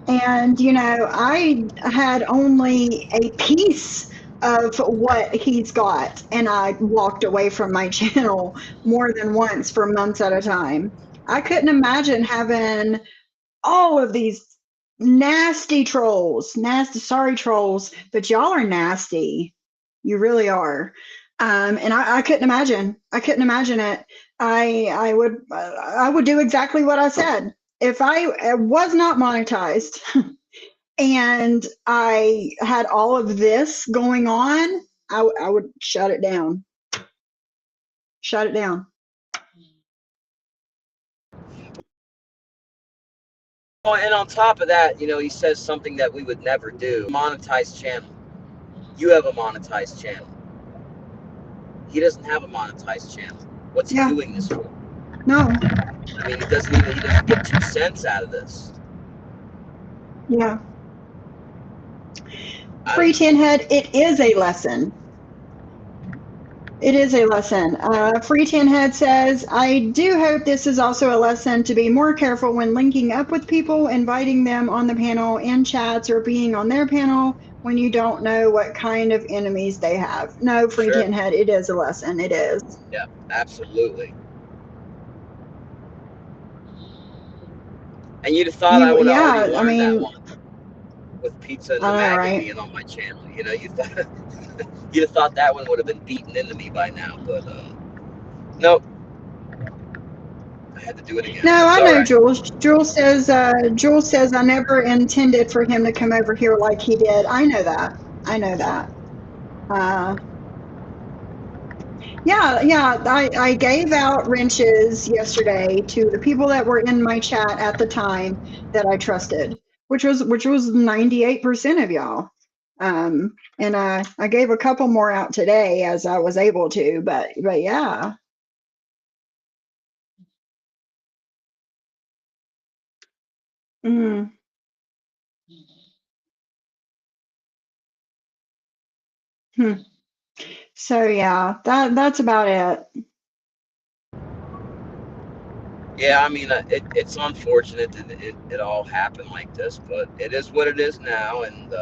And, you know, I had only a piece of what he's got, and I walked away from my channel more than once for months at a time. I couldn't imagine having all of these nasty trolls, sorry trolls, but y'all are nasty. You really are. And I couldn't imagine. I couldn't imagine it. I would do exactly what I said. If I was not monetized and I had all of this going on, I would shut it down. Shut it down. Well, and on top of that, you know, he says something that we would never do. Monetized channel. You have a monetized channel. He doesn't have a monetized channel. What's he doing this for? No. I mean, he doesn't get 2 cents out of this. Yeah. Free Tin Head, it is a lesson. It is a lesson. Free Tin Head says, I do hope this is also a lesson to be more careful when linking up with people, inviting them on the panel in chats, or being on their panel when you don't know what kind of enemies they have. No, Free Tin Head, it is a lesson. It is. Yeah, absolutely. And you'd have thought I would have already learned that one with pizza and the maggot being on my channel. You know, you'd have thought that one would have been beaten into me by now, but nope. I had to do it again. No, I know, Jules. Jules says I never intended for him to come over here like he did. I know that. I know that. Yeah. I gave out wrenches yesterday to the people that were in my chat at the time that I trusted, which was 98% of y'all. And I gave a couple more out today as I was able to, but yeah. Mm. So yeah, that's about it. Yeah, I mean, it's unfortunate that it all happened like this, but it is what it is now, and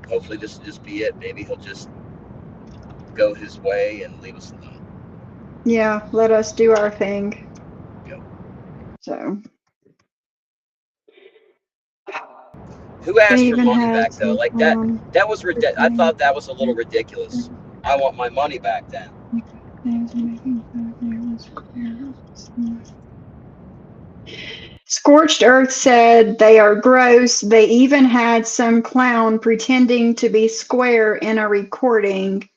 hopefully this will just be it. Maybe he'll just go his way and leave us alone. Yeah, let us do our thing. Yep. So. Who asked for They even money had back though? some Like that clown was ridiculous. I thought that was a little ridiculous. I want my money back then. Scorched Earth said they are gross. They even had some clown pretending to be Square in a recording,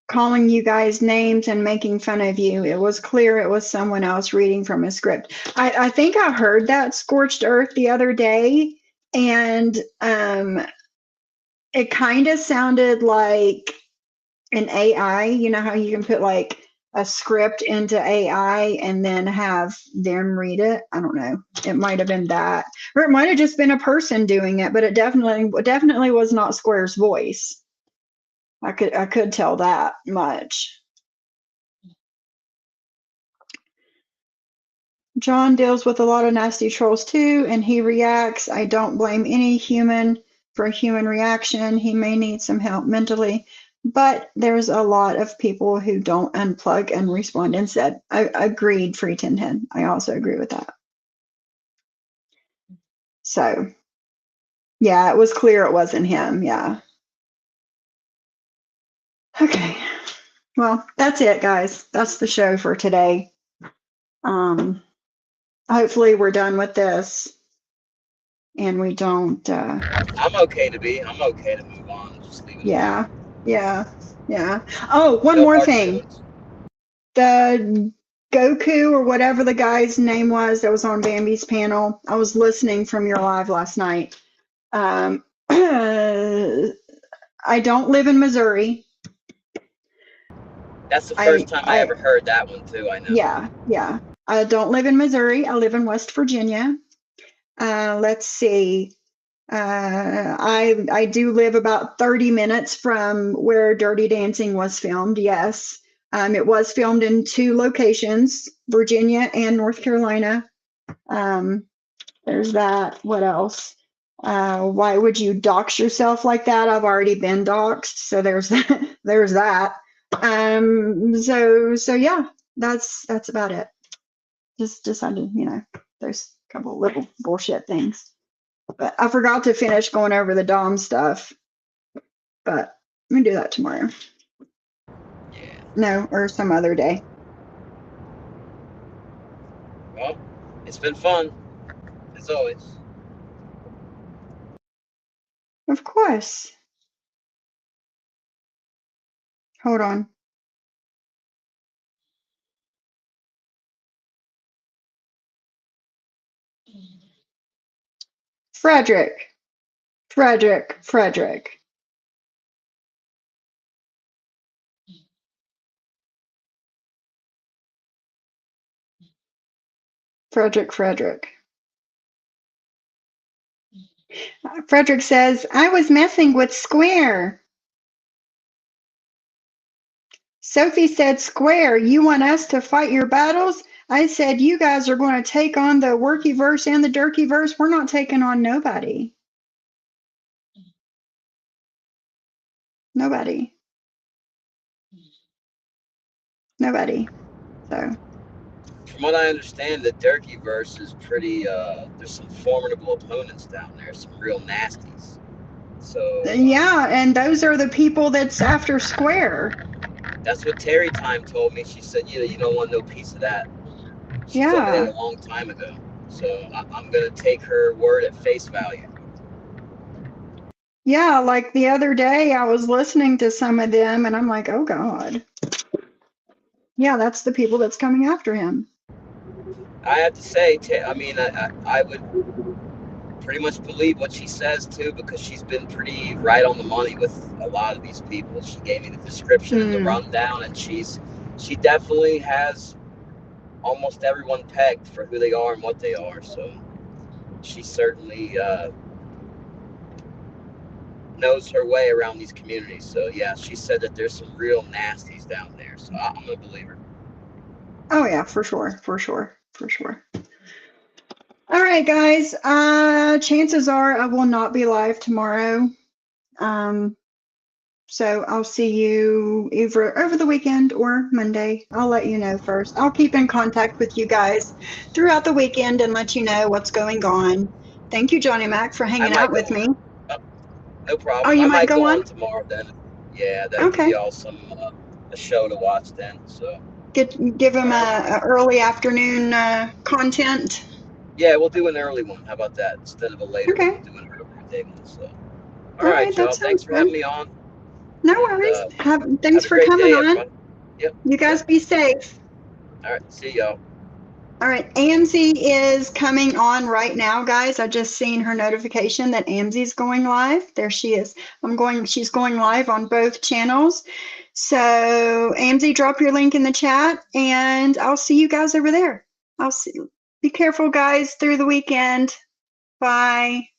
calling you guys names and making fun of you. It was clear it was someone else reading from a script. I think I heard that Scorched Earth the other day, and it kind of sounded like an AI. You know how you can put like a script into AI and then have them read it? I don't know. It might have been that, or it might have just been a person doing it, but it definitely was not Square's voice. I could tell that much. John deals with a lot of nasty trolls too, and he reacts. I don't blame any human for a human reaction. He may need some help mentally, but there's a lot of people who don't unplug and respond instead. I agreed, Free 1010. I also agree with that. So, yeah, it was clear it wasn't him. Yeah. Okay. Well, that's it, guys. That's the show for today. Hopefully we're done with this and we don't I'm okay to be. I'm okay to move on. Just leave it yeah, alone. yeah. Oh, one No more hard thing. feelings. The Goku or whatever the guy's name was that was on Bambi's panel. I was listening from your live last night. I don't live in Missouri. That's the first time I ever heard that one too. I know. Yeah. I don't live in Missouri. I live in West Virginia. Let's see. I do live about 30 minutes from where Dirty Dancing was filmed. Yes. It was filmed in 2 locations, Virginia and North Carolina. There's that. What else? Why would you dox yourself like that? I've already been doxed, so there's that. There's that. So yeah, that's about it. Just decided, there's a couple little bullshit things. But I forgot to finish going over the Dom stuff. But I'm gonna do that tomorrow. Yeah. No, or some other day. Well, it's been fun, as always. Of course. Hold on. Frederick. Frederick. Frederick. Frederick. Frederick. Frederick says, I was messing with Square. Sophie said, Square, you want us to fight your battles? I said, you guys are going to take on the Workyverse and the Durkyverse. We're not taking on nobody. Nobody. So. From what I understand, the Durkyverse is pretty. There's some formidable opponents down there. Some real nasties. So. Yeah, and those are the people that's after Square. That's what Terry Time told me. She said, you don't want no piece of that. She told me that a long time ago. So I'm going to take her word at face value. Yeah, like the other day I was listening to some of them and I'm like, oh God. Yeah, that's the people that's coming after him. I have to say, I would pretty much believe what she says too, because she's been pretty right on the money with a lot of these people. She gave me the description and the rundown, and she definitely has almost everyone pegged for who they are and what they are. So she certainly knows her way around these communities. So yeah, she said that there's some real nasties down there. So I'm gonna believe her. Oh yeah, for sure. All right, guys. Chances are I will not be live tomorrow. So I'll see you either over the weekend or Monday. I'll let you know first. I'll keep in contact with you guys throughout the weekend and let you know what's going on. Thank you, Johnny Mac, for I hanging might out go with me. on. No Oh, problem. you I might might go go on? on tomorrow then. Yeah, that'd Okay. be awesome. A show to watch then. So. Give them a early afternoon content. Yeah, we'll do an early one. How about that? Instead of a later one, Okay. we'll do an early day one. So. All All right, right, that y'all. Thanks sounds for having good. me on. No And worries. have Thanks a for great coming day, on. everybody. Yep. You guys Yep. be safe. All right. See y'all. All right, Amzie is coming on right now, guys. I just seen her notification that Amzie's going live. There she is. She's going live on both channels. So Amzie, drop your link in the chat and I'll see you guys over there. Be careful, guys, through the weekend. Bye.